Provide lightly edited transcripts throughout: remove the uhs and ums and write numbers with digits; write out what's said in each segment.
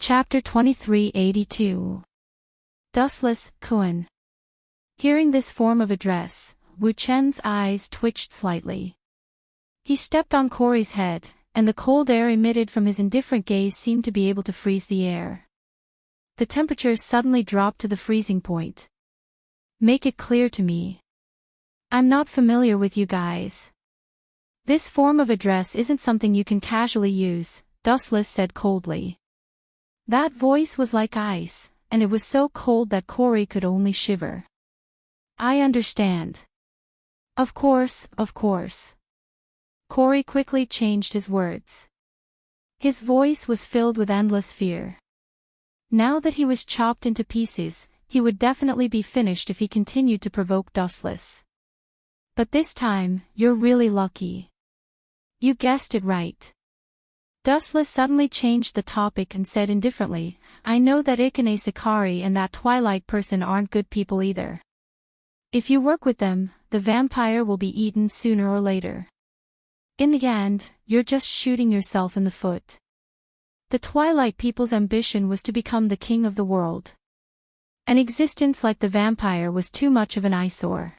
Chapter 2382. Dustless, Kuan. Hearing this form of address, Wu Chen's eyes twitched slightly. He stepped on Corey's head, and the cold air emitted from his indifferent gaze seemed to be able to freeze the air. The temperature suddenly dropped to the freezing point. Make it clear to me. I'm not familiar with you guys. This form of address isn't something you can casually use, Dustless said coldly. That voice was like ice, and it was so cold that Corey could only shiver. I understand. Of course, of course. Corey quickly changed his words. His voice was filled with endless fear. Now that he was chopped into pieces, he would definitely be finished if he continued to provoke Dustless. But this time, you're really lucky. You guessed it right. Dustless suddenly changed the topic and said indifferently, I know that Ikane Sakari and that Twilight person aren't good people either. If you work with them, the vampire will be eaten sooner or later. In the end, you're just shooting yourself in the foot. The Twilight people's ambition was to become the king of the world. An existence like the vampire was too much of an eyesore.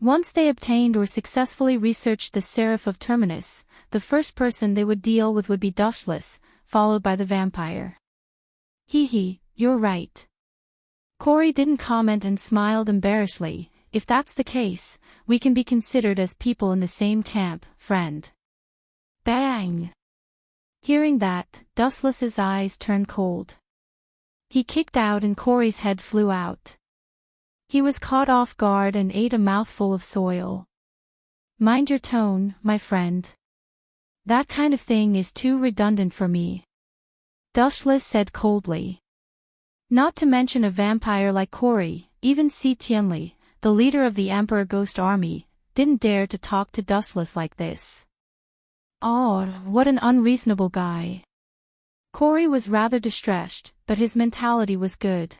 Once they obtained or successfully researched the Seraph of Terminus, the first person they would deal with would be Dustless, followed by the vampire. Hee, you're right. Corey didn't comment and smiled embarrassedly. If that's the case, we can be considered as people in the same camp, friend. Bang! Hearing that, Dustless's eyes turned cold. He kicked out and Corey's head flew out. He was caught off guard and ate a mouthful of soil. Mind your tone, my friend. That kind of thing is too redundant for me. Dustless said coldly. Not to mention a vampire like Corey, even Si Tianli, the leader of the Emperor Ghost Army, didn't dare to talk to Dustless like this. Oh, what an unreasonable guy. Corey was rather distressed, but his mentality was good.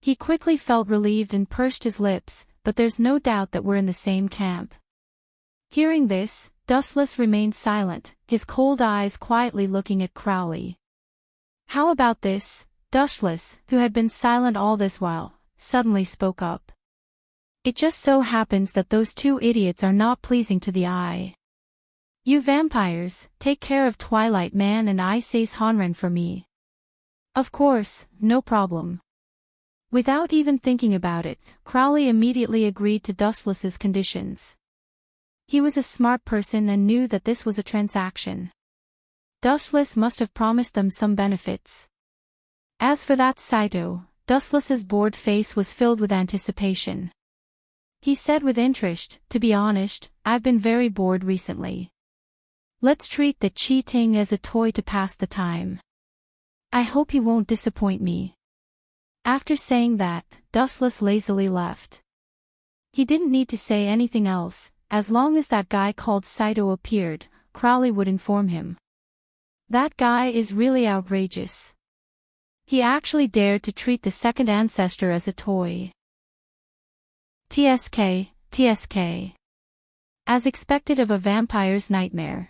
He quickly felt relieved and pursed his lips, but there's no doubt that we're in the same camp. Hearing this, Dustless remained silent, his cold eyes quietly looking at Crowley. How about this? Dustless, who had been silent all this while, suddenly spoke up. It just so happens that those two idiots are not pleasing to the eye. You vampires, take care of Twilight Man and Ice Honren for me. Of course, no problem. Without even thinking about it, Crowley immediately agreed to Dustless's conditions. He was a smart person and knew that this was a transaction. Dustless must have promised them some benefits. As for that Saito, Dustless's bored face was filled with anticipation. He said with interest, to be honest, I've been very bored recently. Let's treat the cheating as a toy to pass the time. I hope he won't disappoint me. After saying that, Dustless lazily left. He didn't need to say anything else, as long as that guy called Saito appeared, Crowley would inform him. That guy is really outrageous. He actually dared to treat the second ancestor as a toy. TSK. As expected of a vampire's nightmare.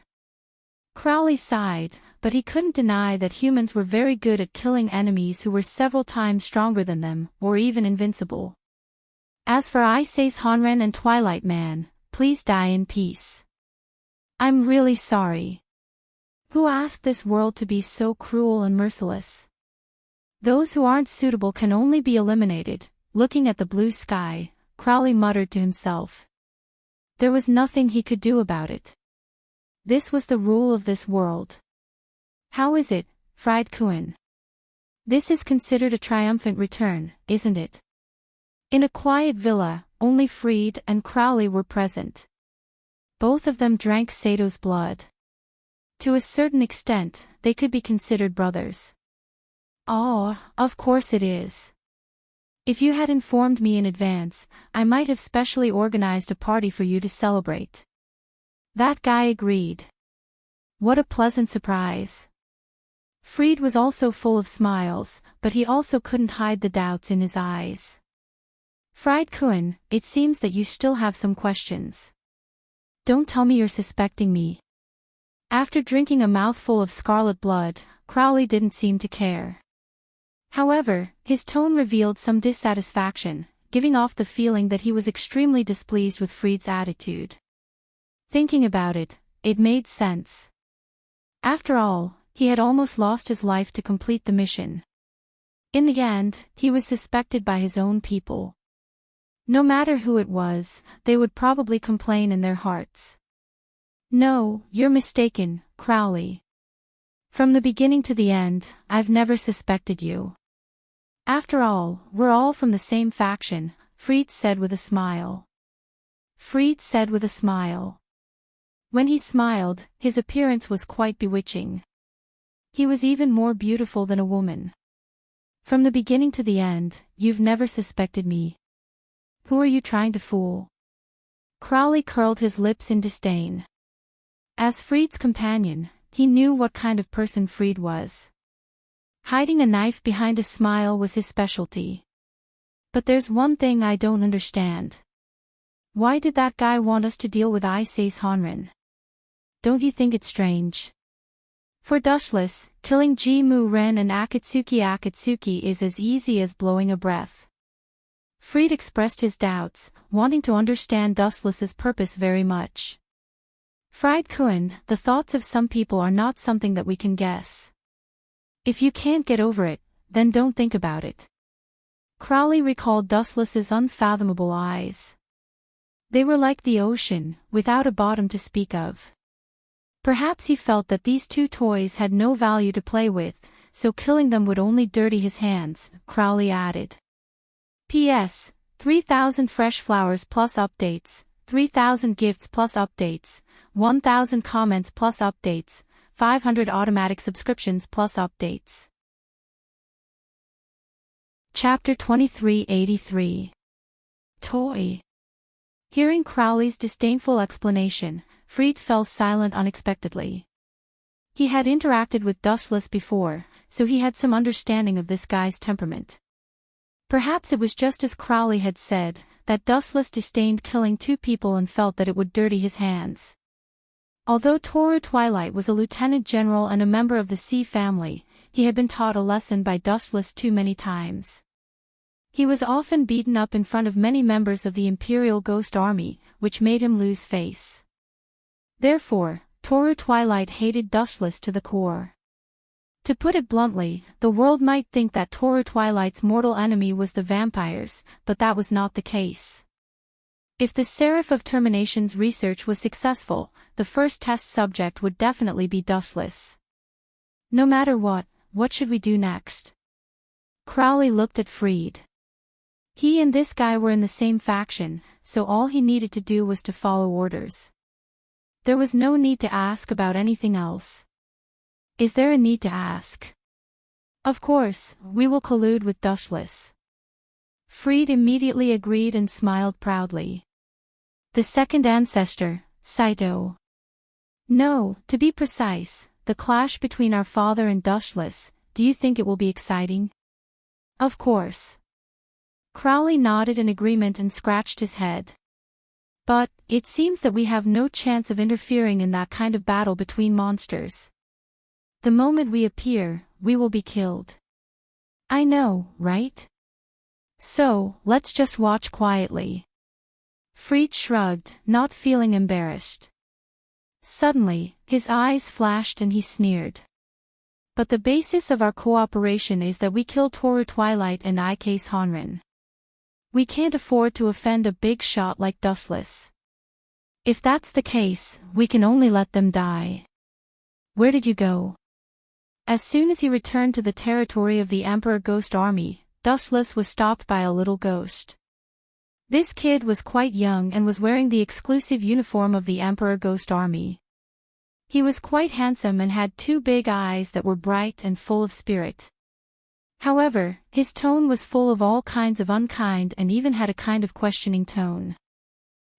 Crowley sighed, but he couldn't deny that humans were very good at killing enemies who were several times stronger than them, or even invincible. As for Ice Honren and Twilight Man, please die in peace. I'm really sorry. Who asked this world to be so cruel and merciless? Those who aren't suitable can only be eliminated. Looking at the blue sky, Crowley muttered to himself. There was nothing he could do about it. This was the rule of this world. How is it, Fried Kuan? This is considered a triumphant return, isn't it? In a quiet villa, only Fried and Crowley were present. Both of them drank Sato's blood. To a certain extent, they could be considered brothers. Oh, of course it is. If you had informed me in advance, I might have specially organized a party for you to celebrate. That guy agreed. What a pleasant surprise. Fried was also full of smiles, but he also couldn't hide the doubts in his eyes. Fried Kuan, it seems that you still have some questions. Don't tell me you're suspecting me. After drinking a mouthful of scarlet blood, Crowley didn't seem to care. However, his tone revealed some dissatisfaction, giving off the feeling that he was extremely displeased with Freed's attitude. Thinking about it, it made sense. After all, he had almost lost his life to complete the mission. In the end, he was suspected by his own people. No matter who it was, they would probably complain in their hearts. No, you're mistaken, Crowley. From the beginning to the end, I've never suspected you. After all, we're all from the same faction, Freed said with a smile. Freed said with a smile. When he smiled, his appearance was quite bewitching. He was even more beautiful than a woman. From the beginning to the end, you've never suspected me. Who are you trying to fool? Crowley curled his lips in disdain. As Freed's companion, he knew what kind of person Freed was. Hiding a knife behind a smile was his specialty. But there's one thing I don't understand. Why did that guy want us to deal with Ice Honren? Don't you think it's strange? For Dushless, killing Ji-Mu Ren and Akatsuki is as easy as blowing a breath. Freed expressed his doubts, wanting to understand Dustless's purpose very much. Fried Kun, the thoughts of some people are not something that we can guess. If you can't get over it, then don't think about it. Crowley recalled Dustless's unfathomable eyes. They were like the ocean, without a bottom to speak of. Perhaps he felt that these two toys had no value to play with, so killing them would only dirty his hands, Crowley added. P.S. 3,000 fresh flowers plus updates, 3,000 gifts plus updates, 1,000 comments plus updates, 500 automatic subscriptions plus updates. Chapter 2383. Toy. Hearing Crowley's disdainful explanation, Freed fell silent unexpectedly. He had interacted with Dustless before, so he had some understanding of this guy's temperament. Perhaps it was just as Crowley had said, that Dustless disdained killing two people and felt that it would dirty his hands. Although Toru Twilight was a lieutenant general and a member of the Sea family, he had been taught a lesson by Dustless too many times. He was often beaten up in front of many members of the Imperial Ghost Army, which made him lose face. Therefore, Toru Twilight hated Dustless to the core. To put it bluntly, the world might think that Toru Twilight's mortal enemy was the vampires, but that was not the case. If the Seraph of Termination's research was successful, the first test subject would definitely be Dustless. No matter what should we do next? Crowley looked at Freed. He and this guy were in the same faction, so all he needed to do was to follow orders. There was no need to ask about anything else. Is there a need to ask? Of course, we will collude with Dustless. Freed immediately agreed and smiled proudly. The second ancestor, Saito. No, to be precise, the clash between our father and Dustless, do you think it will be exciting? Of course. Crowley nodded in agreement and scratched his head. But, it seems that we have no chance of interfering in that kind of battle between monsters. The moment we appear, we will be killed. I know, right? So, let's just watch quietly. Freed shrugged, not feeling embarrassed. Suddenly, his eyes flashed and he sneered. But the basis of our cooperation is that we kill Toru Twilight and Icase Honren. We can't afford to offend a big shot like Dustless. If that's the case, we can only let them die. Where did you go? As soon as he returned to the territory of the Emperor Ghost Army, Dustless was stopped by a little ghost. This kid was quite young and was wearing the exclusive uniform of the Emperor Ghost Army. He was quite handsome and had two big eyes that were bright and full of spirit. However, his tone was full of all kinds of unkind and even had a kind of questioning tone.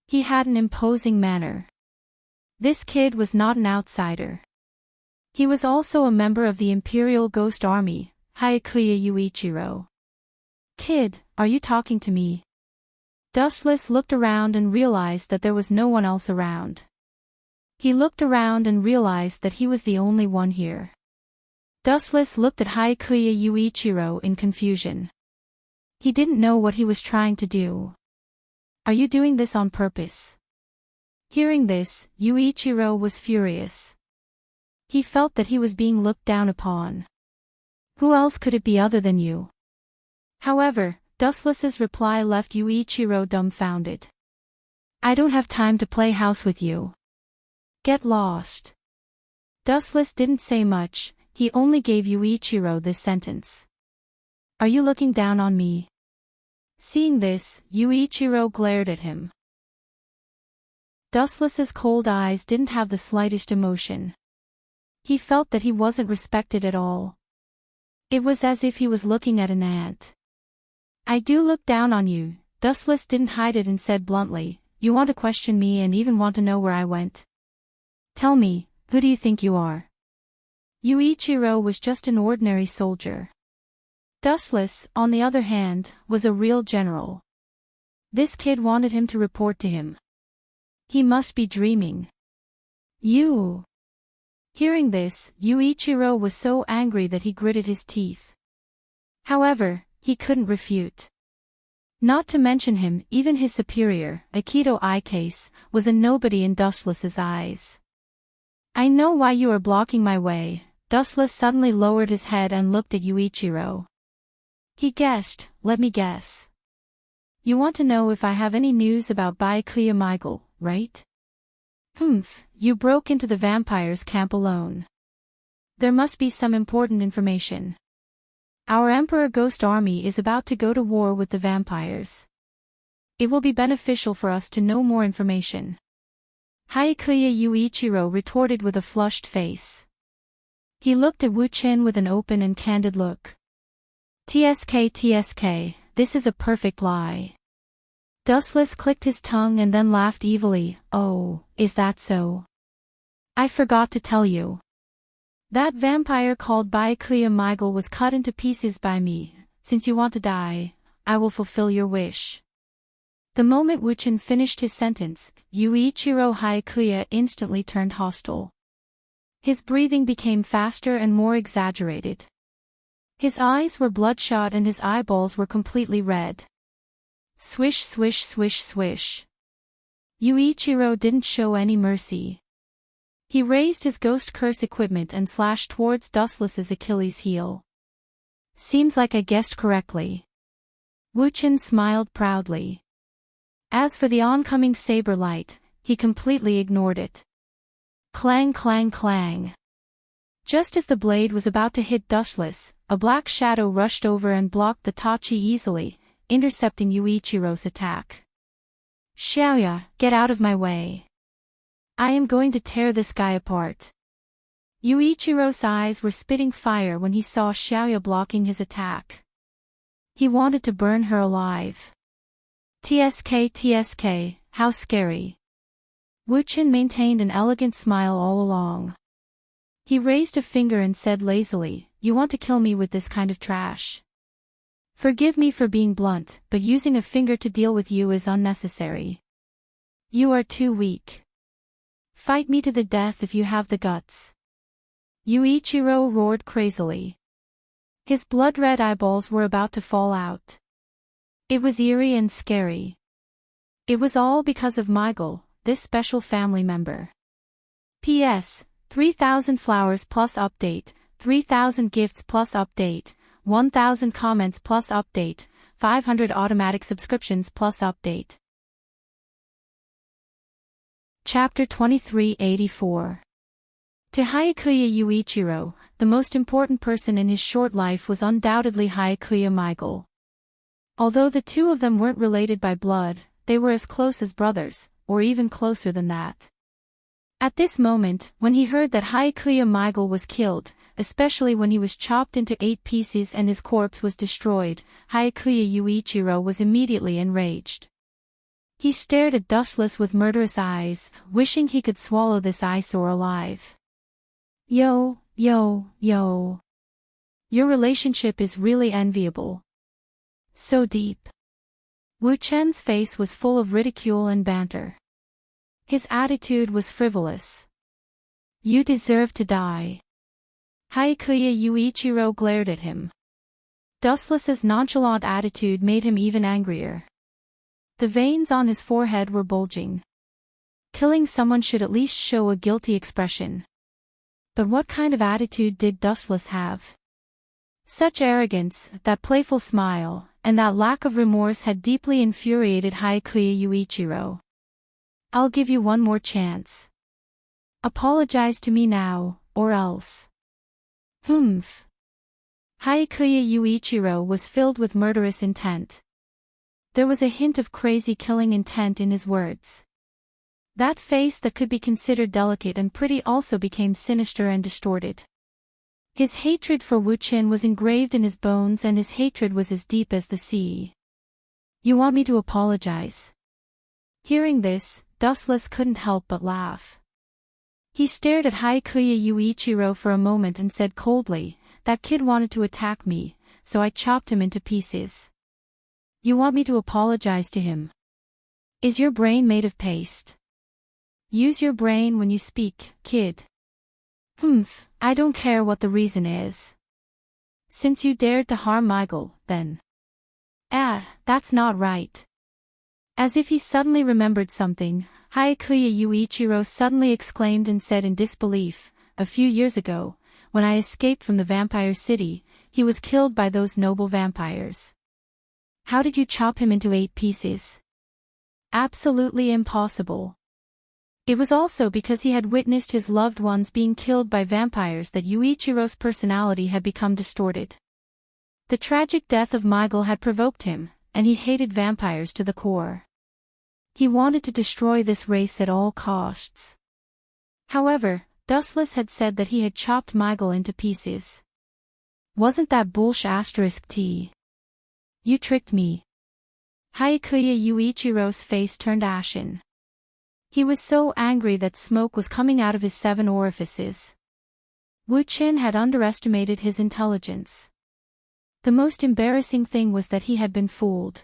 He had an imposing manner. This kid was not an outsider. He was also a member of the Imperial Ghost Army, Hayakuya Yuichiro. Kid, are you talking to me? Dustless looked around and realized that there was no one else around. He looked around and realized that he was the only one here. Dustless looked at Haikuya Yuichiro in confusion. He didn't know what he was trying to do. Are you doing this on purpose? Hearing this, Yuichiro was furious. He felt that he was being looked down upon. Who else could it be other than you? However, Dustless's reply left Yuichiro dumbfounded. I don't have time to play house with you. Get lost. Dustless didn't say much, he only gave Yuichiro this sentence. Are you looking down on me? Seeing this, Yuichiro glared at him. Dustless's cold eyes didn't have the slightest emotion. He felt that he wasn't respected at all. It was as if he was looking at an ant. I do look down on you, Dustless didn't hide it and said bluntly, you want to question me and even want to know where I went? Tell me, who do you think you are? Yuichiro was just an ordinary soldier. Dustless, on the other hand, was a real general. This kid wanted him to report to him. He must be dreaming. You. Hearing this, Yuichiro was so angry that he gritted his teeth. However, he couldn't refute. Not to mention him, even his superior, Akito Icase, was a nobody in Dustless's eyes. I know why you are blocking my way. Dustless suddenly lowered his head and looked at Yuichiro. He guessed, let me guess. You want to know if I have any news about Byakuya Michael, right? Humph, you broke into the vampire's camp alone. There must be some important information. Our Emperor Ghost Army is about to go to war with the vampires. It will be beneficial for us to know more information. Haikuya Yuichiro retorted with a flushed face. He looked at Wu Qin with an open and candid look. TSK, this is a perfect lie. Dustless clicked his tongue and then laughed evilly. Oh, is that so? I forgot to tell you. That vampire called Byakuya Michael was cut into pieces by me. Since you want to die, I will fulfill your wish. The moment Wu Qin finished his sentence, Yuichiro Haikuya instantly turned hostile. His breathing became faster and more exaggerated. His eyes were bloodshot and his eyeballs were completely red. Swish swish swish swish. Yuichiro didn't show any mercy. He raised his ghost curse equipment and slashed towards Dustless's Achilles heel. Seems like I guessed correctly. Wu Qin smiled proudly. As for the oncoming saber light, he completely ignored it. Clang clang clang. Just as the blade was about to hit Dustless, a black shadow rushed over and blocked the tachi easily, intercepting Yuichiro's attack. Xiaoya, get out of my way. I am going to tear this guy apart. Yuichiro's eyes were spitting fire when he saw Xiaoya blocking his attack. He wanted to burn her alive. TSK, how scary. Wu Qin maintained an elegant smile all along. He raised a finger and said lazily, you want to kill me with this kind of trash? Forgive me for being blunt, but using a finger to deal with you is unnecessary. You are too weak. Fight me to the death if you have the guts. Yuichiro roared crazily. His blood-red eyeballs were about to fall out. It was eerie and scary. It was all because of Michael, this special family member. P.S. 3,000 flowers plus update, 3,000 gifts plus update, 1,000 comments plus update, 500 automatic subscriptions plus update. Chapter 2384. To Haikuya Yuichiro, the most important person in his short life was undoubtedly Haikuya Michael. Although the two of them weren't related by blood, they were as close as brothers, or even closer than that. At this moment, when he heard that Haikuya Michael was killed, especially when he was chopped into 8 pieces and his corpse was destroyed, Haikuya Yuichiro was immediately enraged. He stared at Dustless with murderous eyes, wishing he could swallow this eyesore alive. Yo. Your relationship is really enviable. So deep. Wu Chen's face was full of ridicule and banter. His attitude was frivolous. You deserve to die. Haikuya Yuichiro glared at him. Dustless's nonchalant attitude made him even angrier. The veins on his forehead were bulging. Killing someone should at least show a guilty expression. But what kind of attitude did Dustless have? Such arrogance, that playful smile, and that lack of remorse had deeply infuriated Haikuya Yuichiro. I'll give you one more chance. Apologize to me now, or else. Humph. Haikuya Yuichiro was filled with murderous intent. There was a hint of crazy killing intent in his words. That face that could be considered delicate and pretty also became sinister and distorted. His hatred for Wu-Chin was engraved in his bones, and his hatred was as deep as the sea. You want me to apologize? Hearing this, Dustless couldn't help but laugh. He stared at Haikuya Yuichiro for a moment and said coldly, that kid wanted to attack me, so I chopped him into pieces. You want me to apologize to him? Is your brain made of paste? Use your brain when you speak, kid. Humph, I don't care what the reason is. Since you dared to harm Michael, then. That's not right. As if he suddenly remembered something, Haikuya Yuichiro suddenly exclaimed and said in disbelief, a few years ago, when I escaped from the vampire city, he was killed by those noble vampires. How did you chop him into 8 pieces? Absolutely impossible. It was also because he had witnessed his loved ones being killed by vampires that Yuichiro's personality had become distorted. The tragic death of Michael had provoked him, and he hated vampires to the core. He wanted to destroy this race at all costs. However, Dustless had said that he had chopped Michael into pieces. Wasn't that bullsh*t? You tricked me. Haikuya Yuichiro's face turned ashen. He was so angry that smoke was coming out of his 7 orifices. Wu-Chin had underestimated his intelligence. The most embarrassing thing was that he had been fooled.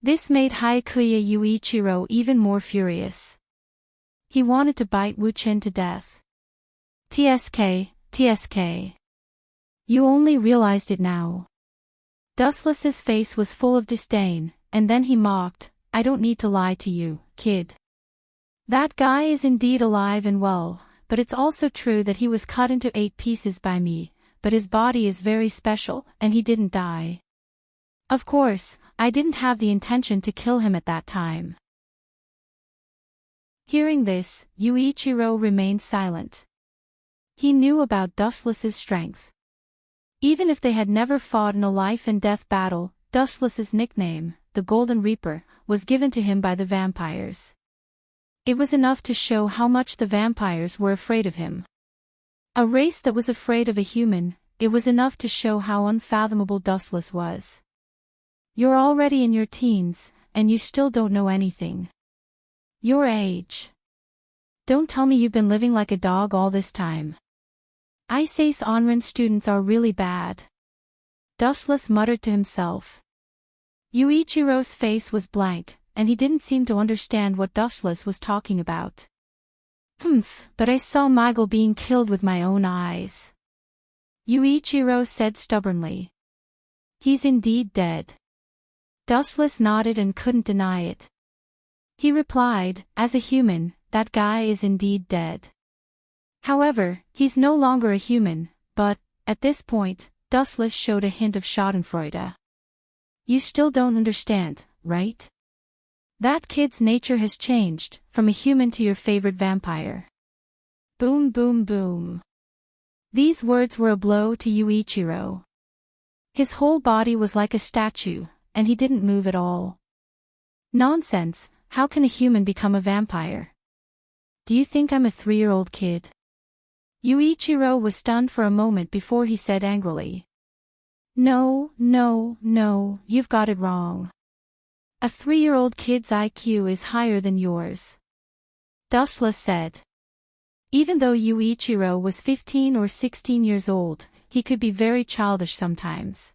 This made Haikuya Yuichiro even more furious. He wanted to bite Wu-Chin to death. TSK. You only realized it now. Dustless's face was full of disdain, and then he mocked, I don't need to lie to you, kid. That guy is indeed alive and well, but it's also true that he was cut into 8 pieces by me, but his body is very special, and he didn't die. Of course, I didn't have the intention to kill him at that time. Hearing this, Yuichiro remained silent. He knew about Dustless's strength. Even if they had never fought in a life-and-death battle, Dustless's nickname, the Golden Reaper, was given to him by the vampires. It was enough to show how much the vampires were afraid of him. A race that was afraid of a human, it was enough to show how unfathomable Dustless was. You're already in your teens, and you still don't know anything. Your age. Don't tell me you've been living like a dog all this time. Ise's Onren students are really bad. Dustless muttered to himself. Yuichiro's face was blank, and he didn't seem to understand what Dustless was talking about. But I saw Michael being killed with my own eyes. Yuichiro said stubbornly. He's indeed dead. Dustless nodded and couldn't deny it. He replied, as a human, that guy is indeed dead. However, he's no longer a human, but, at this point, Dustless showed a hint of schadenfreude. You still don't understand, right? That kid's nature has changed, from a human to your favorite vampire. Boom boom boom. These words were a blow to Yuichiro. His whole body was like a statue, and he didn't move at all. Nonsense, how can a human become a vampire? Do you think I'm a 3-year-old kid? Yuichiro was stunned for a moment before he said angrily. No, you've got it wrong. A 3-year-old kid's IQ is higher than yours. Dustless said. Even though Yuichiro was 15 or 16 years old, he could be very childish sometimes.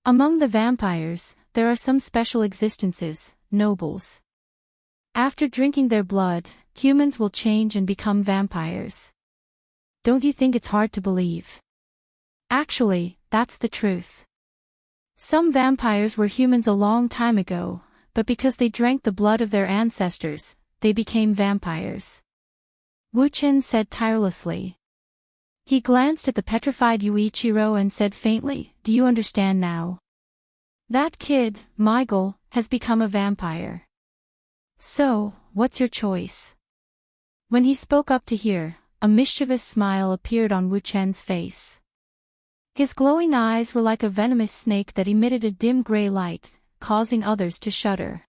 Among the vampires, there are some special existences, nobles. After drinking their blood, humans will change and become vampires. don't you think it's hard to believe? Actually, that's the truth. Some vampires were humans a long time ago, but because they drank the blood of their ancestors, they became vampires. Wu Chen said tirelessly. He glanced at the petrified Yuichiro and said faintly, "Do you understand now? That kid, Michael, has become a vampire. So, what's your choice?" When he spoke up to hear, a mischievous smile appeared on Wu Chen's face. His glowing eyes were like a venomous snake that emitted a dim gray light, causing others to shudder.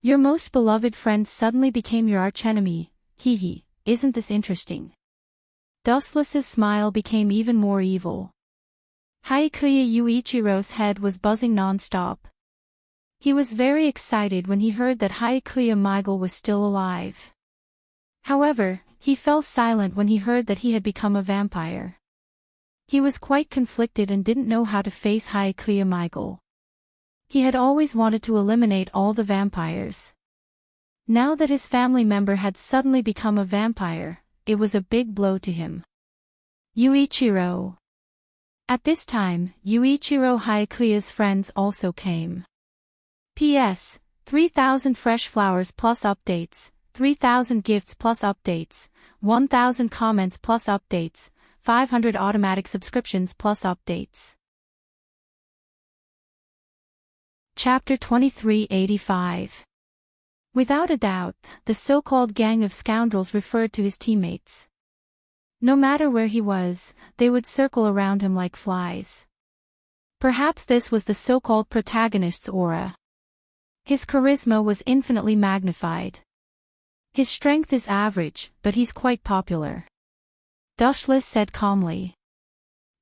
Your most beloved friend suddenly became your archenemy, hee, isn't this interesting? Dustless's smile became even more evil. Haikuya Yuichiro's head was buzzing non-stop. He was very excited when he heard that Haikuya Michael was still alive. However, he fell silent when he heard that he had become a vampire. He was quite conflicted and didn't know how to face Haikuya Michael. He had always wanted to eliminate all the vampires. Now that his family member had suddenly become a vampire, it was a big blow to him. Yuichiro. At this time, Yuichiro Haikuya's friends also came. P.S. 3,000 fresh flowers plus updates, 3,000 gifts plus updates, 1,000 comments plus updates, 500 automatic subscriptions plus updates. Chapter 2385. Without a doubt, the so-called gang of scoundrels referred to his teammates. No matter where he was, they would circle around him like flies. Perhaps this was the so-called protagonist's aura. His charisma was infinitely magnified. His strength is average, but he's quite popular. Dustless said calmly.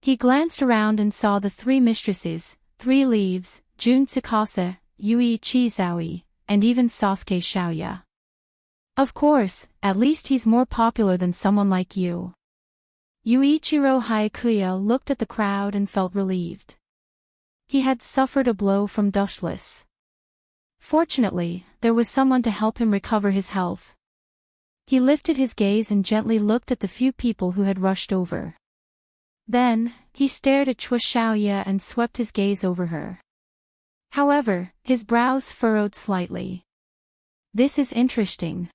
He glanced around and saw the three mistresses, Three Leaves, Jun Tsukasa, Yui Chizaui, and even Sasuke Xiaoya. Of course, at least he's more popular than someone like you. Yuichiro Haikuya looked at the crowd and felt relieved. He had suffered a blow from Dustless. Fortunately, there was someone to help him recover his health. He lifted his gaze and gently looked at the few people who had rushed over. Then, he stared at Chua Xiaoya and swept his gaze over her. However, his brows furrowed slightly. This is interesting.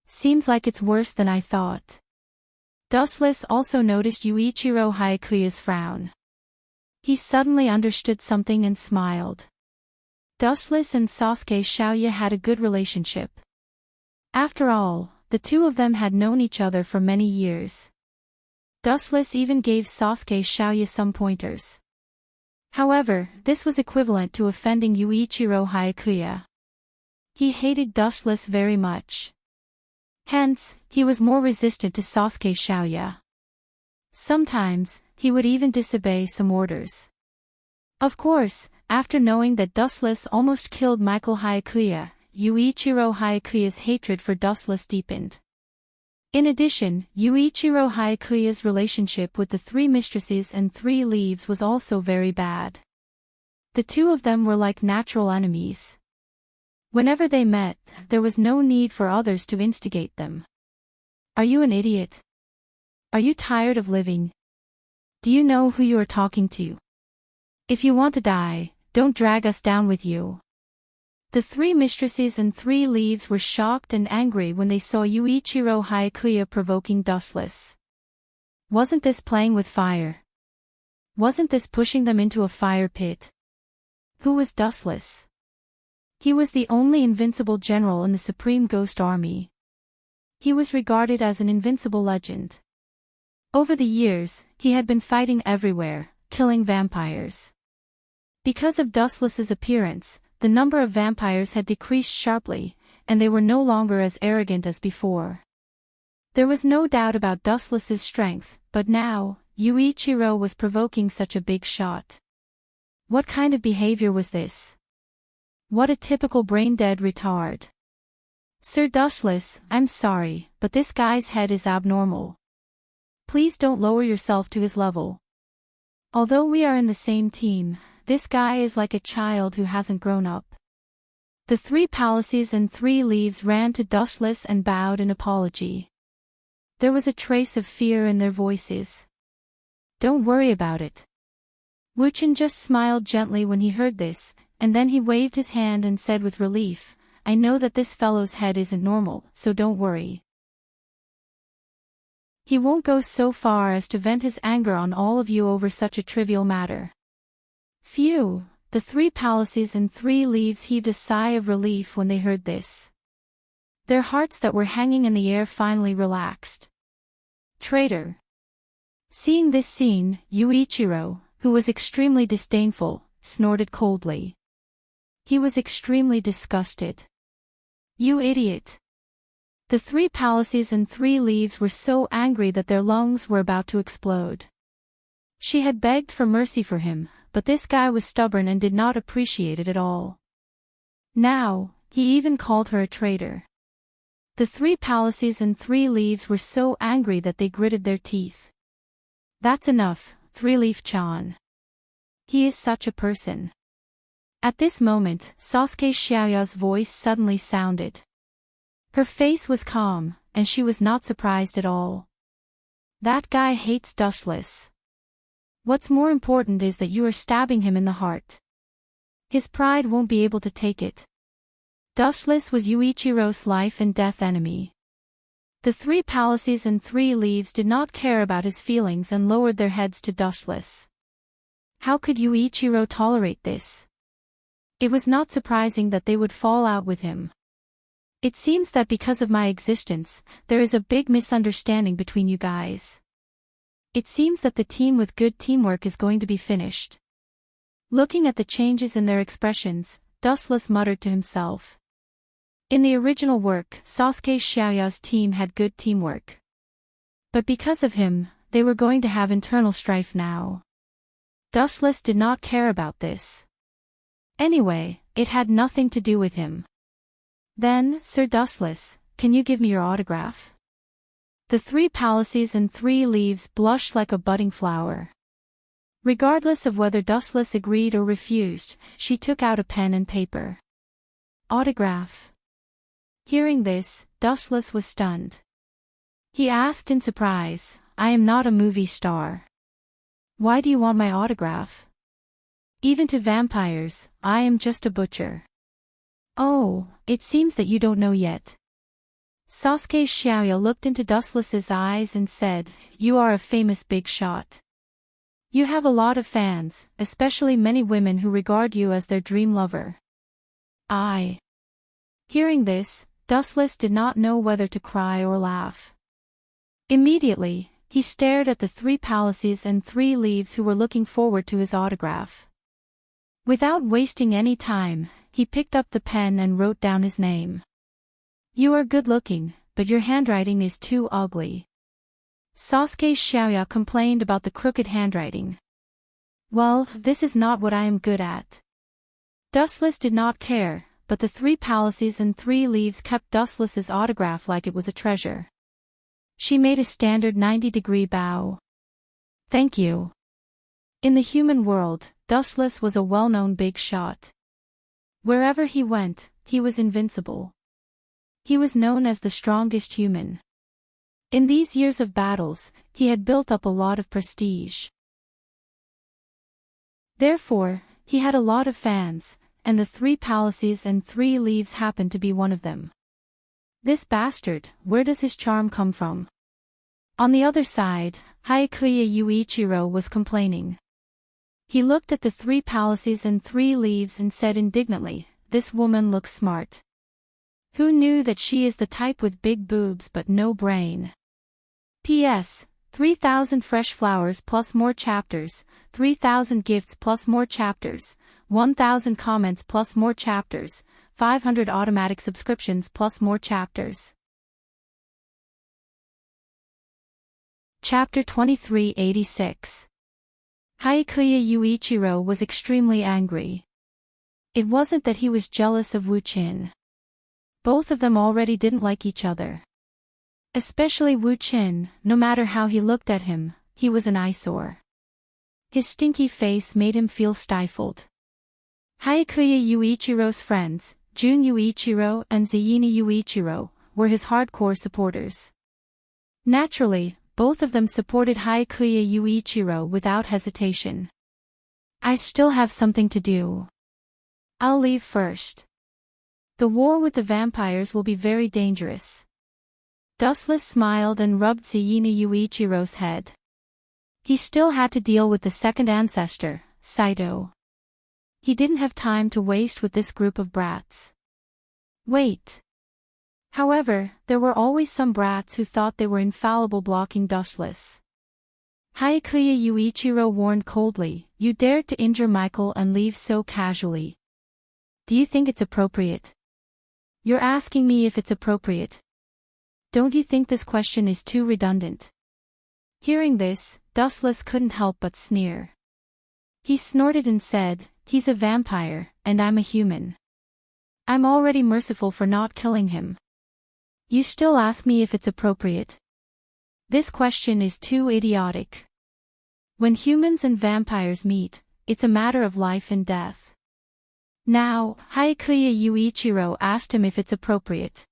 Seems like it's worse than I thought. Dustless also noticed Yuichiro Haikuya's frown. He suddenly understood something and smiled. Dustless and Sasuke Xiaoya had a good relationship. After all, the two of them had known each other for many years. Dustless even gave Sasuke Xiaoya some pointers. However, this was equivalent to offending Yuichiro Haikuya. He hated Dustless very much. Hence, he was more resistant to Sasuke Xiaoya. Sometimes, he would even disobey some orders. Of course, after knowing that Dustless almost killed Michael Haikuya, Yuichiro Haikuya's hatred for Dustless deepened. In addition, Yuichiro Haikuya's relationship with the three mistresses and Three Leaves was also very bad. The two of them were like natural enemies. Whenever they met, there was no need for others to instigate them. Are you an idiot? Are you tired of living? Do you know who you are talking to? If you want to die, don't drag us down with you. The three mistresses and Three Leaves were shocked and angry when they saw Yuichiro Haikuya provoking Dustless. Wasn't this playing with fire? Wasn't this pushing them into a fire pit? Who was Dustless? He was the only invincible general in the Supreme Ghost Army. He was regarded as an invincible legend. Over the years, he had been fighting everywhere, killing vampires. Because of Dustless's appearance, the number of vampires had decreased sharply, and they were no longer as arrogant as before. There was no doubt about Dustless's strength, but now, Yuichiro was provoking such a big shot. What kind of behavior was this? What a typical brain-dead retard. Sir Dustless, I'm sorry, but this guy's head is abnormal. Please don't lower yourself to his level. Although we are in the same team, this guy is like a child who hasn't grown up. The three palaces and Three Leaves ran to Dustless and bowed in apology. There was a trace of fear in their voices. Don't worry about it. Wu-Chen just smiled gently when he heard this, and then he waved his hand and said with relief, I know that this fellow's head isn't normal, so don't worry. He won't go so far as to vent his anger on all of you over such a trivial matter. Phew, the 3 Palaces and 3 Leaves heaved a sigh of relief when they heard this. Their hearts that were hanging in the air finally relaxed. Traitor. Seeing this scene, Yuichiro, who was extremely disdainful, snorted coldly. He was extremely disgusted. You idiot. The 3 Palaces and 3 Leaves were so angry that their lungs were about to explode. She had begged for mercy for him, but this guy was stubborn and did not appreciate it at all. Now, he even called her a traitor. The 3 Palaces and 3 Leaves were so angry that they gritted their teeth. That's enough, 3-Leaf-chan. He is such a person. At this moment, Sasuke Xiaoya's voice suddenly sounded. Her face was calm, and she was not surprised at all. That guy hates Dustless. What's more important is that you are stabbing him in the heart. His pride won't be able to take it. Dustless was Yuichiro's life and death enemy. The 3 Palaces and 3 Leaves did not care about his feelings and lowered their heads to Dustless. How could Yuichiro tolerate this? It was not surprising that they would fall out with him. It seems that because of my existence, there is a big misunderstanding between you guys. It seems that the team with good teamwork is going to be finished. Looking at the changes in their expressions, Dustless muttered to himself. In the original work, Sasuke Xiaoya's team had good teamwork. But because of him, they were going to have internal strife now. Dustless did not care about this. Anyway, it had nothing to do with him. Then, Sir Dustless, can you give me your autograph? The 3 Palaces and 3 Leaves blushed like a budding flower. Regardless of whether Dustless agreed or refused, she took out a pen and paper. Autograph. Hearing this, Dustless was stunned. He asked in surprise, I am not a movie star. Why do you want my autograph? Even to vampires, I am just a butcher. Oh, it seems that you don't know yet. Sasuke Xiaoya looked into Dustless's eyes and said, you are a famous big shot. You have a lot of fans, especially many women who regard you as their dream lover. Hearing this, Dustless did not know whether to cry or laugh. Immediately, he stared at the 3 Palaces and 3 Leaves who were looking forward to his autograph. Without wasting any time, he picked up the pen and wrote down his name. You are good looking, but your handwriting is too ugly. Sasuke Xiaoya complained about the crooked handwriting. Well, this is not what I am good at. Dustless did not care, but the 3 Palaces and 3 Leaves kept Dustless's autograph like it was a treasure. She made a standard 90-degree bow. Thank you. In the human world, Dustless was a well-known big shot. Wherever he went, he was invincible. He was known as the strongest human. In these years of battles, he had built up a lot of prestige. Therefore, he had a lot of fans, and the 3 Palaces and 3 Leaves happened to be one of them. This bastard, where does his charm come from? On the other side, Hyakkuya Yuichiro was complaining. He looked at the 3 Palaces and 3 Leaves and said indignantly, this woman looks smart. Who knew that she is the type with big boobs but no brain? P.S. 3,000 fresh flowers plus more chapters, 3,000 gifts plus more chapters, 1,000 comments plus more chapters, 500 automatic subscriptions plus more chapters. Chapter 2386. Hyakkuya Yuichiro was extremely angry. It wasn't that he was jealous of Wu-Chen. Both of them already didn't like each other. Especially Wu-Chen, no matter how he looked at him, he was an eyesore. His stinky face made him feel stifled. Hyakkuya Yuichiro's friends, Jun Yuichiro and Zayina Yuichiro, were his hardcore supporters. Naturally, both of them supported Hyakkuya Yuichiro without hesitation. I still have something to do. I'll leave first. The war with the vampires will be very dangerous. Dustless smiled and rubbed Sayina Yuichiro's head. He still had to deal with the second ancestor, Saito. He didn't have time to waste with this group of brats. Wait. However, there were always some brats who thought they were infallible blocking Dustless. Hyakkuya Yuichiro warned coldly, you dared to injure Michael and leave so casually. Do you think it's appropriate? You're asking me if it's appropriate. Don't you think this question is too redundant? Hearing this, Dustless couldn't help but sneer. He snorted and said, he's a vampire, and I'm a human. I'm already merciful for not killing him. You still ask me if it's appropriate? This question is too idiotic. When humans and vampires meet, it's a matter of life and death. Now, Hyakkuya Yuichiro asked him if it's appropriate.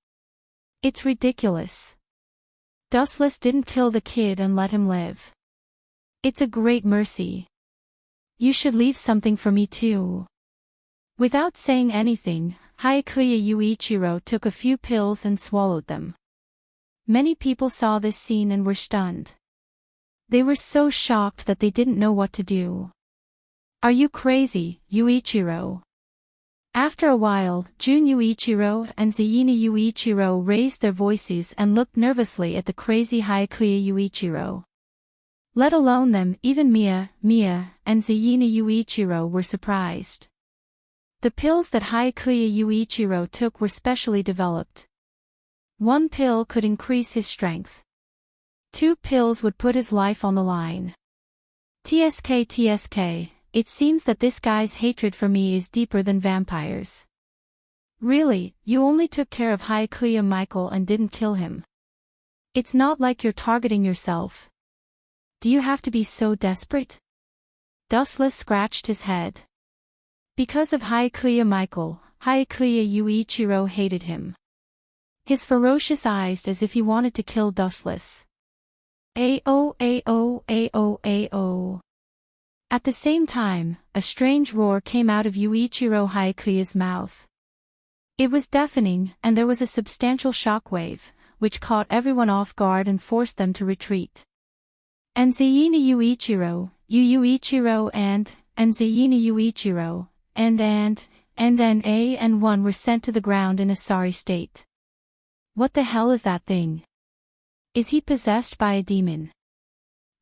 It's ridiculous. Dustless didn't kill the kid and let him live. It's a great mercy. You should leave something for me too. Without saying anything, Hyakkuya Yuichiro took a few pills and swallowed them. Many people saw this scene and were stunned. They were so shocked that they didn't know what to do. Are you crazy, Yuichiro? After a while, Jun Yuichiro and Sayina Yuichiro raised their voices and looked nervously at the crazy Hyakkuya Yuichiro. Let alone them, even Mia, and Sayina Yuichiro were surprised. The pills that Hyakkuya Yuichiro took were specially developed. One pill could increase his strength. 2 pills would put his life on the line. TSK, it seems that this guy's hatred for me is deeper than vampires. Really, you only took care of Hyakkuya Michael and didn't kill him. It's not like you're targeting yourself. Do you have to be so desperate? Dustless scratched his head. Because of Hyakkuya Michael, Hyakkuya Yuichiro hated him. His ferocious eyes as if he wanted to kill Dustless. Ao. At the same time, a strange roar came out of Yuichiro Hyakkuya's mouth. It was deafening, and there was a substantial shockwave, which caught everyone off guard and forced them to retreat. And Sayina Yuichiro, Yuichiro and Sayina Yuichiro, and A and 1 were sent to the ground in a sorry state. What the hell is that thing? Is he possessed by a demon?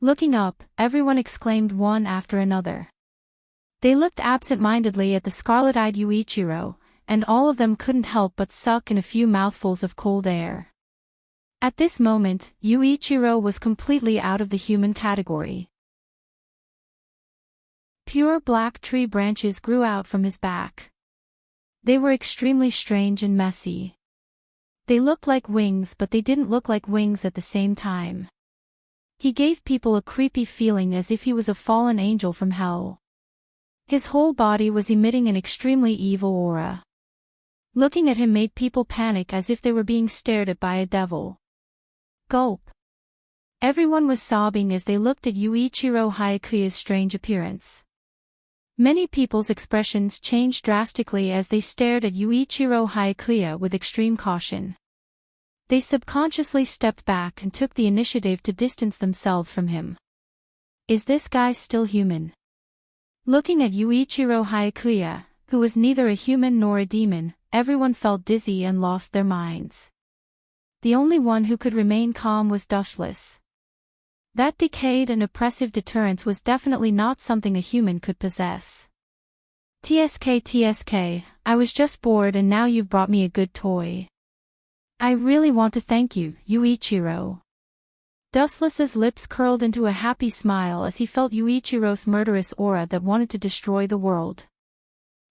Looking up, everyone exclaimed one after another. They looked absent-mindedly at the scarlet-eyed Yuichiro, and all of them couldn't help but suck in a few mouthfuls of cold air. At this moment, Yuichiro was completely out of the human category. Pure black tree branches grew out from his back. They were extremely strange and messy. They looked like wings, but they didn't look like wings at the same time. He gave people a creepy feeling as if he was a fallen angel from hell. His whole body was emitting an extremely evil aura. Looking at him made people panic as if they were being stared at by a devil. Gulp. Everyone was sobbing as they looked at Yuichiro Hyakkuya's strange appearance. Many people's expressions changed drastically as they stared at Yuichiro Hyakkuya with extreme caution. They subconsciously stepped back and took the initiative to distance themselves from him. Is this guy still human? Looking at Yuichiro Hyakkuya, who was neither a human nor a demon, everyone felt dizzy and lost their minds. The only one who could remain calm was Dustless. That decayed and oppressive deterrence was definitely not something a human could possess. TSK, I was just bored and now you've brought me a good toy. I really want to thank you, Yuichiro. Dustless's lips curled into a happy smile as he felt Yuichiro's murderous aura that wanted to destroy the world.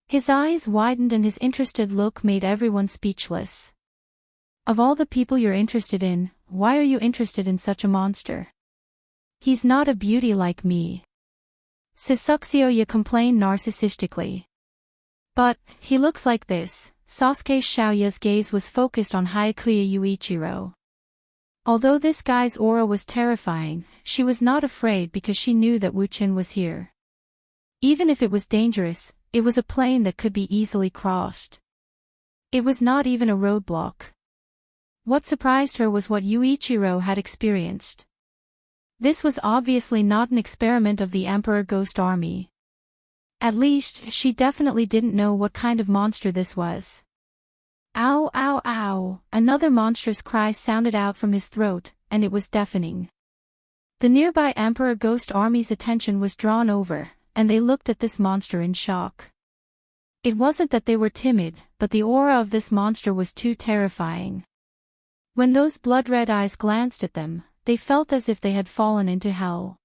His eyes widened and his interested look made everyone speechless. Of all the people you're interested in, why are you interested in such a monster? He's not a beauty like me. Sasukeoya complained narcissistically. But, he looks like this. Sasuke Xiaoya's gaze was focused on Hyakkuya Yuichiro. Although this guy's aura was terrifying, she was not afraid because she knew that Wu Qin was here. Even if it was dangerous, it was a plane that could be easily crossed. It was not even a roadblock. What surprised her was what Yuichiro had experienced. This was obviously not an experiment of the Emperor Ghost Army. At least, she definitely didn't know what kind of monster this was. Ow, ow, ow! Another monstrous cry sounded out from his throat, and it was deafening. The nearby Emperor Ghost Army's attention was drawn over, and they looked at this monster in shock. It wasn't that they were timid, but the aura of this monster was too terrifying. When those blood-red eyes glanced at them, they felt as if they had fallen into hell.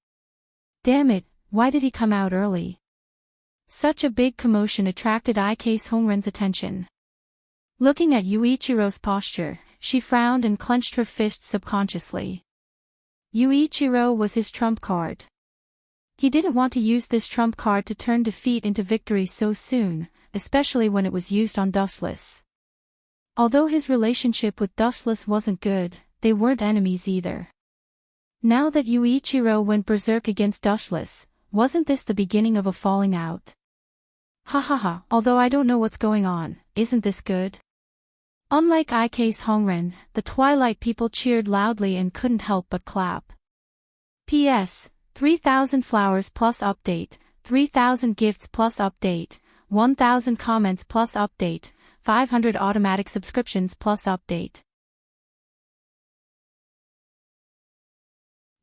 Damn it, why did he come out early? Such a big commotion attracted Ike's Hongren's attention. Looking at Yuichiro's posture, she frowned and clenched her fists subconsciously. Yuichiro was his trump card. He didn't want to use this trump card to turn defeat into victory so soon, especially when it was used on Dustless. Although his relationship with Dustless wasn't good, they weren't enemies either. Now that Yuichiro went berserk against Dustless, wasn't this the beginning of a falling out? Ha ha ha, although I don't know what's going on, isn't this good? Unlike Ike's Hongren, the Twilight people cheered loudly and couldn't help but clap. P.S. 3,000 flowers plus update, 3,000 gifts plus update, 1,000 comments plus update, 500 automatic subscriptions plus update.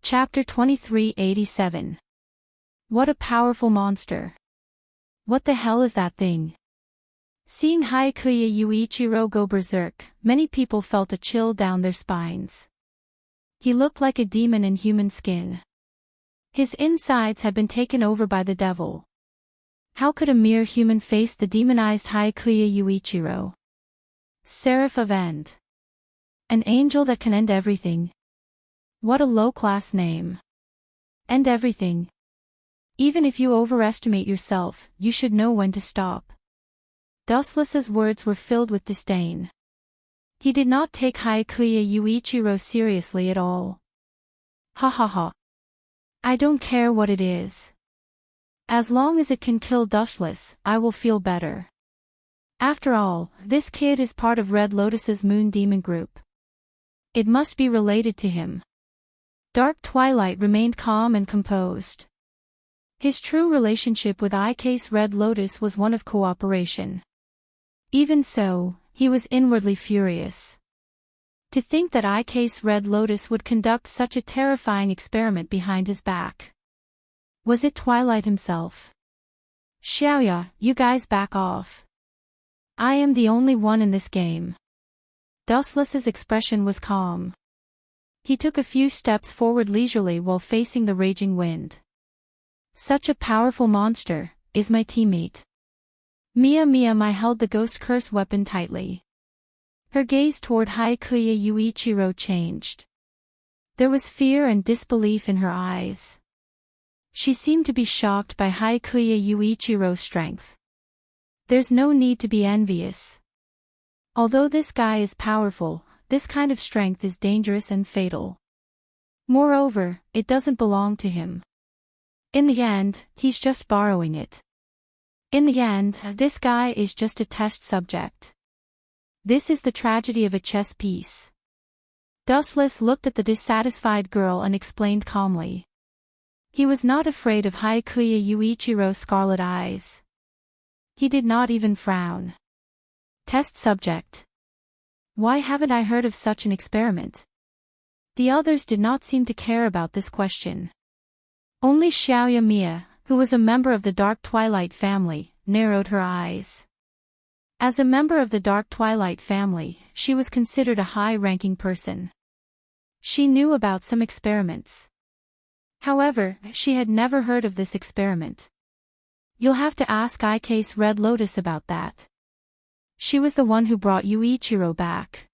Chapter 2387. What a powerful monster. What the hell is that thing? Seeing Haikuya Yuichiro go berserk, many people felt a chill down their spines. He looked like a demon in human skin. His insides had been taken over by the devil. How could a mere human face the demonized Haikuya Yuichiro? Seraph of End. An angel that can end everything. What a low-class name. End everything. Even if you overestimate yourself, you should know when to stop. Dustless's words were filled with disdain. He did not take Haikuya Yuichiro seriously at all. Ha ha ha. I don't care what it is. As long as it can kill Dustless, I will feel better. After all, this kid is part of Red Lotus's Moon Demon group. It must be related to him. Dark Twilight remained calm and composed. His true relationship with Ike's Red Lotus was one of cooperation. Even so, he was inwardly furious. To think that Ike's Red Lotus would conduct such a terrifying experiment behind his back. Was it Twilight himself? Xiaoya, you guys back off. I am the only one in this game. Dustless's expression was calm. He took a few steps forward leisurely while facing the raging wind. Such a powerful monster, is my teammate. Mia held the ghost curse weapon tightly. Her gaze toward Haikuya Yuichiro changed. There was fear and disbelief in her eyes. She seemed to be shocked by Haikuya Yuichiro's strength. There's no need to be envious. Although this guy is powerful, this kind of strength is dangerous and fatal. Moreover, it doesn't belong to him. In the end, he's just borrowing it. In the end, this guy is just a test subject. This is the tragedy of a chess piece. Dustless looked at the dissatisfied girl and explained calmly. He was not afraid of Haikuya Yuichiro's scarlet eyes. He did not even frown. Test subject. Why haven't I heard of such an experiment? The others did not seem to care about this question. Only Xiaoya Mia, who was a member of the Dark Twilight family, narrowed her eyes. As a member of the Dark Twilight family, she was considered a high-ranking person. She knew about some experiments. However, she had never heard of this experiment. You'll have to ask Ike's Red Lotus about that. She was the one who brought Yuichiro back.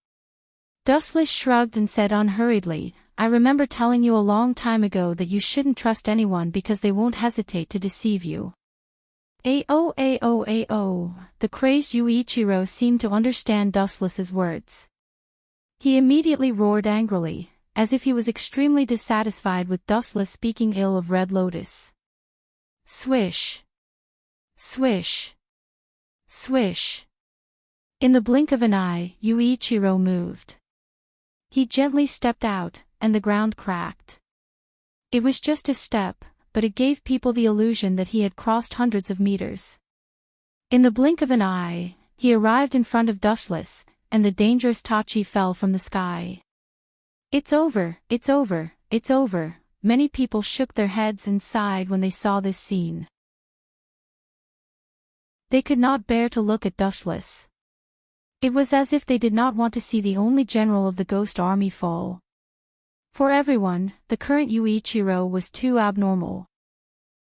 Dustless shrugged and said unhurriedly, I remember telling you a long time ago that you shouldn't trust anyone because they won't hesitate to deceive you. Ayo. The crazed Yuichiro seemed to understand Dustless's words. He immediately roared angrily, as if he was extremely dissatisfied with Dustless speaking ill of Red Lotus. Swish. Swish. Swish. In the blink of an eye, Yuichiro moved. He gently stepped out, and the ground cracked. It was just a step, but it gave people the illusion that he had crossed hundreds of meters. In the blink of an eye, he arrived in front of Dustless, and the dangerous Tachi fell from the sky. It's over, it's over, it's over. Many people shook their heads and sighed when they saw this scene. They could not bear to look at Dustless. It was as if they did not want to see the only general of the ghost army fall. For everyone, the current Yuichiro was too abnormal.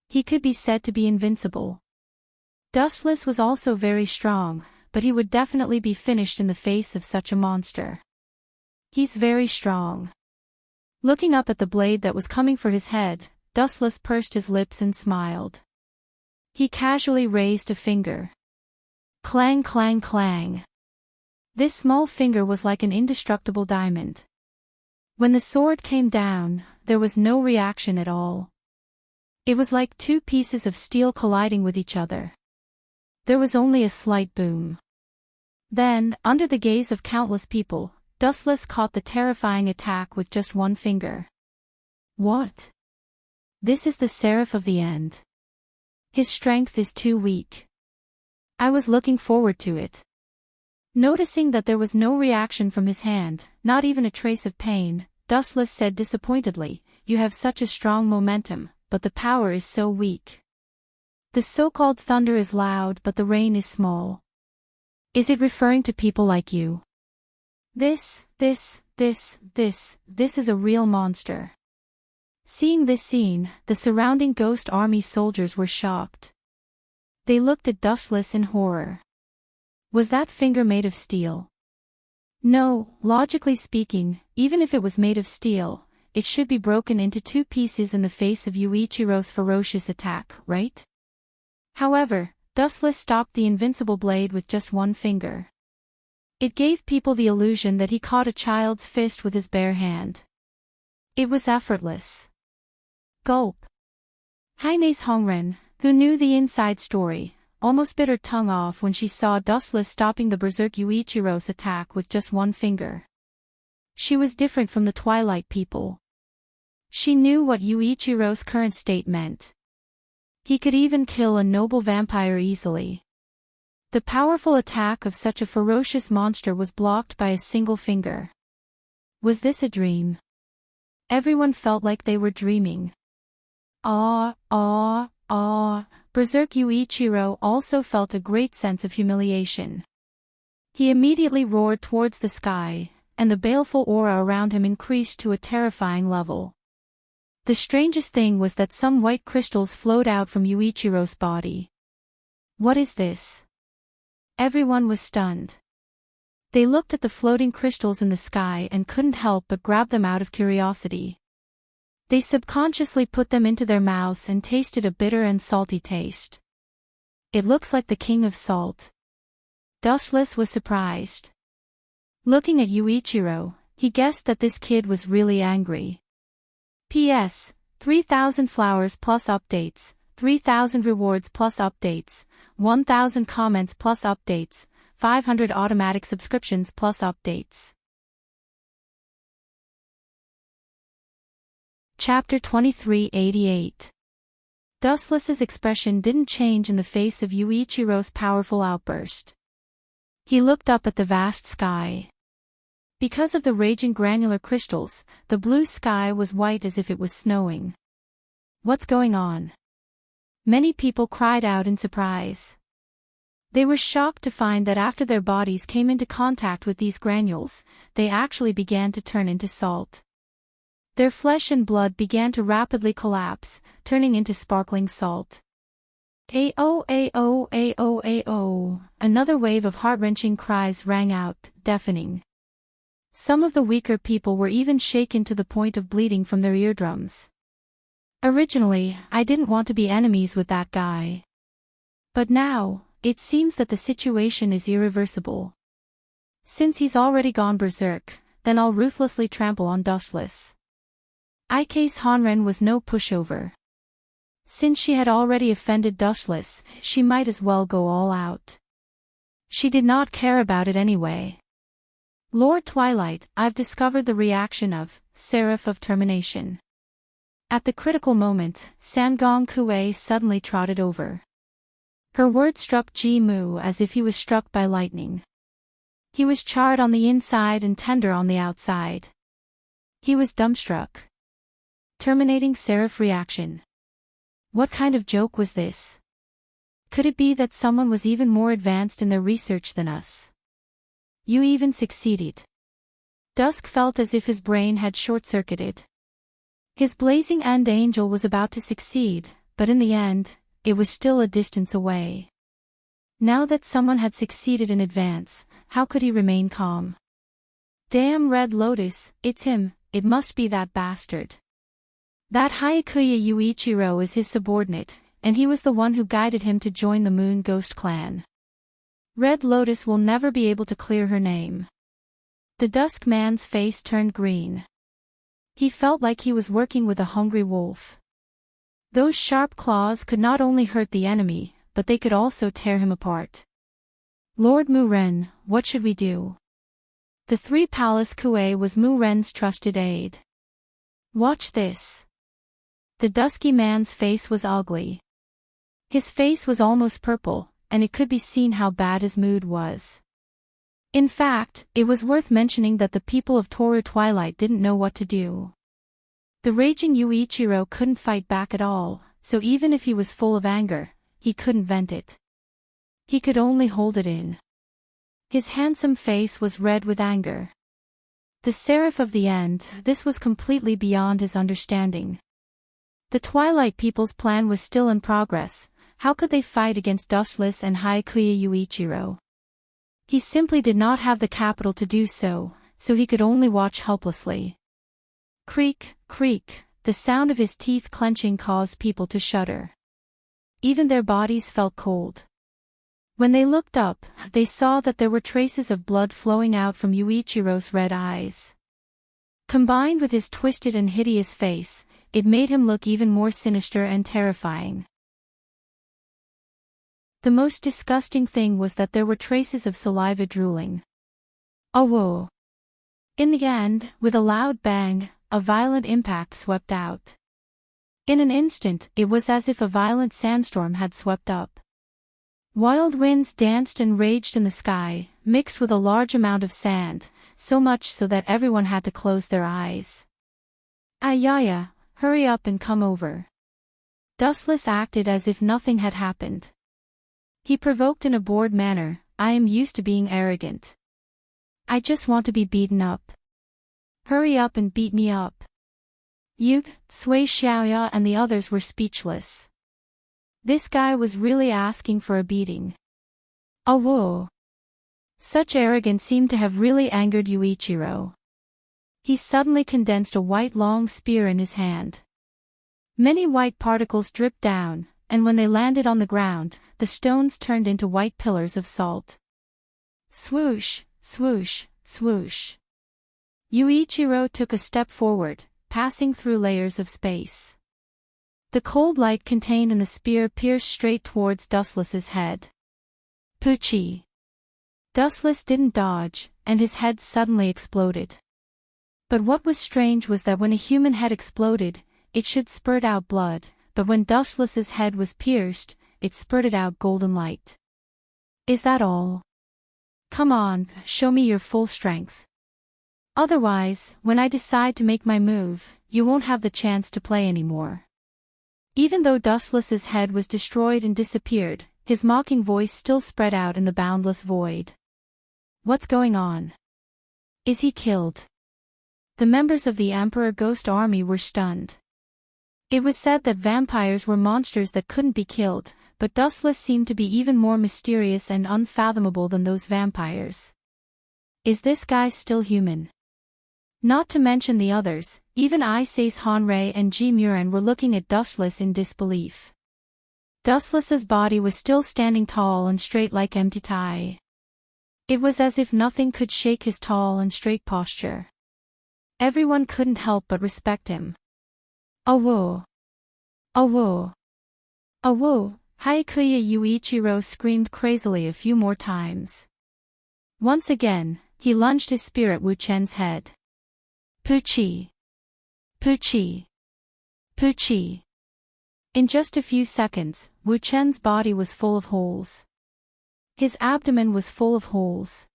He could be said to be invincible. Dustless was also very strong, but he would definitely be finished in the face of such a monster. He's very strong. Looking up at the blade that was coming for his head, Dustless pursed his lips and smiled. He casually raised a finger. Clang, clang, clang. This small finger was like an indestructible diamond. When the sword came down, there was no reaction at all. It was like two pieces of steel colliding with each other. There was only a slight boom. Then, under the gaze of countless people, Dustless caught the terrifying attack with just one finger. What? This is the Seraph of the End. His strength is too weak. I was looking forward to it. Noticing that there was no reaction from his hand, not even a trace of pain, Dustless said disappointedly, "You have such a strong momentum, but the power is so weak. The so-called thunder is loud but the rain is small. Is it referring to people like you? This is a real monster." Seeing this scene, the surrounding ghost army soldiers were shocked. They looked at Dustless in horror. Was that finger made of steel? No, logically speaking, even if it was made of steel, it should be broken into two pieces in the face of Yuichiro's ferocious attack, right? However, Dustless stopped the invincible blade with just one finger. It gave people the illusion that he caught a child's fist with his bare hand. It was effortless. Gulp. Heine's Hongren, who knew the inside story, almost bit her tongue off when she saw Dustless stopping the berserk Yuichiro's attack with just one finger. She was different from the Twilight people. She knew what Yuichiro's current state meant. He could even kill a noble vampire easily. The powerful attack of such a ferocious monster was blocked by a single finger. Was this a dream? Everyone felt like they were dreaming. Berserk Yuichiro also felt a great sense of humiliation. He immediately roared towards the sky, and the baleful aura around him increased to a terrifying level. The strangest thing was that some white crystals flowed out from Yuichiro's body. What is this? Everyone was stunned. They looked at the floating crystals in the sky and couldn't help but grab them out of curiosity. They subconsciously put them into their mouths and tasted a bitter and salty taste. It looks like the king of salt. Dustless was surprised. Looking at Yuichiro, he guessed that this kid was really angry. P.S. 3,000 flowers plus updates, 3,000 rewards plus updates, 1,000 comments plus updates, 500 automatic subscriptions plus updates. Chapter 2388. Dustless's expression didn't change in the face of Yuichiro's powerful outburst. He looked up at the vast sky. Because of the raging granular crystals, the blue sky was white as if it was snowing. What's going on? Many people cried out in surprise. They were shocked to find that after their bodies came into contact with these granules, they actually began to turn into salt. Their flesh and blood began to rapidly collapse, turning into sparkling salt. Ao, ao, ao, ao. Another wave of heart-wrenching cries rang out, deafening. Some of the weaker people were even shaken to the point of bleeding from their eardrums. Originally, I didn't want to be enemies with that guy. But now, it seems that the situation is irreversible. Since he's already gone berserk, then I'll ruthlessly trample on Dustless. Ike's Hanren was no pushover. Since she had already offended Dustless, she might as well go all out. She did not care about it anyway. Lord Twilight, I've discovered the reaction of Seraph of Termination. At the critical moment, Sangong Kue suddenly trotted over. Her words struck Ji Mu as if he was struck by lightning. He was charred on the inside and tender on the outside. He was dumbstruck. Terminating Seraph reaction. What kind of joke was this? Could it be that someone was even more advanced in their research than us? You even succeeded. Dusk felt as if his brain had short-circuited. His blazing end angel was about to succeed, but in the end, it was still a distance away. Now that someone had succeeded in advance, how could he remain calm? Damn Red Lotus, it's him, it must be that bastard. That Hyakkuya Yuichiro is his subordinate, and he was the one who guided him to join the Moon Ghost clan. Red Lotus will never be able to clear her name. The Dusk man's face turned green. He felt like he was working with a hungry wolf. Those sharp claws could not only hurt the enemy, but they could also tear him apart. Lord Mu-Ren, what should we do? The Three Palace Kue was Mu-Ren's trusted aide. Watch this. The dusky man's face was ugly. His face was almost purple, and it could be seen how bad his mood was. In fact, it was worth mentioning that the people of Toru Twilight didn't know what to do. The raging Yuichiro couldn't fight back at all, so even if he was full of anger, he couldn't vent it. He could only hold it in. His handsome face was red with anger. The Seraph of the End, this was completely beyond his understanding. The Twilight people's plan was still in progress. How could they fight against Dustless and Hyakkuya Yuichiro? He simply did not have the capital to do so, so he could only watch helplessly. Creak, creak, the sound of his teeth clenching caused people to shudder. Even their bodies felt cold. When they looked up, they saw that there were traces of blood flowing out from Yuichiro's red eyes. Combined with his twisted and hideous face, it made him look even more sinister and terrifying. The most disgusting thing was that there were traces of saliva drooling. Oh whoa! In the end, with a loud bang, a violent impact swept out. In an instant, it was as if a violent sandstorm had swept up. Wild winds danced and raged in the sky, mixed with a large amount of sand, so much so that everyone had to close their eyes. Ayaya, hurry up and come over. Dustless acted as if nothing had happened. He provoked in a bored manner, I am used to being arrogant. I just want to be beaten up. Hurry up and beat me up. Yug, Sui Xiaoya and the others were speechless. This guy was really asking for a beating. Oh whoa! Such arrogance seemed to have really angered Yuichiro. He suddenly condensed a white long spear in his hand. Many white particles dripped down, and when they landed on the ground, the stones turned into white pillars of salt. Swoosh, swoosh, swoosh. Yuichiro took a step forward, passing through layers of space. The cold light contained in the spear pierced straight towards Dustless's head. Poochie. Dustless didn't dodge, and his head suddenly exploded. But what was strange was that when a human head exploded, it should spurt out blood, but when Dustless's head was pierced, it spurted out golden light. Is that all? Come on, show me your full strength. Otherwise, when I decide to make my move, you won't have the chance to play anymore. Even though Dustless's head was destroyed and disappeared, his mocking voice still spread out in the boundless void. What's going on? Is he killed? The members of the Emperor Ghost Army were stunned. It was said that vampires were monsters that couldn't be killed, but Dustless seemed to be even more mysterious and unfathomable than those vampires. Is this guy still human? Not to mention the others, even Issei's Hanrei and Ji Muren were looking at Dustless in disbelief. Dustless's body was still standing tall and straight like empty tie. It was as if nothing could shake his tall and straight posture. Everyone couldn't help but respect him. "Awo! Awo! Awo!" Haikuya Yuichiro screamed crazily a few more times. Once again, he lunged his spear at Wu Chen's head. Puchi! Puchi! Puchi! In just a few seconds, Wu Chen's body was full of holes. His abdomen was full of holes.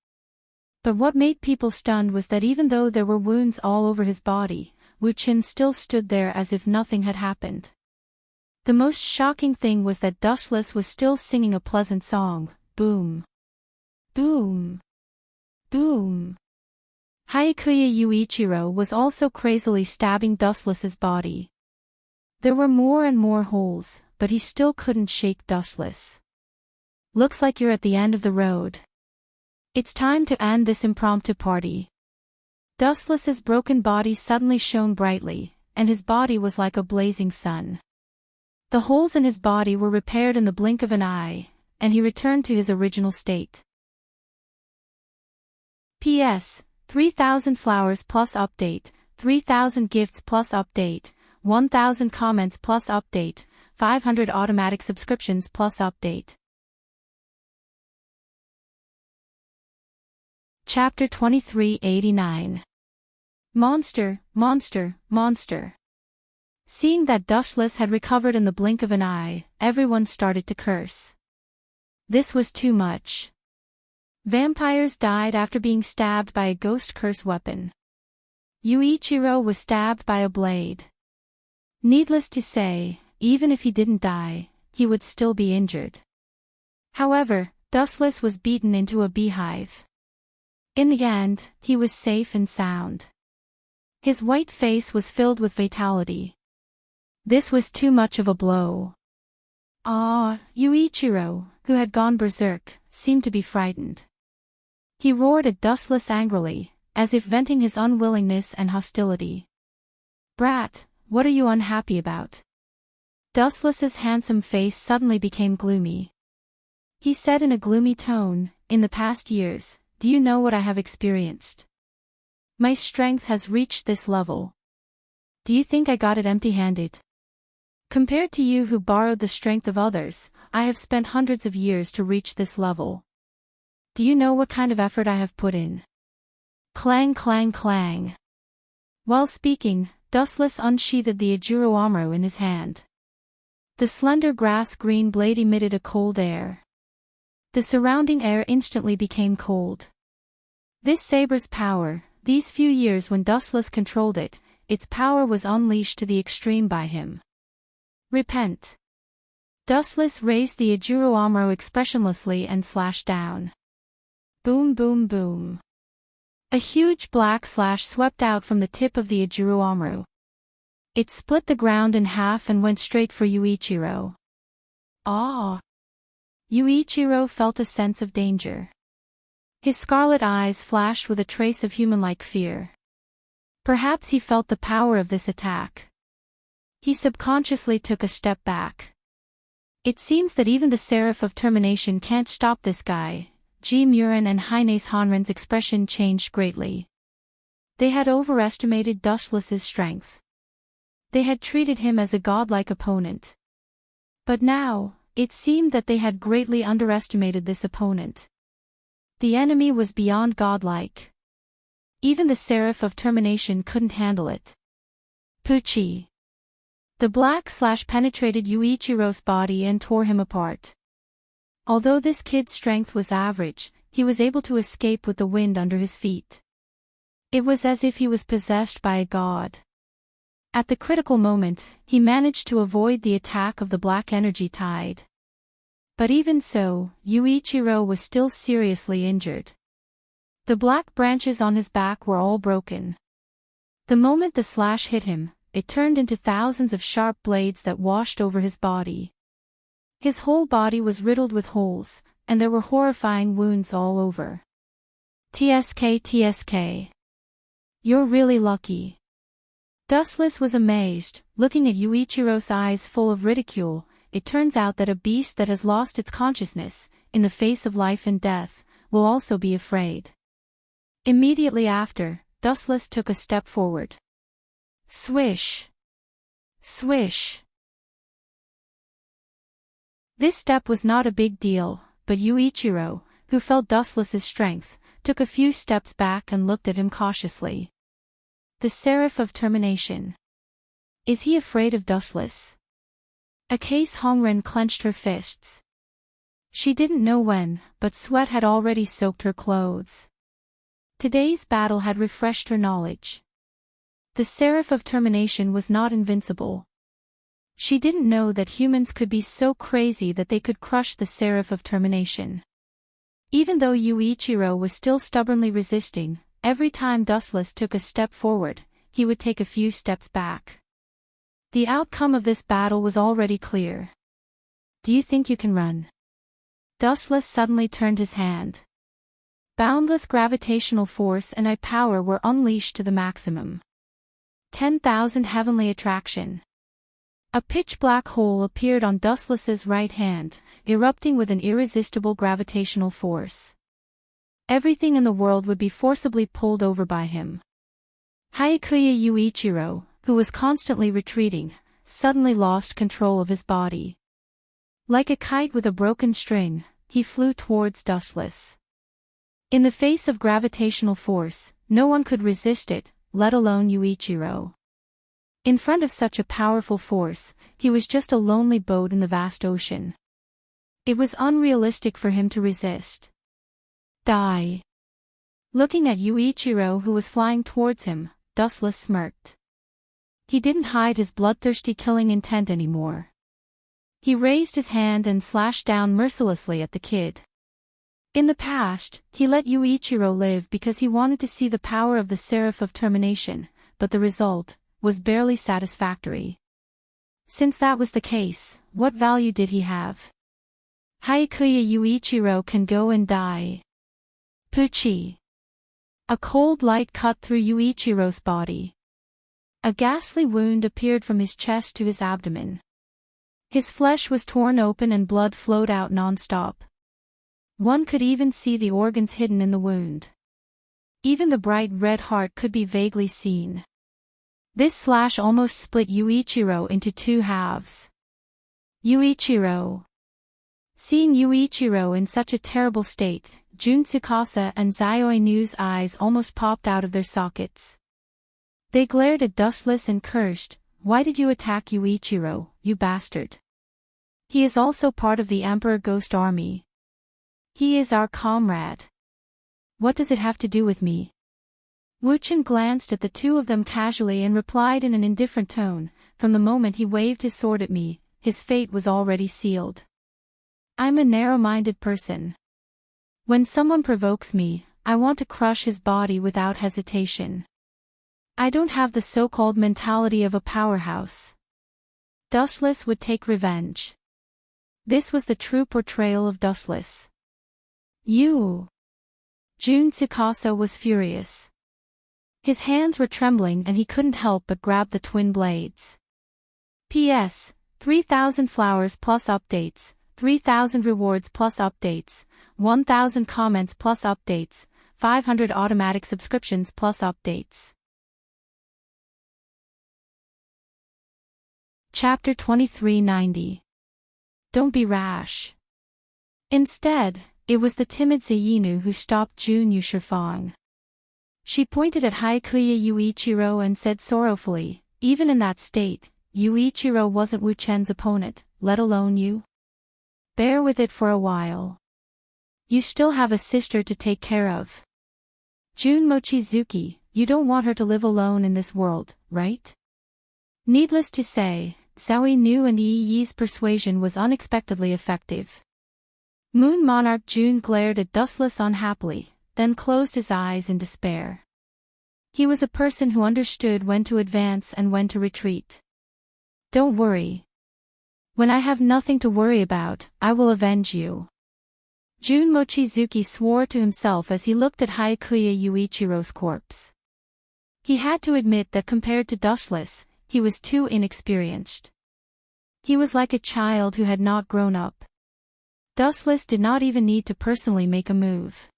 But what made people stunned was that even though there were wounds all over his body, Wu Chen still stood there as if nothing had happened. The most shocking thing was that Dustless was still singing a pleasant song, boom. Boom. Boom. Haikuya Yuichiro was also crazily stabbing Dustless's body. There were more and more holes, but he still couldn't shake Dustless. "Looks like you're at the end of the road. It's time to end this impromptu party." Dustless's broken body suddenly shone brightly, and his body was like a blazing sun. The holes in his body were repaired in the blink of an eye, and he returned to his original state. P.S. 3,000 flowers plus update, 3,000 gifts plus update, 1,000 comments plus update, 500 automatic subscriptions plus update. Chapter 2389. Monster, Monster, Monster. Seeing that Dustless had recovered in the blink of an eye, everyone started to curse. This was too much. Vampires died after being stabbed by a ghost curse weapon. Yuichiro was stabbed by a blade. Needless to say, even if he didn't die, he would still be injured. However, Dustless was beaten into a beehive. In the end, he was safe and sound. His white face was filled with vitality. This was too much of a blow. Yuichiro, who had gone berserk, seemed to be frightened. He roared at Dustless angrily, as if venting his unwillingness and hostility. "Brat, what are you unhappy about?" Dustless's handsome face suddenly became gloomy. He said in a gloomy tone, "In the past years, do you know what I have experienced? My strength has reached this level. Do you think I got it empty-handed? Compared to you who borrowed the strength of others, I have spent hundreds of years to reach this level. Do you know what kind of effort I have put in?" Clang clang clang. While speaking, Dustless unsheathed the Ajuro Amuro in his hand. The slender grass-green blade emitted a cold air. The surrounding air instantly became cold. This saber's power, these few years when Dustless controlled it, its power was unleashed to the extreme by him. "Repent." Dustless raised the Ajuro Amuro expressionlessly and slashed down. Boom boom boom. A huge black slash swept out from the tip of the Ajuro Amuro. It split the ground in half and went straight for Yuichiro. Ah! Yuichiro felt a sense of danger. His scarlet eyes flashed with a trace of human-like fear. Perhaps he felt the power of this attack. He subconsciously took a step back. It seems that even the Seraph of Termination can't stop this guy. Ji Murin and Haine's Hanren's expression changed greatly. They had overestimated Dustless's strength. They had treated him as a godlike opponent. But now, it seemed that they had greatly underestimated this opponent. The enemy was beyond godlike. Even the Seraph of Termination couldn't handle it. Puchi. The black slash penetrated Yuichiro's body and tore him apart. Although this kid's strength was average, he was able to escape with the wind under his feet. It was as if he was possessed by a god. At the critical moment, he managed to avoid the attack of the black energy tide. But even so, Yuichiro was still seriously injured. The black branches on his back were all broken. The moment the slash hit him, it turned into thousands of sharp blades that washed over his body. His whole body was riddled with holes, and there were horrifying wounds all over. TSK. You're really lucky. Dustless was amazed, looking at Yuichiro's eyes full of ridicule. It turns out that a beast that has lost its consciousness, in the face of life and death, will also be afraid. Immediately after, Dustless took a step forward. Swish! Swish! This step was not a big deal, but Yuichiro, who felt Dustless's strength, took a few steps back and looked at him cautiously. The Seraph of Termination. Is he afraid of Dustless? Akase Hongren clenched her fists. She didn't know when, but sweat had already soaked her clothes. Today's battle had refreshed her knowledge. The Seraph of Termination was not invincible. She didn't know that humans could be so crazy that they could crush the Seraph of Termination. Even though Yuichiro was still stubbornly resisting, every time Dustless took a step forward, he would take a few steps back. The outcome of this battle was already clear. Do you think you can run? Dustless suddenly turned his hand. Boundless gravitational force and I-power were unleashed to the maximum. 10,000 heavenly attraction. A pitch-black hole appeared on Dustless's right hand, erupting with an irresistible gravitational force. Everything in the world would be forcibly pulled over by him. Hyakkuya Yuichiro, who was constantly retreating, suddenly lost control of his body. Like a kite with a broken string, he flew towards Dustless. In the face of gravitational force, no one could resist it, let alone Yuichiro. In front of such a powerful force, he was just a lonely boat in the vast ocean. It was unrealistic for him to resist. Die. Looking at Yuichiro, who was flying towards him, Dustless smirked. He didn't hide his bloodthirsty killing intent anymore. He raised his hand and slashed down mercilessly at the kid. In the past, he let Yuichiro live because he wanted to see the power of the Seraph of Termination, but the result was barely satisfactory. Since that was the case, what value did he have? Hyakkuya Yuichiro can go and die. Puchi. A cold light cut through Yuichiro's body. A ghastly wound appeared from his chest to his abdomen. His flesh was torn open and blood flowed out non-stop. One could even see the organs hidden in the wound. Even the bright red heart could be vaguely seen. This slash almost split Yuichiro into two halves. Yuichiro. Seeing Yuichiro in such a terrible state, Jun Tsukasa and Zioinu's eyes almost popped out of their sockets. They glared at Dustless and cursed, "Why did you attack Yuichiro, you bastard? He is also part of the Emperor Ghost Army. He is our comrade. What does it have to do with me?" Wuchen glanced at the two of them casually and replied in an indifferent tone, "From the moment he waved his sword at me, his fate was already sealed. I'm a narrow-minded person. When someone provokes me, I want to crush his body without hesitation. I don't have the so-called mentality of a powerhouse." Dustless would take revenge. This was the true portrayal of Dustless. You! Jun Tsukasa was furious. His hands were trembling and he couldn't help but grab the twin blades. P.S. 3,000 flowers plus updates, 3,000 rewards plus updates, 1,000 comments plus updates, 500 automatic subscriptions plus updates. Chapter 2390. Don't be rash. Instead, it was the timid Zayinu who stopped Jun Yushifang. She pointed at Hyakkuya Yuichiro and said sorrowfully, "Even in that state, Yuichiro wasn't Wu Chen's opponent, let alone you. Bear with it for a while. You still have a sister to take care of. Jun Mochizuki, you don't want her to live alone in this world, right?" Needless to say, Zhao Nu and Yi Yi's persuasion was unexpectedly effective. Moon Monarch Jun glared at Dustless unhappily, then closed his eyes in despair. He was a person who understood when to advance and when to retreat. "Don't worry. When I have nothing to worry about, I will avenge you." Jun Mochizuki swore to himself as he looked at Hyakkuya Yuichiro's corpse. He had to admit that compared to Dustless, he was too inexperienced. He was like a child who had not grown up. Dustless did not even need to personally make a move.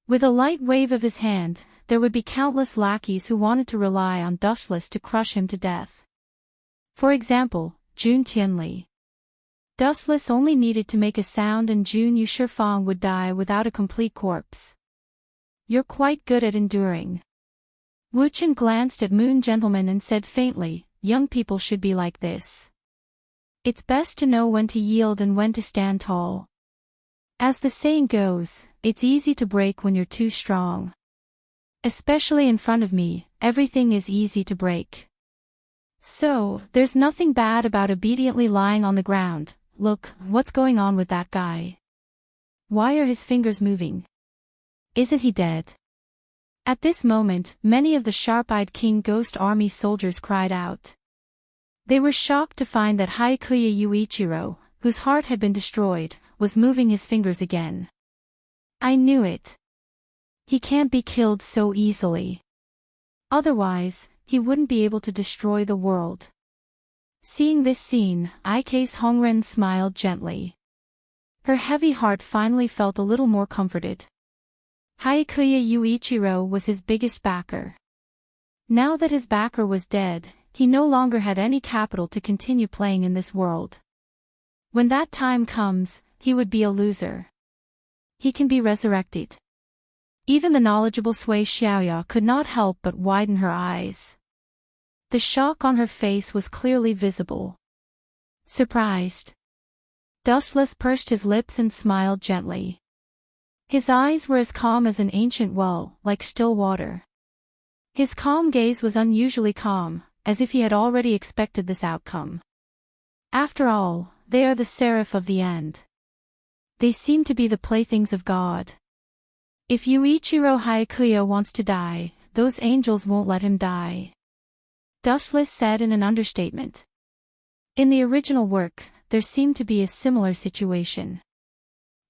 With a light wave of his hand, there would be countless lackeys who wanted to rely on Dustless to crush him to death. For example, Jun Tianli. Dustless only needed to make a sound and Jun Yushifang would die without a complete corpse. You're quite good at enduring. Wu Chen glanced at Moon Gentleman and said faintly, young people should be like this. It's best to know when to yield and when to stand tall. As the saying goes, it's easy to break when you're too strong. Especially in front of me, everything is easy to break. So, there's nothing bad about obediently lying on the ground. Look, what's going on with that guy? Why are his fingers moving? Isn't he dead? At this moment, many of the sharp-eyed King Ghost Army soldiers cried out. They were shocked to find that Haikuya Yuichiro, whose heart had been destroyed, was moving his fingers again. I knew it. He can't be killed so easily. Otherwise, he wouldn't be able to destroy the world. Seeing this scene, Ike's Hongren smiled gently. Her heavy heart finally felt a little more comforted. Haikuya Yuichiro was his biggest backer. Now that his backer was dead, he no longer had any capital to continue playing in this world. When that time comes, he would be a loser. He can be resurrected. Even the knowledgeable Sui Xiaoya could not help but widen her eyes. The shock on her face was clearly visible. Surprised. Dustless pursed his lips and smiled gently. His eyes were as calm as an ancient well, like still water. His calm gaze was unusually calm, as if he had already expected this outcome. After all, they are the seraph of the end. They seem to be the playthings of God. If Yuichiro Haikuya wants to die, those angels won't let him die. Dustless said in an understatement. In the original work, there seemed to be a similar situation.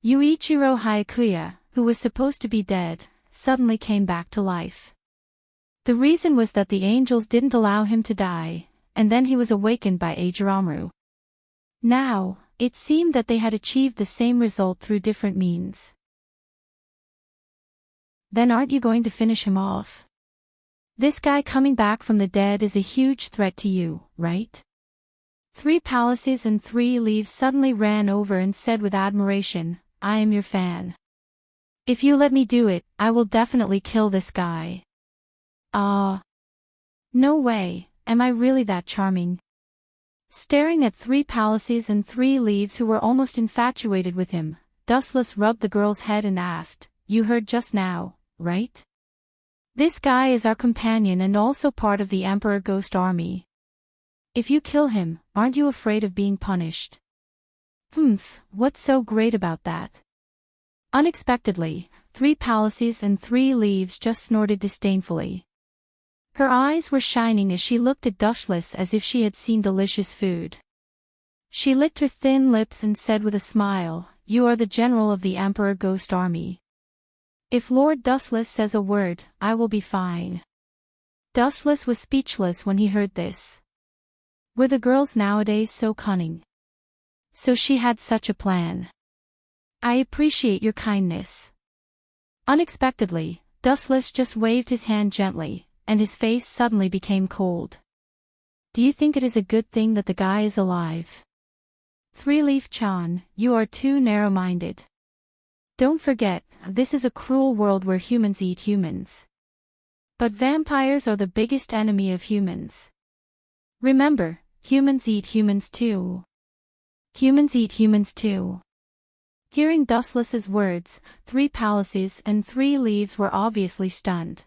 Yuichiro Haikuya, who was supposed to be dead, suddenly came back to life. The reason was that the angels didn't allow him to die, and then he was awakened by Ajiramru. Now, it seemed that they had achieved the same result through different means. Then aren't you going to finish him off? This guy coming back from the dead is a huge threat to you, right? 3 Palaces and 3 Leaves suddenly ran over and said with admiration, I am your fan. If you let me do it, I will definitely kill this guy. Ah. No way, am I really that charming? Staring at 3 Palaces and 3 Leaves who were almost infatuated with him, Dustless rubbed the girl's head and asked, you heard just now, right? This guy is our companion and also part of the Emperor Ghost Army. If you kill him, aren't you afraid of being punished? What's so great about that? Unexpectedly, 3 Palaces and 3 Leaves just snorted disdainfully. Her eyes were shining as she looked at Dustless as if she had seen delicious food. She licked her thin lips and said with a smile, you are the general of the Emperor Ghost Army. If Lord Dustless says a word, I will be fine. Dustless was speechless when he heard this. Were the girls nowadays so cunning? So she had such a plan. I appreciate your kindness. Unexpectedly, Dustless just waved his hand gently, and his face suddenly became cold. Do you think it is a good thing that the guy is alive? 3-Leaf-chan, you are too narrow-minded. Don't forget, this is a cruel world where humans eat humans. But vampires are the biggest enemy of humans. Remember, humans eat humans too. Humans eat humans too. Hearing Dustless's words, 3 Palaces and 3 Leaves were obviously stunned.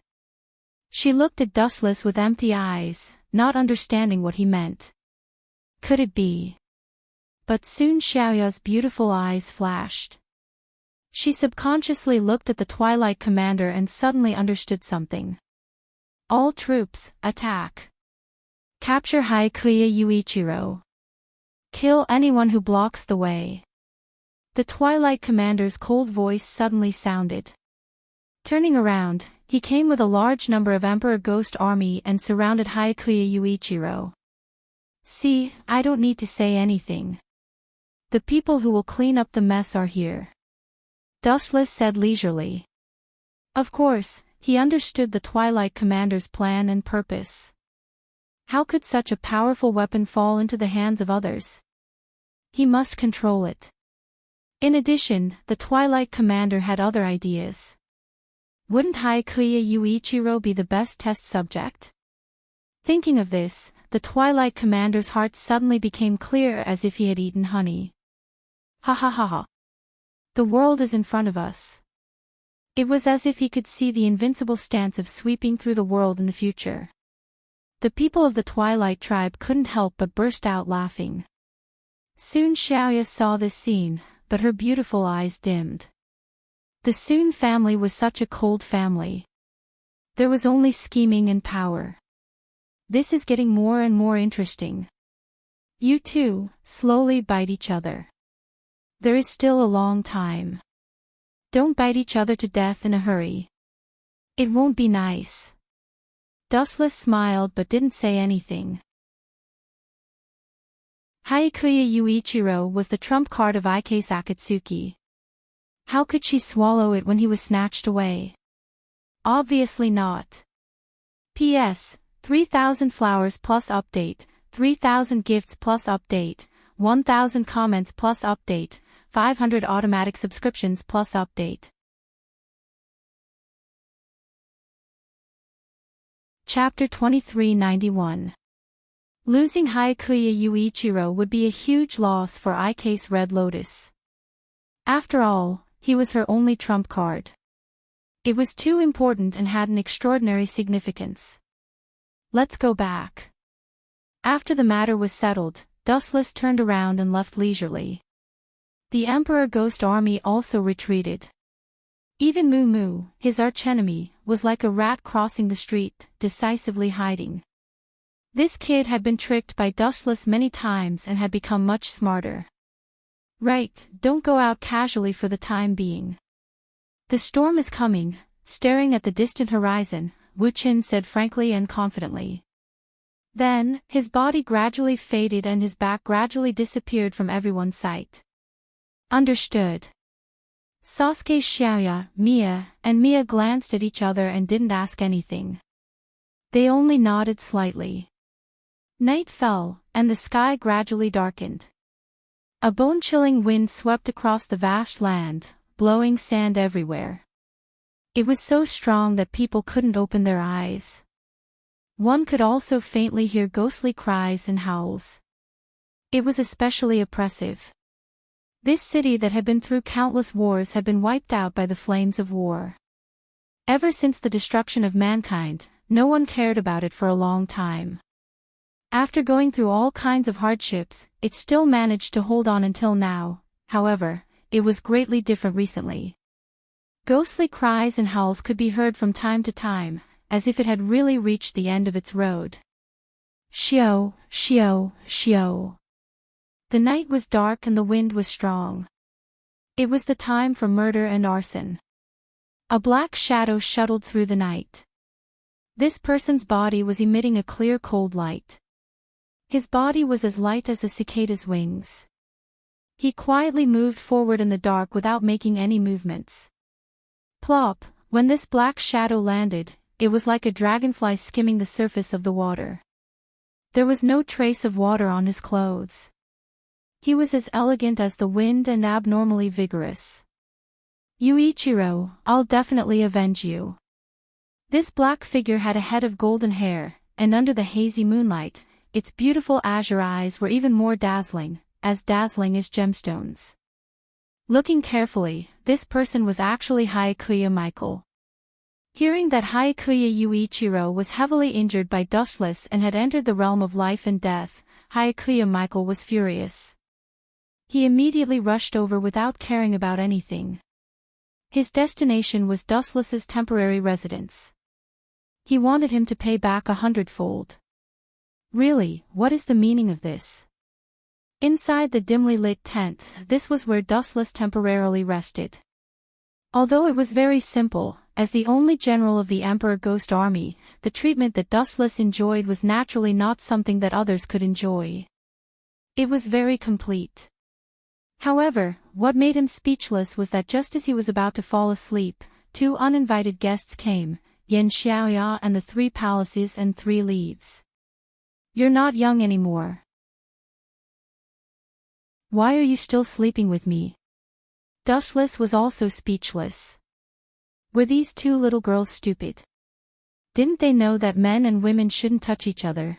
She looked at Dustless with empty eyes, not understanding what he meant. Could it be? But soon Xiaoya's beautiful eyes flashed. She subconsciously looked at the Twilight Commander and suddenly understood something. All troops, attack. Capture Haikuya Yuichiro. Kill anyone who blocks the way. The Twilight Commander's cold voice suddenly sounded. Turning around, he came with a large number of Emperor Ghost Army and surrounded Haikuya Yuichiro. See, I don't need to say anything. The people who will clean up the mess are here. Dustless said leisurely. Of course, he understood the Twilight Commander's plan and purpose. How could such a powerful weapon fall into the hands of others? He must control it. In addition, the Twilight Commander had other ideas. Wouldn't Haikuya Yuichiro be the best test subject? Thinking of this, the Twilight Commander's heart suddenly became clear as if he had eaten honey. Ha ha ha ha. The world is in front of us. It was as if he could see the invincible stance of sweeping through the world in the future. The people of the Twilight tribe couldn't help but burst out laughing. Soon Xiaoya saw this scene, but her beautiful eyes dimmed. The Soon family was such a cold family. There was only scheming and power. This is getting more and more interesting. You two, slowly bite each other. There is still a long time. Don't bite each other to death in a hurry. It won't be nice. Dustless smiled but didn't say anything. Haikuya Yuichiro was the trump card of Ike's Akatsuki. How could she swallow it when he was snatched away? Obviously not. P.S. 3,000 flowers plus update, 3,000 gifts plus update, 1,000 comments plus update, 500 automatic subscriptions plus update. Chapter 2391. Losing Haikuya Yuichiro would be a huge loss for Ike's Red Lotus. After all, he was her only trump card. It was too important and had an extraordinary significance. Let's go back. After the matter was settled, Dustless turned around and left leisurely. The Emperor Ghost Army also retreated. Even Moo Moo, his archenemy, was like a rat crossing the street, decisively hiding. This kid had been tricked by Dustless many times and had become much smarter. Right, don't go out casually for the time being. The storm is coming, staring at the distant horizon, Wu Qin said frankly and confidently. Then, his body gradually faded and his back gradually disappeared from everyone's sight. Understood. Sasuke, Xiaoya, Mia glanced at each other and didn't ask anything. They only nodded slightly. Night fell, and the sky gradually darkened. A bone-chilling wind swept across the vast land, blowing sand everywhere. It was so strong that people couldn't open their eyes. One could also faintly hear ghostly cries and howls. It was especially oppressive. This city that had been through countless wars had been wiped out by the flames of war. Ever since the destruction of mankind, no one cared about it for a long time. After going through all kinds of hardships, it still managed to hold on until now. However, it was greatly different recently. Ghostly cries and howls could be heard from time to time, as if it had really reached the end of its road. Shio, shio, shio. The night was dark and the wind was strong. It was the time for murder and arson. A black shadow shuttled through the night. This person's body was emitting a clear cold light. His body was as light as a cicada's wings. He quietly moved forward in the dark without making any movements. Plop, when this black shadow landed, it was like a dragonfly skimming the surface of the water. There was no trace of water on his clothes. He was as elegant as the wind and abnormally vigorous. Yuichiro, I'll definitely avenge you. This black figure had a head of golden hair, and under the hazy moonlight, its beautiful azure eyes were even more dazzling as gemstones. Looking carefully, this person was actually Haikuya Michael. Hearing that Haikuya Yuichiro was heavily injured by Dustless and had entered the realm of life and death, Haikuya Michael was furious. He immediately rushed over without caring about anything. His destination was Dustless's temporary residence. He wanted him to pay back 100-fold. Really, what is the meaning of this? Inside the dimly lit tent, this was where Dustless temporarily rested. Although it was very simple, as the only general of the Emperor Ghost Army, the treatment that Dustless enjoyed was naturally not something that others could enjoy. It was very complete. However, what made him speechless was that just as he was about to fall asleep, 2 uninvited guests came, Yan Xiaoya and the 3 palaces and 3 leaves. You're not young anymore. Why are you still sleeping with me? Dustless was also speechless. Were these 2 little girls stupid? Didn't they know that men and women shouldn't touch each other?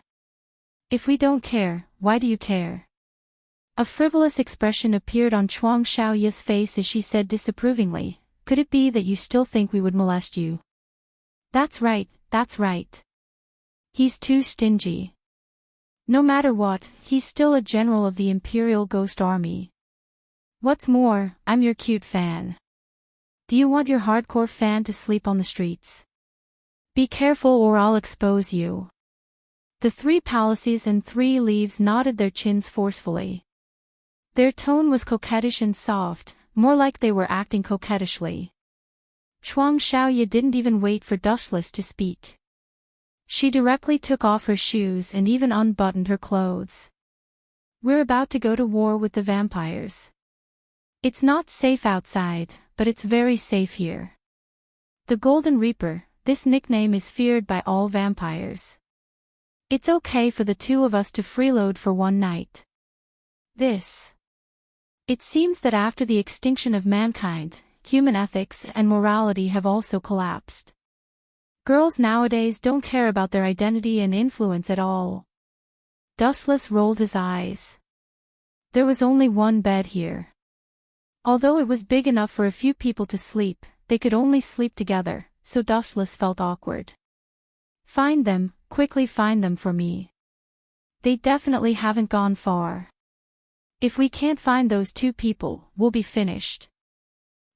If we don't care, why do you care? A frivolous expression appeared on Chuang Xiaoya's face as she said disapprovingly, could it be that you still think we would molest you? That's right, that's right. He's too stingy. No matter what, he's still a general of the Imperial Ghost Army. What's more, I'm your cute fan. Do you want your hardcore fan to sleep on the streets? Be careful or I'll expose you. The 3 palaces and 3 leaves nodded their chins forcefully. Their tone was coquettish and soft, more like they were acting coquettishly. Chuang Xiaoya didn't even wait for Dustless to speak. She directly took off her shoes and even unbuttoned her clothes. We're about to go to war with the vampires. It's not safe outside, but it's very safe here. The Golden Reaper, this nickname is feared by all vampires. It's okay for the 2 of us to freeload for 1 night. It seems that after the extinction of mankind, human ethics and morality have also collapsed. Girls nowadays don't care about their identity and influence at all. Dustless rolled his eyes. There was only 1 bed here. Although it was big enough for a few people to sleep, they could only sleep together, so Dustless felt awkward. Find them, quickly find them for me. They definitely haven't gone far. If we can't find those 2 people, we'll be finished.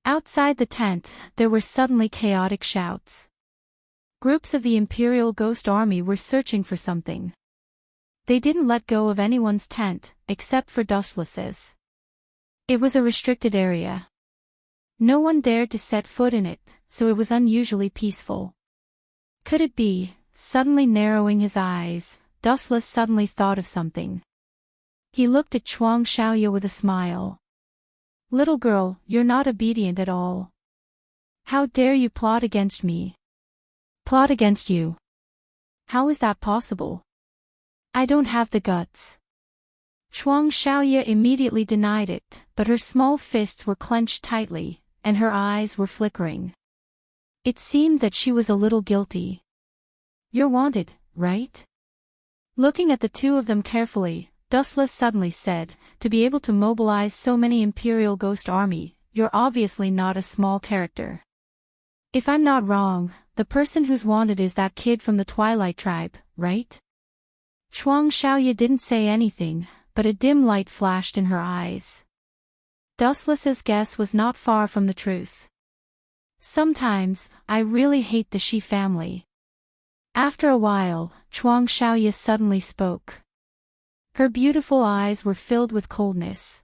Outside the tent, there were suddenly chaotic shouts. Groups of the Imperial Ghost Army were searching for something. They didn't let go of anyone's tent, except for Dustless's. It was a restricted area. No one dared to set foot in it, so it was unusually peaceful. Could it be, suddenly narrowing his eyes, Dustless suddenly thought of something. He looked at Chuang Xiaoya with a smile. Little girl, you're not obedient at all. How dare you plot against me? Plot against you? How is that possible? I don't have the guts. Chuang Xiaoya immediately denied it, but her small fists were clenched tightly, and her eyes were flickering. It seemed that she was a little guilty. You're wanted, right? Looking at the 2 of them carefully, Dustless suddenly said, to be able to mobilize so many Imperial Ghost Army, you're obviously not a small character. If I'm not wrong, the person who's wanted is that kid from the Twilight Tribe, right? Chuang Xiaoya didn't say anything, but a dim light flashed in her eyes. Dustless's guess was not far from the truth. Sometimes, I really hate the Shi family. After a while, Chuang Xiaoya suddenly spoke. Her beautiful eyes were filled with coldness.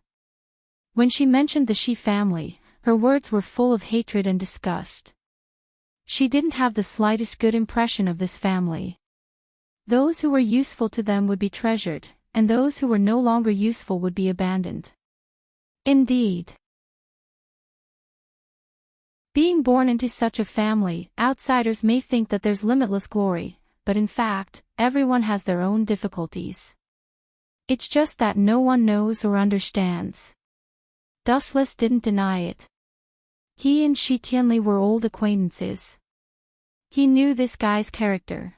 When she mentioned the Shi family, her words were full of hatred and disgust. She didn't have the slightest good impression of this family. Those who were useful to them would be treasured, and those who were no longer useful would be abandoned. Indeed. Being born into such a family, outsiders may think that there's limitless glory, but in fact, everyone has their own difficulties. It's just that no one knows or understands. Dustless didn't deny it. He and Shi Tianli were old acquaintances. He knew this guy's character.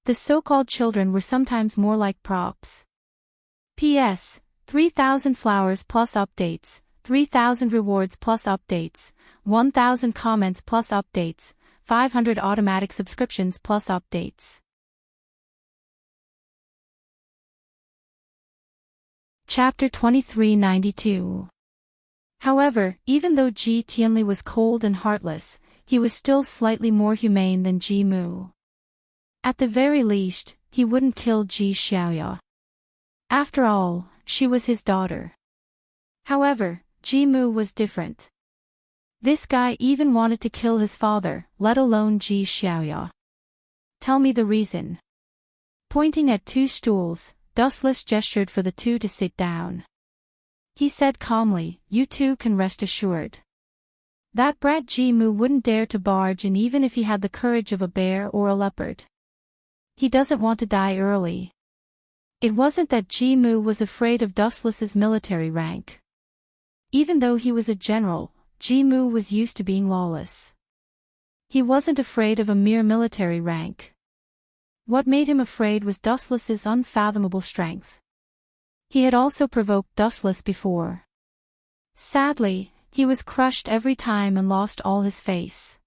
The so-called children were sometimes more like props. P.S. 3,000 flowers plus updates, 3,000 rewards plus updates, 1,000 comments plus updates, 500 automatic subscriptions plus updates. Chapter 2392. However, even though Ji Tianli was cold and heartless, he was still slightly more humane than Ji Mu. At the very least, he wouldn't kill Ji Xiaoya. After all, she was his daughter. However, Ji Mu was different. This guy even wanted to kill his father, let alone Ji Xiaoya. Tell me the reason. Pointing at 2 stools, Dustless gestured for the 2 to sit down. He said calmly, you 2 can rest assured. That brat Jimu wouldn't dare to barge in even if he had the courage of a bear or a leopard. He doesn't want to die early. It wasn't that Jimu was afraid of Dustless's military rank. Even though he was a general, Jimu was used to being lawless. He wasn't afraid of a mere military rank. What made him afraid was Dustless's unfathomable strength. He had also provoked Dustless before. Sadly, he was crushed every time and lost all his face.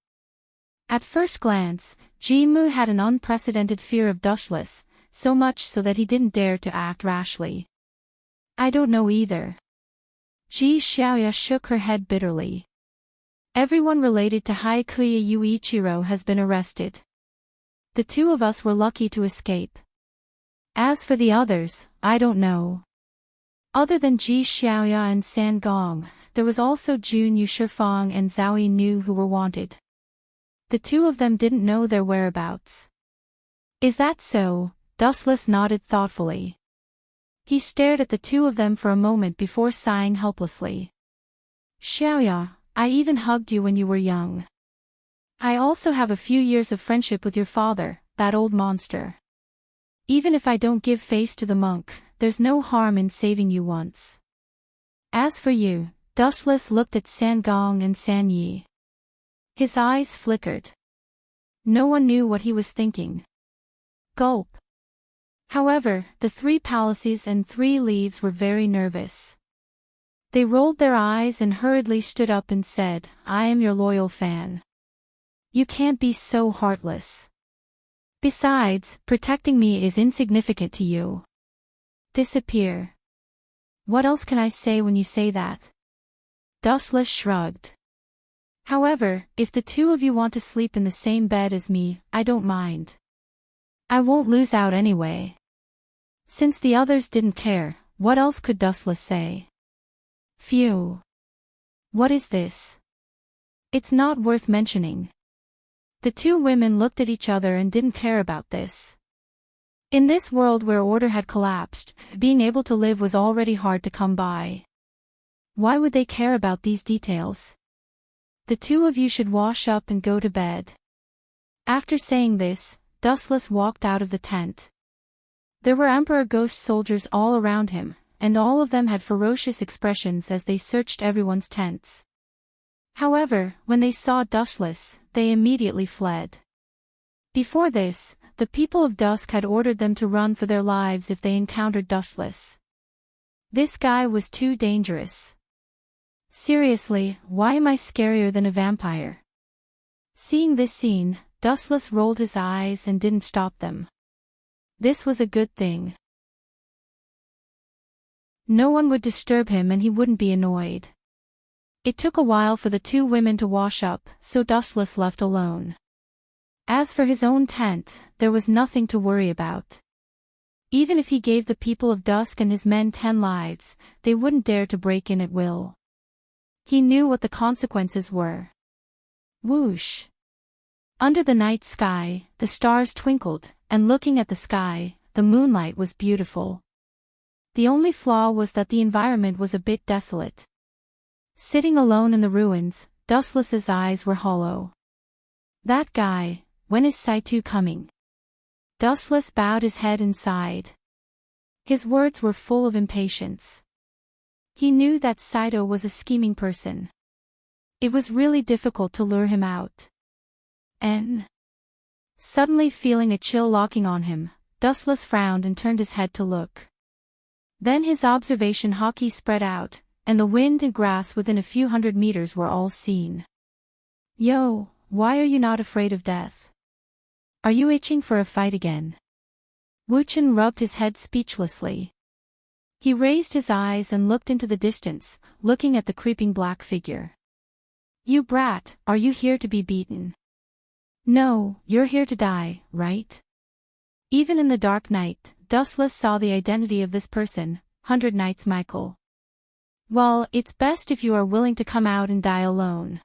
At first glance, Jimu had an unprecedented fear of Dustless, so much so that he didn't dare to act rashly. I don't know either. Ji Xiaoya shook her head bitterly. Everyone related to Haikuya Yuichiro has been arrested. The two of us were lucky to escape. As for the others, I don't know. Other than Ji Xiaoya and San Gong, there was also Jun Yushifang and Zhao Yinu who were wanted. The two of them didn't know their whereabouts. Is that so? Dustless nodded thoughtfully. He stared at the two of them for a moment before sighing helplessly. Xiaoya, I even hugged you when you were young. I also have a few years of friendship with your father, that old monster. Even if I don't give face to the monk, there's no harm in saving you once. As for you, Dustless looked at San Gong and San Yi. His eyes flickered. No one knew what he was thinking. Gulp. However, the three Palaces and 3 Leaves were very nervous. They rolled their eyes and hurriedly stood up and said, I am your loyal fan. You can't be so heartless. Besides, protecting me is insignificant to you. Disappear. What else can I say when you say that? Dustless shrugged. However, if the two of you want to sleep in the same bed as me, I don't mind. I won't lose out anyway. Since the others didn't care, what else could Dustless say? Phew. What is this? It's not worth mentioning. The two women looked at each other and didn't care about this. In this world where order had collapsed, being able to live was already hard to come by. Why would they care about these details? The two of you should wash up and go to bed. After saying this, Dustless walked out of the tent. There were Emperor Ghost soldiers all around him, and all of them had ferocious expressions as they searched everyone's tents. However, when they saw Dustless, they immediately fled. Before this, the people of Dusk had ordered them to run for their lives if they encountered Dustless. This guy was too dangerous. Seriously, why am I scarier than a vampire? Seeing this scene, Dustless rolled his eyes and didn't stop them. This was a good thing. No one would disturb him and he wouldn't be annoyed. It took a while for the two women to wash up, so Dustless left alone. As for his own tent, there was nothing to worry about. Even if he gave the people of Dusk and his men 10 lives, they wouldn't dare to break in at will. He knew what the consequences were. Whoosh! Under the night sky, the stars twinkled, and looking at the sky, the moonlight was beautiful. The only flaw was that the environment was a bit desolate. Sitting alone in the ruins, Dustless's eyes were hollow. That guy, when is Saito coming? Dustless bowed his head and sighed. His words were full of impatience. He knew that Saito was a scheming person. It was really difficult to lure him out. Suddenly feeling a chill locking on him, Dustless frowned and turned his head to look. Then his observation hockey spread out, and the wind and grass within a few hundred meters were all seen. Yo, why are you not afraid of death? Are you itching for a fight again? Wuchen rubbed his head speechlessly. He raised his eyes and looked into the distance, looking at the creeping black figure. You brat, are you here to be beaten? No, you're here to die, right? Even in the dark night, Dustless saw the identity of this person, 100 Knights Michael. Well, it's best if you are willing to come out and die alone.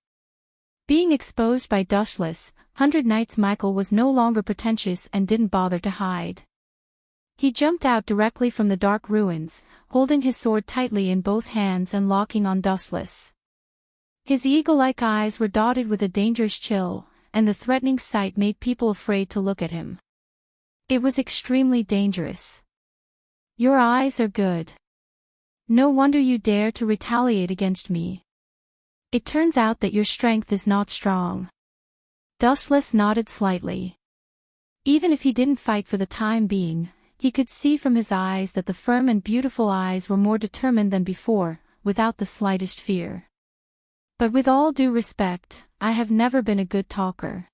Being exposed by Dustless, 100 Knights Michael was no longer pretentious and didn't bother to hide. He jumped out directly from the dark ruins, holding his sword tightly in both hands and locking on Dustless. His eagle-like eyes were dotted with a dangerous chill, and the threatening sight made people afraid to look at him. It was extremely dangerous. Your eyes are good. No wonder you dare to retaliate against me. It turns out that your strength is not strong. Dustless nodded slightly. Even if he didn't fight for the time being, he could see from his eyes that the firm and beautiful eyes were more determined than before, without the slightest fear. But with all due respect, I have never been a good talker.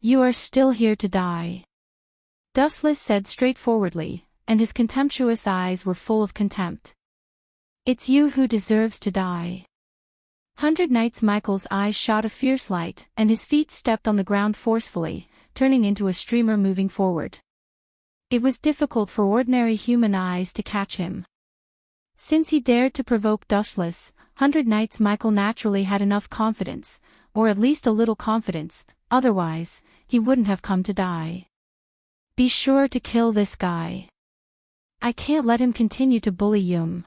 You are still here to die. Dustless said straightforwardly, and his contemptuous eyes were full of contempt. It's you who deserves to die. 100 Knights Michael's eyes shot a fierce light, and his feet stepped on the ground forcefully, turning into a streamer moving forward. It was difficult for ordinary human eyes to catch him. Since he dared to provoke Dustless, 100 Knights Michael naturally had enough confidence, or at least a little confidence, otherwise, he wouldn't have come to die. Be sure to kill this guy. I can't let him continue to bully Yum.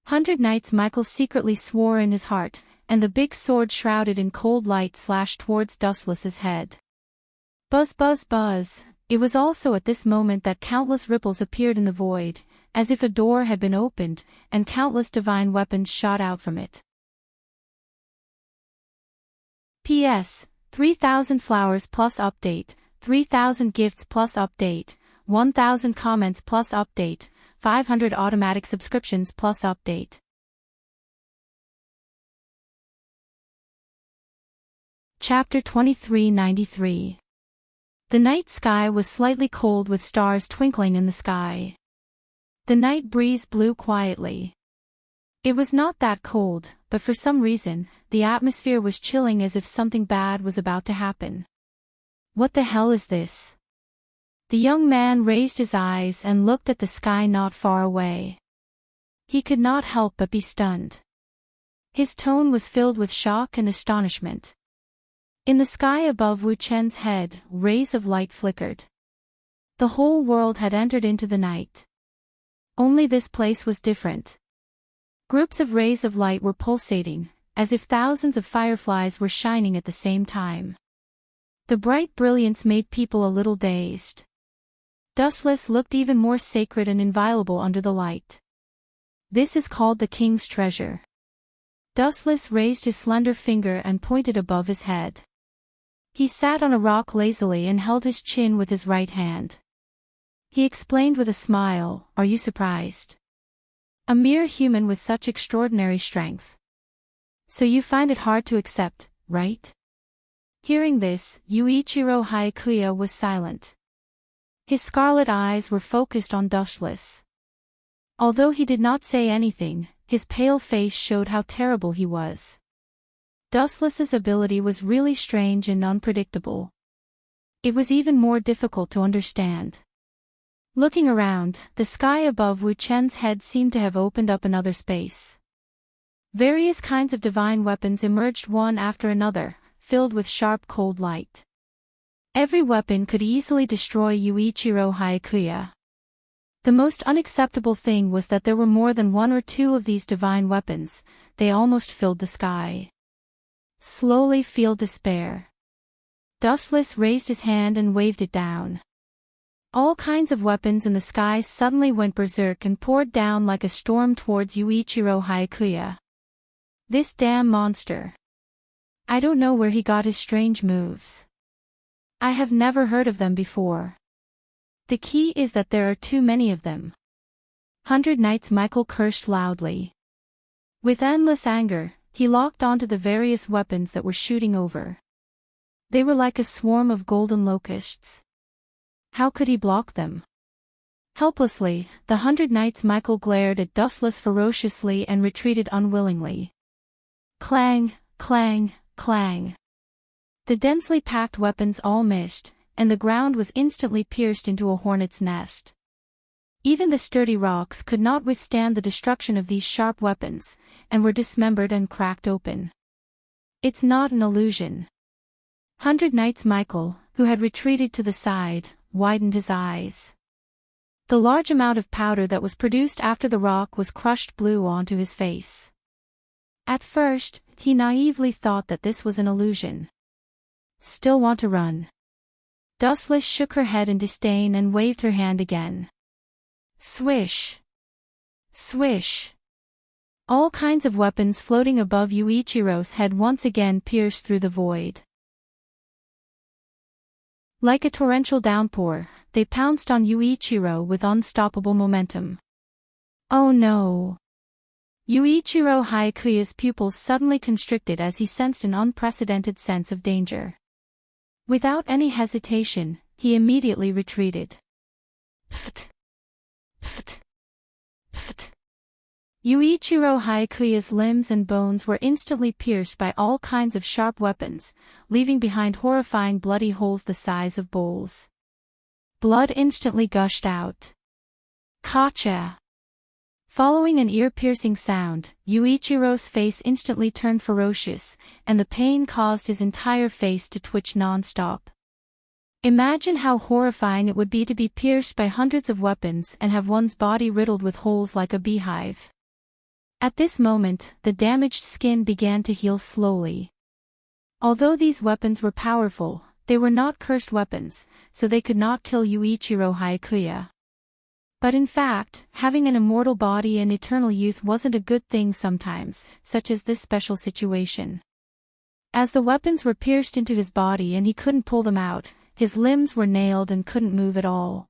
100 Knights Michael secretly swore in his heart, and the big sword shrouded in cold light slashed towards Dustless's head. Buzz buzz buzz. It was also at this moment that countless ripples appeared in the void, as if a door had been opened, and countless divine weapons shot out from it. P.S. 3,000 flowers plus update, 3,000 gifts plus update, 1,000 comments plus update, 500 automatic subscriptions plus update. Chapter 2393. The night sky was slightly cold with stars twinkling in the sky. The night breeze blew quietly. It was not that cold, but for some reason, the atmosphere was chilling as if something bad was about to happen. What the hell is this? The young man raised his eyes and looked at the sky not far away. He could not help but be stunned. His tone was filled with shock and astonishment. In the sky above Wu Chen's head, rays of light flickered. The whole world had entered into the night. Only this place was different. Groups of rays of light were pulsating, as if thousands of fireflies were shining at the same time. The bright brilliance made people a little dazed. Dustless looked even more sacred and inviolable under the light. This is called the king's treasure. Dustless raised his slender finger and pointed above his head. He sat on a rock lazily and held his chin with his right hand. He explained with a smile, "Are you surprised? A mere human with such extraordinary strength. So you find it hard to accept, right?" Hearing this, Yuichiro Hayakuya was silent. His scarlet eyes were focused on Dustless. Although he did not say anything, his pale face showed how terrible he was. Dustless's ability was really strange and unpredictable. It was even more difficult to understand. Looking around, the sky above Wu Chen's head seemed to have opened up another space. Various kinds of divine weapons emerged one after another, filled with sharp cold light. Every weapon could easily destroy Yuichiro Hayakuya. The most unacceptable thing was that there were more than one or two of these divine weapons, they almost filled the sky. Slowly feel despair. Dustless raised his hand and waved it down. All kinds of weapons in the sky suddenly went berserk and poured down like a storm towards Yuichiro Hayakuya. This damn monster. I don't know where he got his strange moves. I have never heard of them before. The key is that there are too many of them. 100 Knights Michael cursed loudly. With endless anger, he locked onto the various weapons that were shooting over. They were like a swarm of golden locusts. How could he block them? Helplessly, the 100 Knights Michael glared at Dustless ferociously and retreated unwillingly. Clang, clang, clang. The densely packed weapons all missed, and the ground was instantly pierced into a hornet's nest. Even the sturdy rocks could not withstand the destruction of these sharp weapons, and were dismembered and cracked open. It's not an illusion. 100 Knights Michael, who had retreated to the side, widened his eyes. The large amount of powder that was produced after the rock was crushed blew onto his face. At first, he naively thought that this was an illusion. Still want to run? Dustless shook her head in disdain and waved her hand again. Swish! Swish! All kinds of weapons floating above Yuichiro's head once again pierced through the void. Like a torrential downpour, they pounced on Yuichiro with unstoppable momentum. Oh no! Yuichiro Haikuya's pupils suddenly constricted as he sensed an unprecedented sense of danger. Without any hesitation, he immediately retreated. Pft! Pft! Pft! Yuichiro Haikuya's limbs and bones were instantly pierced by all kinds of sharp weapons, leaving behind horrifying bloody holes the size of bowls. Blood instantly gushed out. Kacha! Following an ear-piercing sound, Yuichiro's face instantly turned ferocious, and the pain caused his entire face to twitch non-stop. Imagine how horrifying it would be to be pierced by hundreds of weapons and have one's body riddled with holes like a beehive. At this moment, the damaged skin began to heal slowly. Although these weapons were powerful, they were not cursed weapons, so they could not kill Yuichiro Haikuya. But in fact, having an immortal body and eternal youth wasn't a good thing sometimes, such as this special situation. As the weapons were pierced into his body and he couldn't pull them out, his limbs were nailed and couldn't move at all.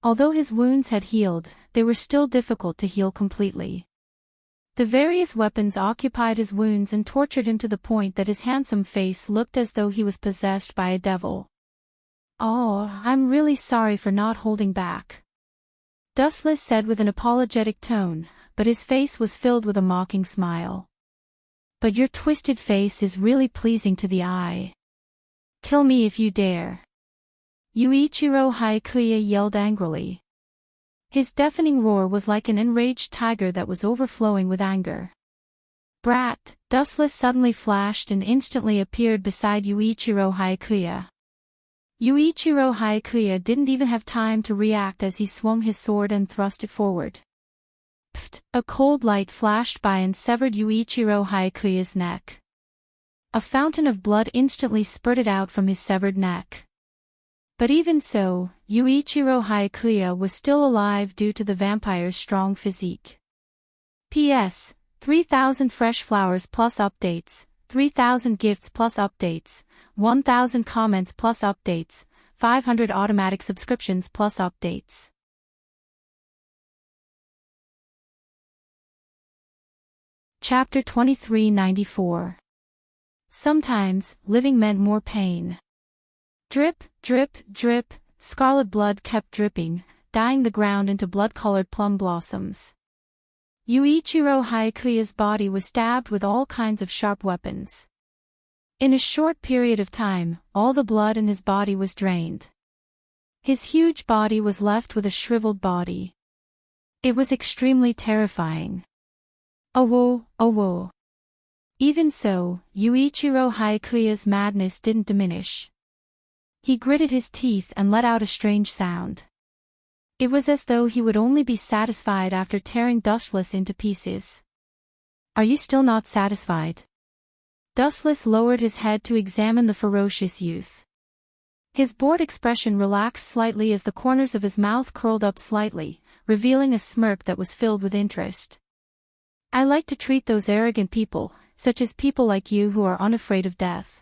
Although his wounds had healed, they were still difficult to heal completely. The various weapons occupied his wounds and tortured him to the point that his handsome face looked as though he was possessed by a devil. Oh, I'm really sorry for not holding back. Dustless said with an apologetic tone, but his face was filled with a mocking smile. But your twisted face is really pleasing to the eye. Kill me if you dare. Yuichiro Haikuya yelled angrily. His deafening roar was like an enraged tiger that was overflowing with anger. Brat! Dustless suddenly flashed and instantly appeared beside Yuichiro Haikuya. Yuichiro Haikuya didn't even have time to react as he swung his sword and thrust it forward. Pft! A cold light flashed by and severed Yuichiro Haikuya's neck. A fountain of blood instantly spurted out from his severed neck. But even so, Yuichiro Haikuya was still alive due to the vampire's strong physique. P.S. 3,000 fresh flowers plus updates, 3,000 gifts plus updates, 1,000 comments plus updates, 500 automatic subscriptions plus updates. Chapter 2394. Sometimes, living meant more pain. Drip, drip, drip, scarlet blood kept dripping, dyeing the ground into blood-colored plum blossoms. Yuichiro Haikuya's body was stabbed with all kinds of sharp weapons. In a short period of time, all the blood in his body was drained. His huge body was left with a shriveled body. It was extremely terrifying. Oh woe, oh woe. Even so, Yuichiro Haikuya's madness didn't diminish. He gritted his teeth and let out a strange sound. It was as though he would only be satisfied after tearing Dustless into pieces. Are you still not satisfied? Dustless lowered his head to examine the ferocious youth. His bored expression relaxed slightly as the corners of his mouth curled up slightly, revealing a smirk that was filled with interest. I like to treat those arrogant people, such as people like you who are unafraid of death.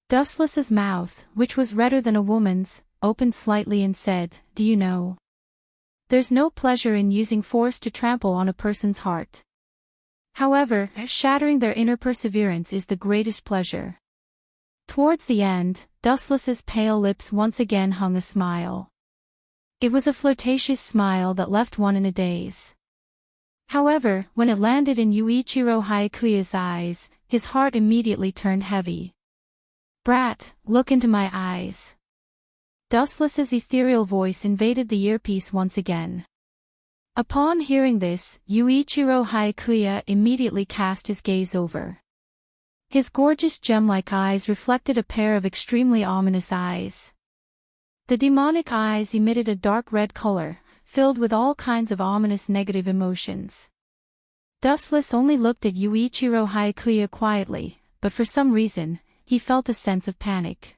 Dustless's mouth, which was redder than a woman's, opened slightly and said, Do you know? There's no pleasure in using force to trample on a person's heart. However, shattering their inner perseverance is the greatest pleasure. Towards the end, Dustless's pale lips once again hung a smile. It was a flirtatious smile that left one in a daze. However, when it landed in Yuichiro Haikuya's eyes, his heart immediately turned heavy. Brat, look into my eyes. Dustless's ethereal voice invaded the earpiece once again. Upon hearing this, Yuichiro Haikuya immediately cast his gaze over. His gorgeous gem-like eyes reflected a pair of extremely ominous eyes. The demonic eyes emitted a dark red color, filled with all kinds of ominous negative emotions. Dustless only looked at Yuichiro Hayakuya quietly, but for some reason, he felt a sense of panic.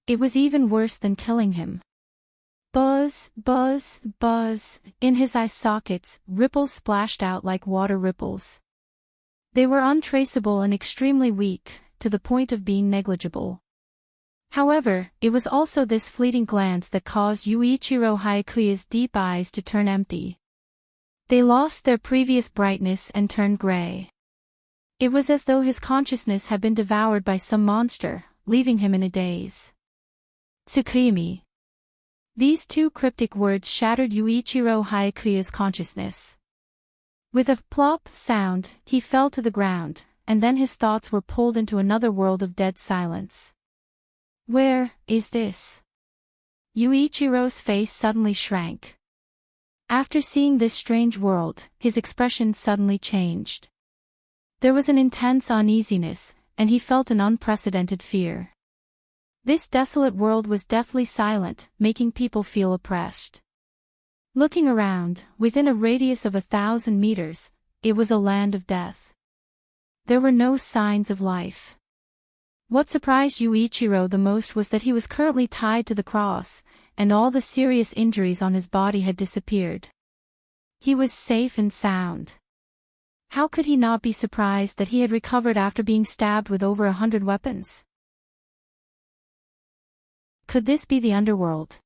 It was even worse than killing him. Buzz, buzz, buzz, in his eye sockets, ripples splashed out like water ripples. They were untraceable and extremely weak, to the point of being negligible. However, it was also this fleeting glance that caused Yuichiro Hayakuya's deep eyes to turn empty. They lost their previous brightness and turned gray. It was as though his consciousness had been devoured by some monster, leaving him in a daze. Tsukimi. These two cryptic words shattered Yuichiro Hayakuya's consciousness. With a plop sound, he fell to the ground, and then his thoughts were pulled into another world of dead silence. Where is this? Yuichiro's face suddenly shrank. After seeing this strange world, his expression suddenly changed. There was an intense uneasiness, and he felt an unprecedented fear. This desolate world was deathly silent, making people feel oppressed. Looking around, within a radius of 1,000 meters, it was a land of death. There were no signs of life. What surprised Yuichiro the most was that he was currently tied to the cross, and all the serious injuries on his body had disappeared. He was safe and sound. How could he not be surprised that he had recovered after being stabbed with over 100 weapons? Could this be the underworld?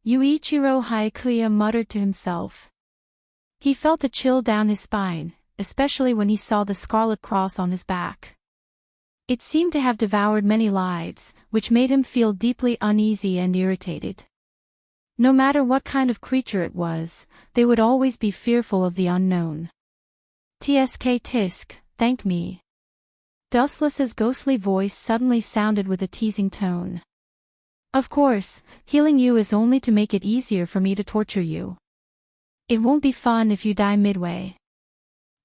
Yuichiro Hayakuya muttered to himself. He felt a chill down his spine, especially when he saw the scarlet cross on his back. It seemed to have devoured many lives, which made him feel deeply uneasy and irritated. No matter what kind of creature it was, they would always be fearful of the unknown. Tisk, thank me. Dustless's ghostly voice suddenly sounded with a teasing tone. Of course, healing you is only to make it easier for me to torture you. It won't be fun if you die midway.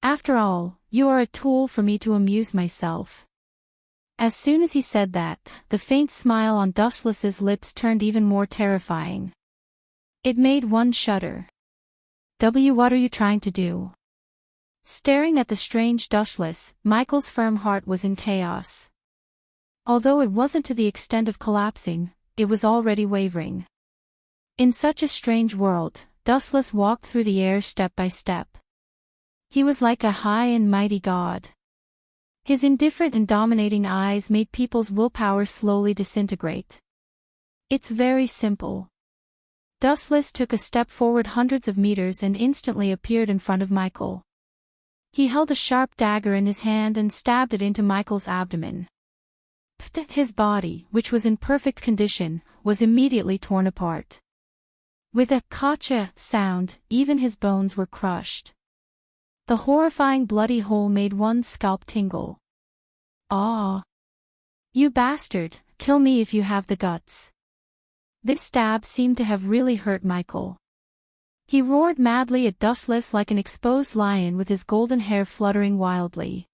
After all, you are a tool for me to amuse myself. As soon as he said that, the faint smile on Dustless's lips turned even more terrifying. It made one shudder. What are you trying to do? Staring at the strange Dustless, Michael's firm heart was in chaos. Although it wasn't to the extent of collapsing, it was already wavering. In such a strange world, Dustless walked through the air step by step. He was like a high and mighty god. His indifferent and dominating eyes made people's willpower slowly disintegrate. It's very simple. Dustless took a step forward hundreds of meters and instantly appeared in front of Michael. He held a sharp dagger in his hand and stabbed it into Michael's abdomen. His body, which was in perfect condition, was immediately torn apart. With a "kacha" sound, even his bones were crushed. The horrifying bloody hole made one's scalp tingle. Ah! You bastard, kill me if you have the guts. This stab seemed to have really hurt Michael. He roared madly at Dustless like an exposed lion with his golden hair fluttering wildly.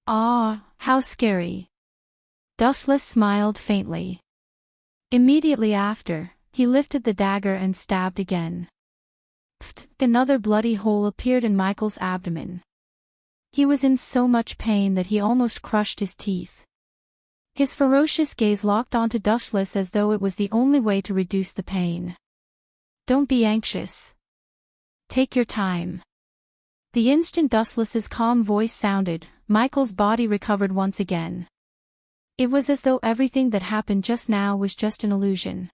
Ah, how scary. Dustless smiled faintly. Immediately after, he lifted the dagger and stabbed again. Another bloody hole appeared in Michael's abdomen. He was in so much pain that he almost crushed his teeth. His ferocious gaze locked onto Dustless as though it was the only way to reduce the pain. Don't be anxious. Take your time. The instant Dustless's calm voice sounded, Michael's body recovered once again. It was as though everything that happened just now was just an illusion.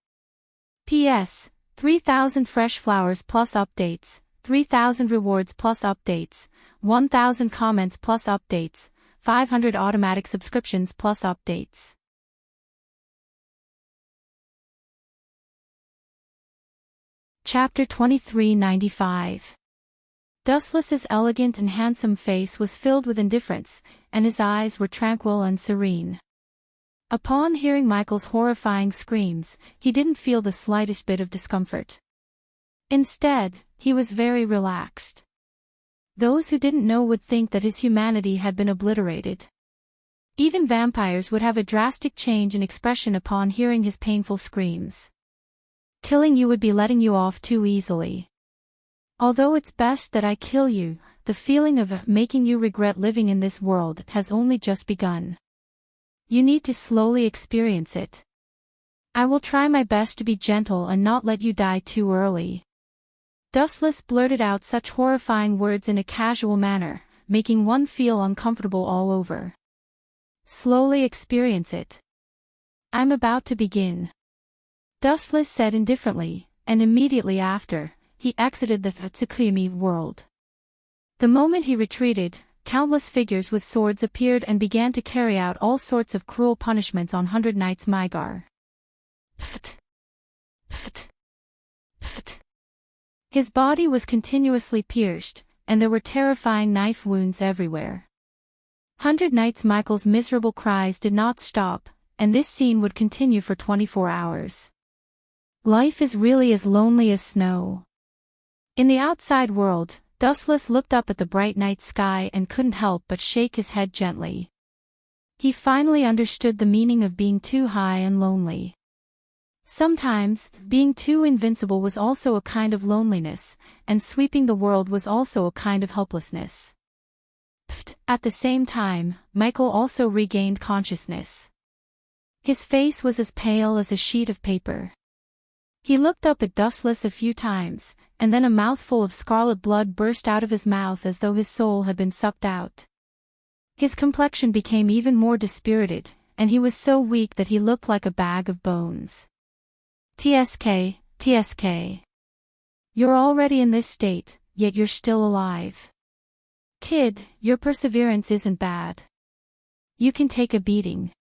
P.S. 3,000 fresh flowers plus updates, 3,000 rewards plus updates, 1,000 comments plus updates, 500 automatic subscriptions plus updates. Chapter 2395. Dustless's elegant and handsome face was filled with indifference, and his eyes were tranquil and serene. Upon hearing Michael's horrifying screams, he didn't feel the slightest bit of discomfort. Instead, he was very relaxed. Those who didn't know would think that his humanity had been obliterated. Even vampires would have a drastic change in expression upon hearing his painful screams. Killing you would be letting you off too easily. Although it's best that I kill you, the feeling of making you regret living in this world has only just begun. You need to slowly experience it. I will try my best to be gentle and not let you die too early. Dustless blurted out such horrifying words in a casual manner, making one feel uncomfortable all over. Slowly experience it. I'm about to begin. Dustless said indifferently, and immediately after, he exited the Tsukuyami world. The moment he retreated, countless figures with swords appeared and began to carry out all sorts of cruel punishments on 100 Knights Mygar. Pft. Pft. Pft. His body was continuously pierced, and there were terrifying knife wounds everywhere. 100 Knights Michael's miserable cries did not stop, and this scene would continue for 24 hours. Life is really as lonely as snow. In the outside world, Dustless looked up at the bright night sky and couldn't help but shake his head gently. He finally understood the meaning of being too high and lonely. Sometimes, being too invincible was also a kind of loneliness, and sweeping the world was also a kind of helplessness. At the same time, Michael also regained consciousness. His face was as pale as a sheet of paper. He looked up at Dustless a few times, and then a mouthful of scarlet blood burst out of his mouth as though his soul had been sucked out. His complexion became even more dispirited, and he was so weak that he looked like a bag of bones. TSK, TSK. You're already in this state, yet you're still alive. Kid, your perseverance isn't bad. You can take a beating.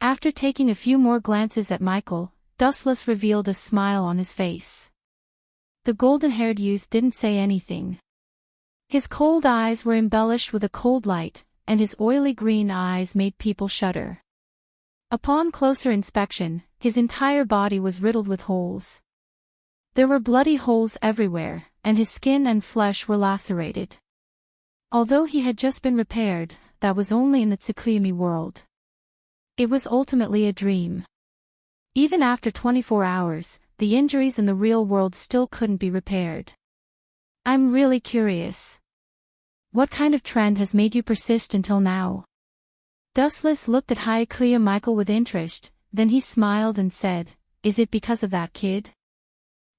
After taking a few more glances at Michael, Dustless revealed a smile on his face. The golden-haired youth didn't say anything. His cold eyes were embellished with a cold light, and his oily green eyes made people shudder. Upon closer inspection, his entire body was riddled with holes. There were bloody holes everywhere, and his skin and flesh were lacerated. Although he had just been repaired, that was only in the Tsukuyami world. It was ultimately a dream. Even after 24 hours, the injuries in the real world still couldn't be repaired. I'm really curious. What kind of trend has made you persist until now? Dustless looked at Hyakuya Michael with interest, then he smiled and said, Is it because of that kid?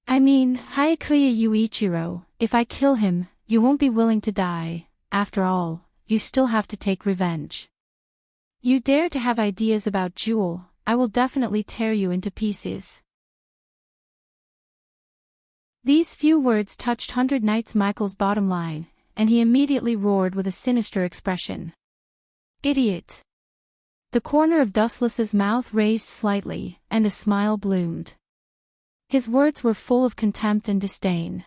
I mean, Hyakuya Yuichiro, if I kill him, you won't be willing to die. After all, you still have to take revenge. You dare to have ideas about Jewel, I will definitely tear you into pieces. These few words touched 100 Knights Michael's bottom line, and he immediately roared with a sinister expression. Idiot! The corner of Dustless's mouth raised slightly, and a smile bloomed. His words were full of contempt and disdain.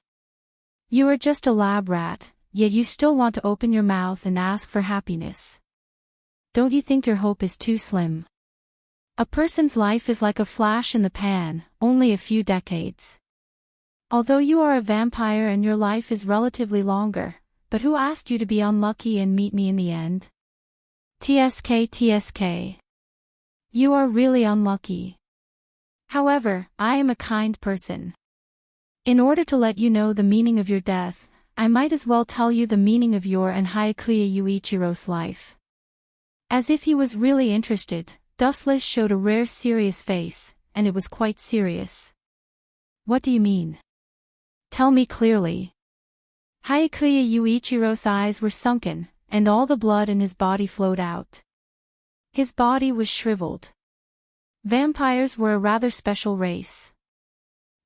You are just a lab rat, yet you still want to open your mouth and ask for happiness. Don't you think your hope is too slim? A person's life is like a flash in the pan, only a few decades. Although you are a vampire and your life is relatively longer, but who asked you to be unlucky and meet me in the end? TSK TSK. You are really unlucky. However, I am a kind person. In order to let you know the meaning of your death, I might as well tell you the meaning of your and Hyakuya Yuichiro's life. As if he was really interested, Dustless showed a rare serious face, and it was quite serious. What do you mean? Tell me clearly. Hyakuya Yuichiro's eyes were sunken, and all the blood in his body flowed out. His body was shriveled. Vampires were a rather special race.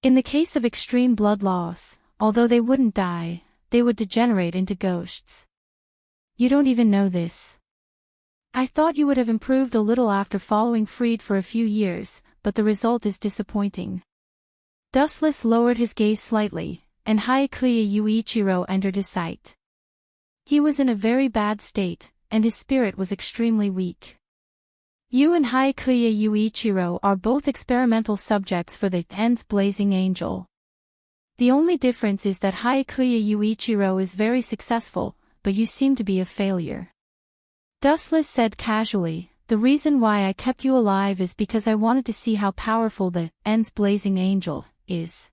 In the case of extreme blood loss, although they wouldn't die, they would degenerate into ghosts. You don't even know this. I thought you would have improved a little after following Freed for a few years, but the result is disappointing. Dustless lowered his gaze slightly, and Hyakuya Yuichiro entered his sight. He was in a very bad state, and his spirit was extremely weak. You and Hyakuya Yuichiro are both experimental subjects for the Ends Blazing Angel. The only difference is that Hyakuya Yuichiro is very successful, but you seem to be a failure. Dustless said casually, the reason why I kept you alive is because I wanted to see how powerful the Ends Blazing Angel is.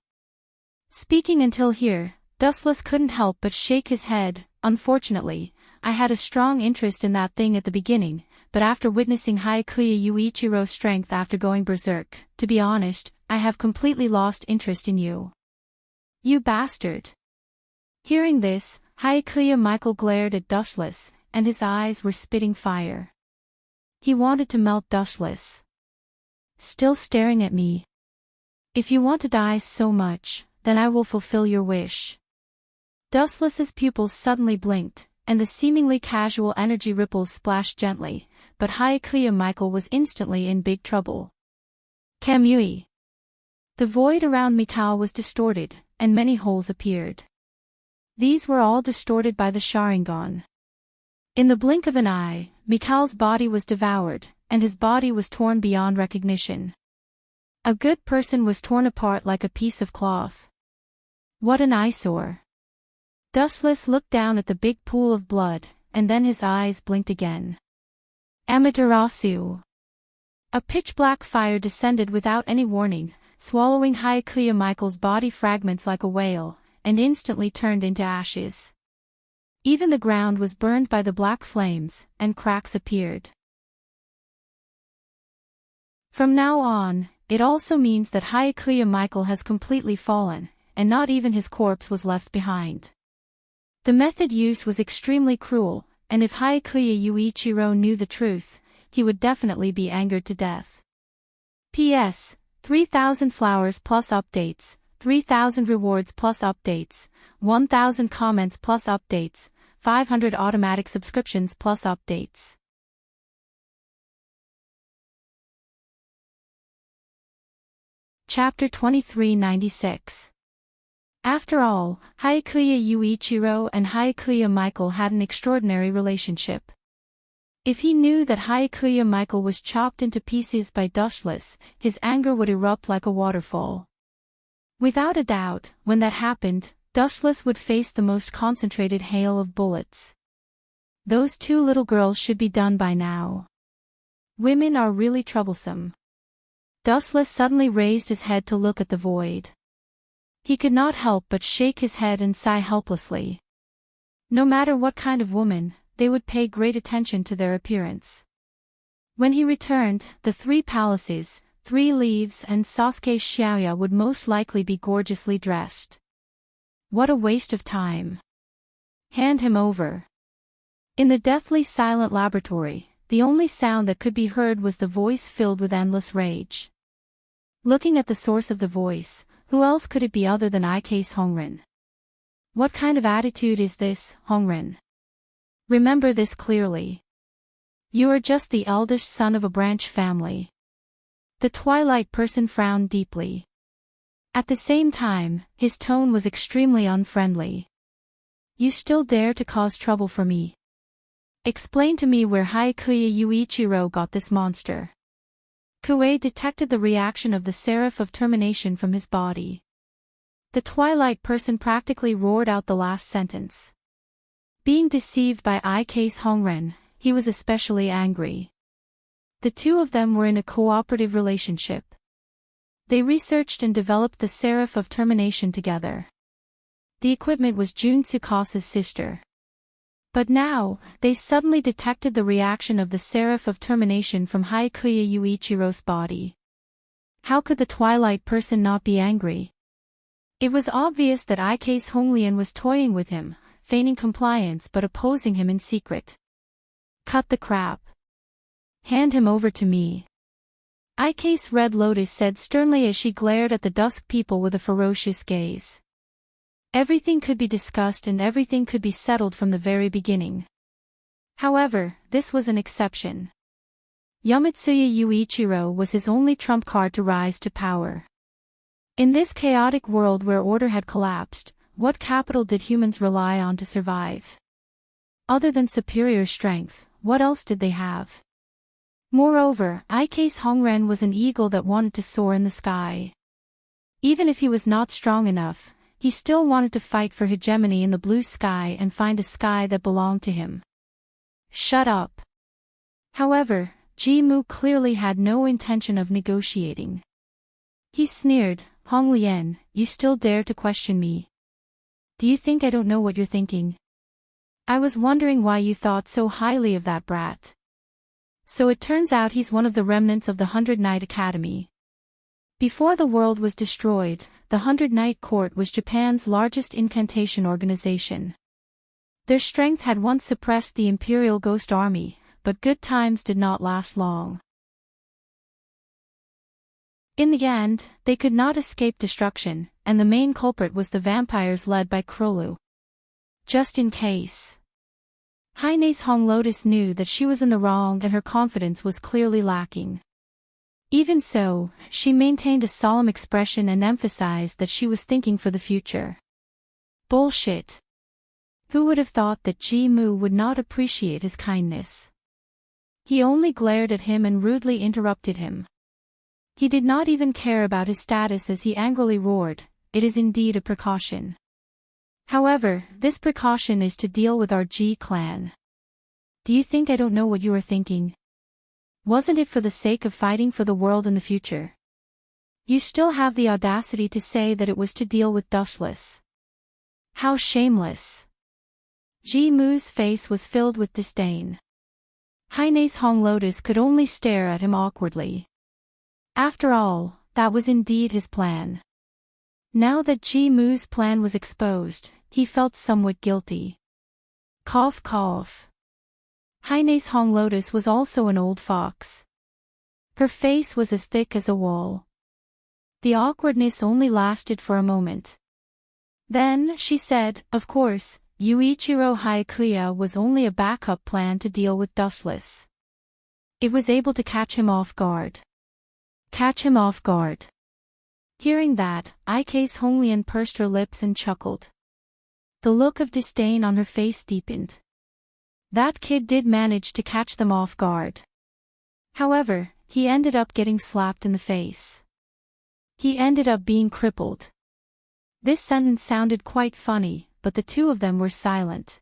Speaking until here, Dustless couldn't help but shake his head, unfortunately, I had a strong interest in that thing at the beginning, but after witnessing Hyakuya Yuichiro's strength after going berserk, to be honest, I have completely lost interest in you. You bastard. Hearing this, Hyakuya Michael glared at Dustless, and his eyes were spitting fire. He wanted to melt Dustless. Still staring at me. If you want to die so much, then I will fulfill your wish. Dustless's pupils suddenly blinked, and the seemingly casual energy ripples splashed gently, but Hyakuya Michael was instantly in big trouble. Kamui. The void around Mikao was distorted, and many holes appeared. These were all distorted by the Sharingan. In the blink of an eye, Mikao's body was devoured, and his body was torn beyond recognition. A good person was torn apart like a piece of cloth. What an eyesore. Dustless looked down at the big pool of blood, and then his eyes blinked again. Amaterasu. A pitch-black fire descended without any warning, swallowing Hyakuya Michael's body fragments like a whale, and instantly turned into ashes. Even the ground was burned by the black flames, and cracks appeared. From now on, it also means that Hyakuya Michael has completely fallen, and not even his corpse was left behind. The method used was extremely cruel, and if Hyakuya Yuichiro knew the truth, he would definitely be angered to death. P.S. 3,000 flowers plus updates, 3,000 rewards plus updates, 1,000 comments plus updates, 500 automatic subscriptions plus updates. Chapter 2396. After all, Hyakuya Yuichiro and Hyakuya Michael had an extraordinary relationship. If he knew that Hyakuya Michael was chopped into pieces by Dustless, his anger would erupt like a waterfall. Without a doubt, when that happened, Dustless would face the most concentrated hail of bullets. Those two little girls should be done by now. Women are really troublesome. Dustless suddenly raised his head to look at the void. He could not help but shake his head and sigh helplessly. No matter what kind of woman, they would pay great attention to their appearance. When he returned, the 3 palaces, 3 leaves and Sasuke Xiaoya would most likely be gorgeously dressed. What a waste of time. Hand him over. In the deathly silent laboratory, the only sound that could be heard was the voice filled with endless rage. Looking at the source of the voice, who else could it be other than Ike's Hongren? What kind of attitude is this, Hongren? Remember this clearly. You are just the eldest son of a branch family. The Twilight person frowned deeply. At the same time, his tone was extremely unfriendly. You still dare to cause trouble for me? Explain to me where Hyakuya Yuichiro got this monster. Kuei detected the reaction of the seraph of termination from his body. The Twilight person practically roared out the last sentence. Being deceived by Ike's Hongren, he was especially angry. The two of them were in a cooperative relationship. They researched and developed the seraph of termination together. The equipment was Jun Tsukasa's sister. But now, they suddenly detected the reaction of the seraph of termination from Hyakuya Yuichiro's body. How could the Twilight person not be angry? It was obvious that Ike's Honglian was toying with him, feigning compliance but opposing him in secret. Cut the crap. Hand him over to me. Ike's Red Lotus said sternly as she glared at the Dusk people with a ferocious gaze. Everything could be discussed and everything could be settled from the very beginning. However, this was an exception. Yamatsuya Yuichiro was his only trump card to rise to power. In this chaotic world where order had collapsed, what capital did humans rely on to survive? Other than superior strength, what else did they have? Moreover, Ike's Hongren was an eagle that wanted to soar in the sky. Even if he was not strong enough, he still wanted to fight for hegemony in the blue sky and find a sky that belonged to him. Shut up. However, Ji-mu clearly had no intention of negotiating. He sneered, Honglian, you still dare to question me? Do you think I don't know what you're thinking? I was wondering why you thought so highly of that brat. So it turns out he's one of the remnants of the 100-Knight Academy. Before the world was destroyed, the 100-Knight Court was Japan's largest incantation organization. Their strength had once suppressed the Imperial Ghost Army, but good times did not last long. In the end, they could not escape destruction, and the main culprit was the vampires led by Krolu. Just in case. Haine's Hong Lotus knew that she was in the wrong and her confidence was clearly lacking. Even so, she maintained a solemn expression and emphasized that she was thinking for the future. Bullshit. Who would have thought that Ji Mu would not appreciate his kindness? He only glared at him and rudely interrupted him. He did not even care about his status as he angrily roared, "It is indeed a precaution. However, this precaution is to deal with our Ji clan. Do you think I don't know what you are thinking? Wasn't it for the sake of fighting for the world in the future? You still have the audacity to say that it was to deal with Dustless. How shameless." Ji Mu's face was filled with disdain. Haine's Hong Lotus could only stare at him awkwardly. After all, that was indeed his plan. Now that Ji Mu's plan was exposed, he felt somewhat guilty. Cough cough. Haine's Hong Lotus was also an old fox. Her face was as thick as a wall. The awkwardness only lasted for a moment. Then she said, "Of course, Yuichiro Hayakuya was only a backup plan to deal with Dustless. It was able to catch him off guard." Catch him off guard. Hearing that, Ike's Honglian pursed her lips and chuckled. The look of disdain on her face deepened. That kid did manage to catch them off guard. However, he ended up getting slapped in the face. He ended up being crippled. This sentence sounded quite funny, but the two of them were silent.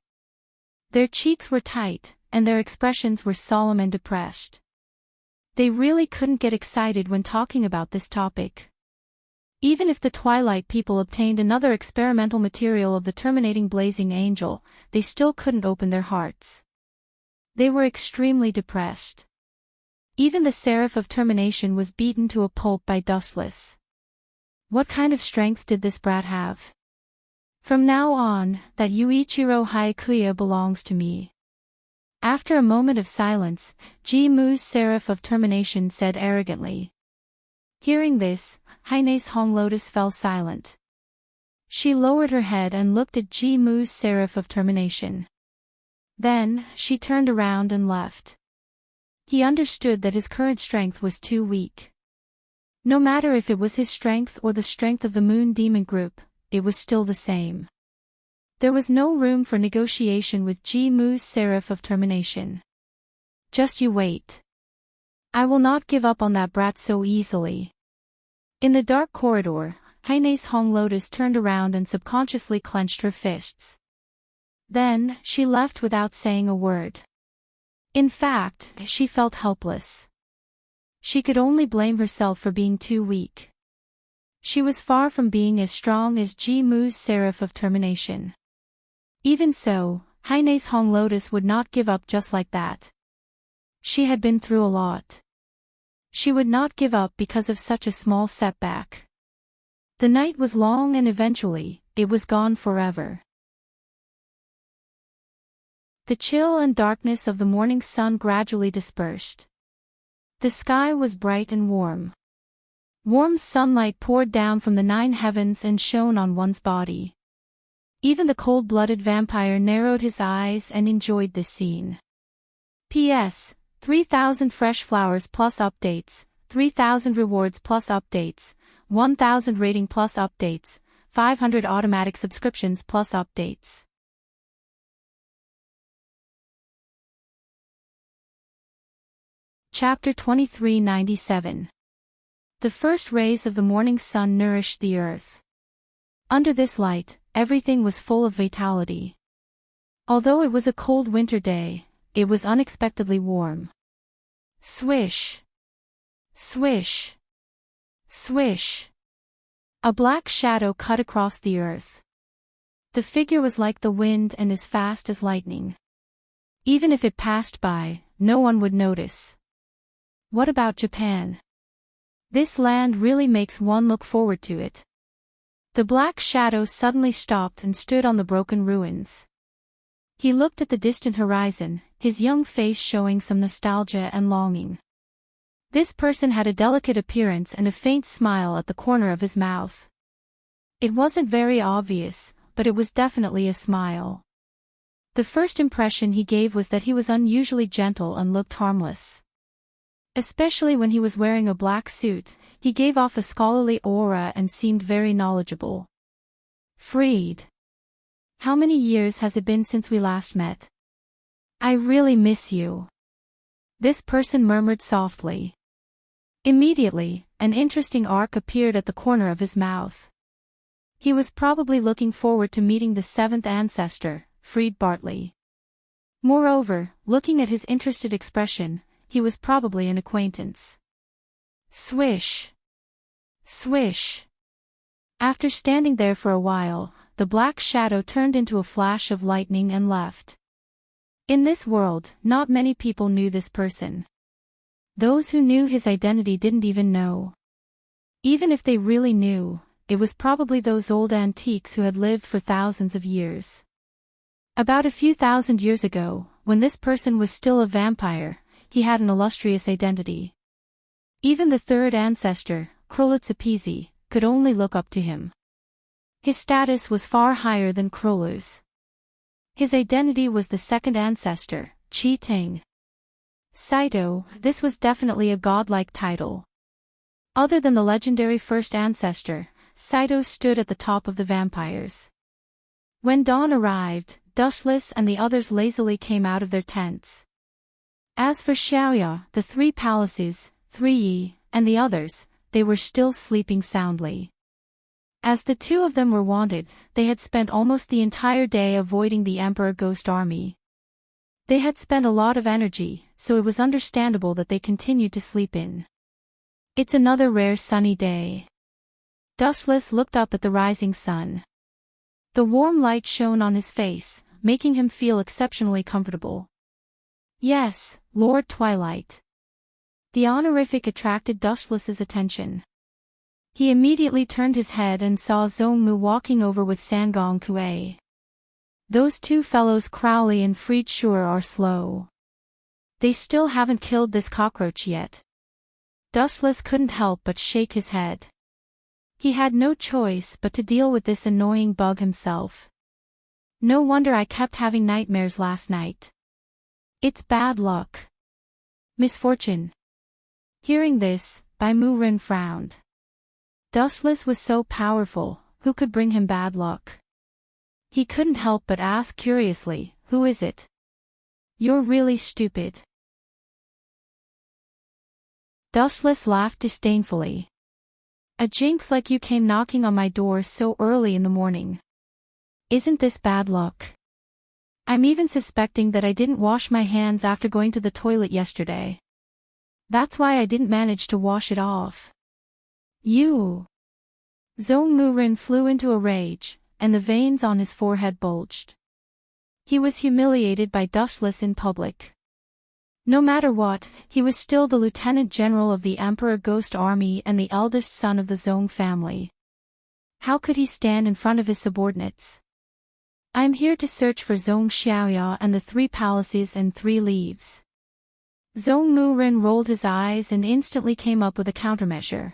Their cheeks were tight, and their expressions were solemn and depressed. They really couldn't get excited when talking about this topic. Even if the Twilight people obtained another experimental material of the terminating blazing angel, they still couldn't open their hearts. They were extremely depressed. Even the Seraph of Termination was beaten to a pulp by Dustless. What kind of strength did this brat have? From now on, that Yuichiro Hayakuya belongs to me. After a moment of silence, Ji Mu's Seraph of Termination said arrogantly. Hearing this, Haine's Hong Lotus fell silent. She lowered her head and looked at Ji Mu's Seraph of Termination. Then, she turned around and left. He understood that his current strength was too weak. No matter if it was his strength or the strength of the Moon Demon Group, it was still the same. There was no room for negotiation with Ji Mu's Seraph of Termination. Just you wait. I will not give up on that brat so easily. In the dark corridor, Haine's Hong Lotus turned around and subconsciously clenched her fists. Then, she left without saying a word. In fact, she felt helpless. She could only blame herself for being too weak. She was far from being as strong as Ji Mu's Seraph of Termination. Even so, Haine's Hong Lotus would not give up just like that. She had been through a lot. She would not give up because of such a small setback. The night was long and eventually, it was gone forever. The chill and darkness of the morning sun gradually dispersed. The sky was bright and warm. Warm sunlight poured down from the 9 heavens and shone on one's body. Even the cold-blooded vampire narrowed his eyes and enjoyed this scene. P.S. 3,000 fresh flowers plus updates, 3,000 rewards plus updates, 1,000 rating plus updates, 500 automatic subscriptions plus updates. Chapter 2397. The first rays of the morning sun nourished the earth. Under this light, everything was full of vitality. Although it was a cold winter day, it was unexpectedly warm. Swish! Swish! Swish! A black shadow cut across the earth. The figure was like the wind and as fast as lightning. Even if it passed by, no one would notice. What about Japan? This land really makes one look forward to it. The black shadow suddenly stopped and stood on the broken ruins. He looked at the distant horizon, his young face showing some nostalgia and longing. This person had a delicate appearance and a faint smile at the corner of his mouth. It wasn't very obvious, but it was definitely a smile. The first impression he gave was that he was unusually gentle and looked harmless. Especially when he was wearing a black suit, he gave off a scholarly aura and seemed very knowledgeable. Freed. How many years has it been since we last met? I really miss you. This person murmured softly. Immediately, an interesting arc appeared at the corner of his mouth. He was probably looking forward to meeting the seventh ancestor, Freed Bartley. Moreover, looking at his interested expression, he was probably an acquaintance. Swish. Swish. After standing there for a while, the black shadow turned into a flash of lightning and left. In this world, not many people knew this person. Those who knew his identity didn't even know. Even if they really knew, it was probably those old antiques who had lived for thousands of years. About a few thousand years ago, when this person was still a vampire, he had an illustrious identity. Even the third ancestor, Krolitsapizi, could only look up to him. His status was far higher than Krolu's. His identity was the second ancestor, Chi Ting. Saito, this was definitely a godlike title. Other than the legendary first ancestor, Saito stood at the top of the vampires. When dawn arrived, Dustless and the others lazily came out of their tents. As for Xiaoya, the three palaces, 3 and the others, they were still sleeping soundly. As the two of them were wanted, they had spent almost the entire day avoiding the Emperor Ghost Army. They had spent a lot of energy, so it was understandable that they continued to sleep in. It's another rare sunny day. Dustless looked up at the rising sun. The warm light shone on his face, making him feel exceptionally comfortable. Yes, Lord Twilight. The honorific attracted Dustless's attention. He immediately turned his head and saw Zhongmu walking over with Sangong Kuei. Those two fellows Crowley and Freed sure are slow. They still haven't killed this cockroach yet. Dustless couldn't help but shake his head. He had no choice but to deal with this annoying bug himself. No wonder I kept having nightmares last night. It's bad luck. Misfortune. Hearing this, Bai Mu-rin frowned. Dustless was so powerful, who could bring him bad luck? He couldn't help but ask curiously, who is it? You're really stupid. Dustless laughed disdainfully. A jinx like you came knocking on my door so early in the morning. Isn't this bad luck? I'm even suspecting that I didn't wash my hands after going to the toilet yesterday. That's why I didn't manage to wash it off. You! Zhong Mu-rin flew into a rage, and the veins on his forehead bulged. He was humiliated by Dustless in public. No matter what, he was still the lieutenant general of the Emperor Ghost Army and the eldest son of the Zhong family. How could he stand in front of his subordinates? I'm here to search for Zhong Xiaoya and the 3 palaces and 3 leaves. Zhong Mu-rin rolled his eyes and instantly came up with a countermeasure.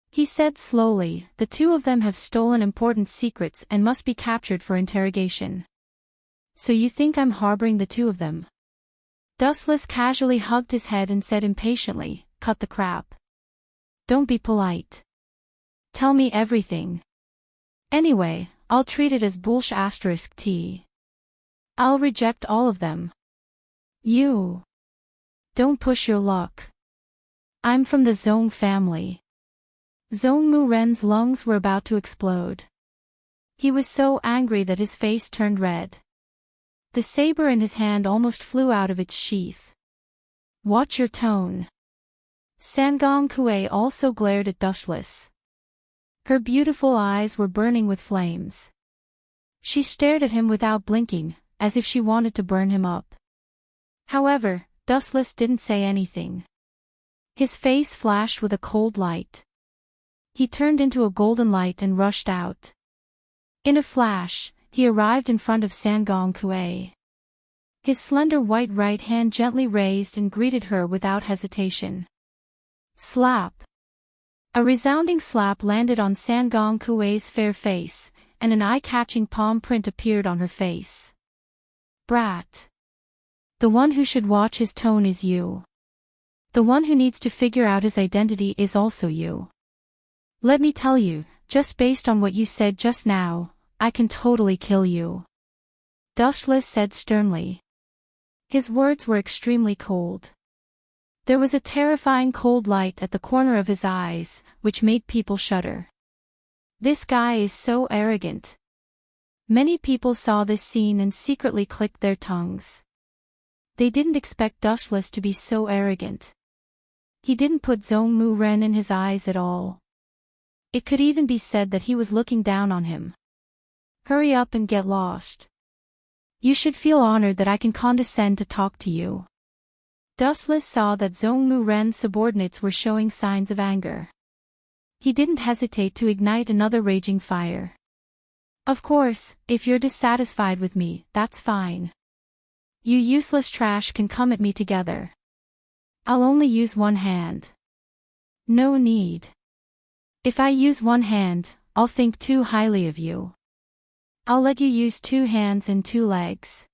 He said slowly, the 2 of them have stolen important secrets and must be captured for interrogation. So you think I'm harboring the 2 of them? Dustless casually hugged his head and said impatiently, cut the crap. Don't be polite. Tell me everything. Anyway, I'll treat it as bullsh*t. I'll reject all of them. You. Don't push your luck. I'm from the Zhong family. Zhong Mu-ren's lungs were about to explode. He was so angry that his face turned red. The saber in his hand almost flew out of its sheath. Watch your tone. Sangong Kuei also glared at Dustless. Her beautiful eyes were burning with flames. She stared at him without blinking, as if she wanted to burn him up. However, Dustless didn't say anything. His face flashed with a cold light. He turned into a golden light and rushed out. In a flash, he arrived in front of Sangong Kuei. His slender white right hand gently raised and greeted her without hesitation. Slap! A resounding slap landed on Sangong Kuei's fair face, and an eye-catching palm print appeared on her face. Brat! The one who should watch his tone is you. The one who needs to figure out his identity is also you. Let me tell you, just based on what you said just now, I can totally kill you. Dustless said sternly. His words were extremely cold. There was a terrifying cold light at the corner of his eyes, which made people shudder. This guy is so arrogant. Many people saw this scene and secretly clicked their tongues. They didn't expect Dustless to be so arrogant. He didn't put Zhongmu Ren in his eyes at all. It could even be said that he was looking down on him. Hurry up and get lost. You should feel honored that I can condescend to talk to you. Dustless saw that Zhongmu Ren's subordinates were showing signs of anger. He didn't hesitate to ignite another raging fire. Of course, if you're dissatisfied with me, that's fine. You useless trash can come at me together. I'll only use one hand. No need. If I use one hand, I'll think too highly of you. I'll let you use 2 hands and 2 legs.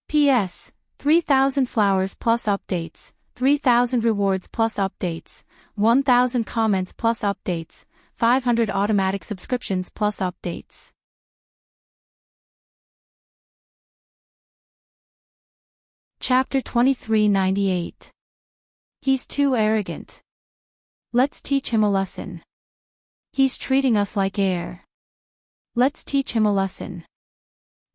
P.S. 3,000 flowers plus updates, 3,000 rewards plus updates, 1,000 comments plus updates, 500 automatic subscriptions plus updates. Chapter 2398. He's too arrogant. Let's teach him a lesson. He's treating us like air. Let's teach him a lesson.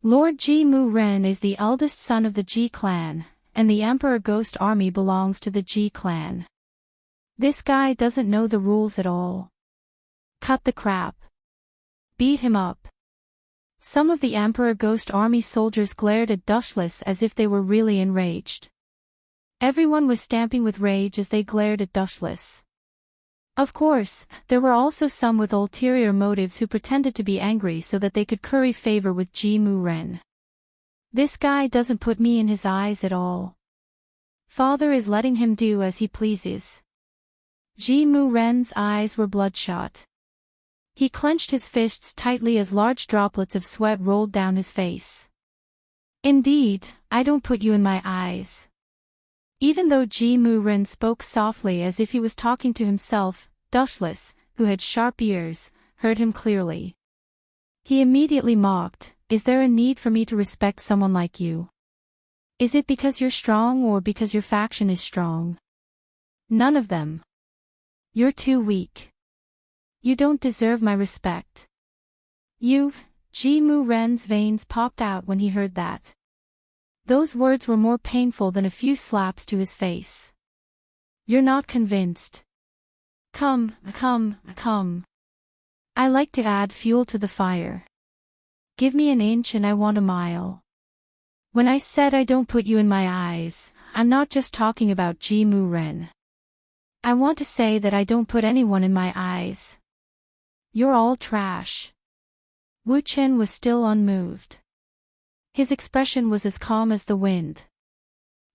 Lord Ji Mu Ren is the eldest son of the Ji clan, and the Emperor Ghost Army belongs to the Ji clan. This guy doesn't know the rules at all. Cut the crap. Beat him up. Some of the Emperor Ghost Army soldiers glared at Dustless as if they were really enraged. Everyone was stamping with rage as they glared at Dustless. Of course, there were also some with ulterior motives who pretended to be angry so that they could curry favor with Ji Mu Ren. This guy doesn't put me in his eyes at all. Father is letting him do as he pleases. Ji Mu Ren's eyes were bloodshot. He clenched his fists tightly as large droplets of sweat rolled down his face. Indeed, I don't put you in my eyes. Even though Ji Mu Ren spoke softly as if he was talking to himself, Dustless, who had sharp ears, heard him clearly. He immediately mocked, "Is there a need for me to respect someone like you? Is it because you're strong or because your faction is strong? None of them. You're too weak. You don't deserve my respect." Ji Mu Ren's veins popped out when he heard that. Those words were more painful than a few slaps to his face. You're not convinced. Come. I like to add fuel to the fire. Give me an inch and I want a mile. When I said I don't put you in my eyes, I'm not just talking about Ji Mu Ren. I want to say that I don't put anyone in my eyes. You're all trash. Wu Chen was still unmoved. His expression was as calm as the wind.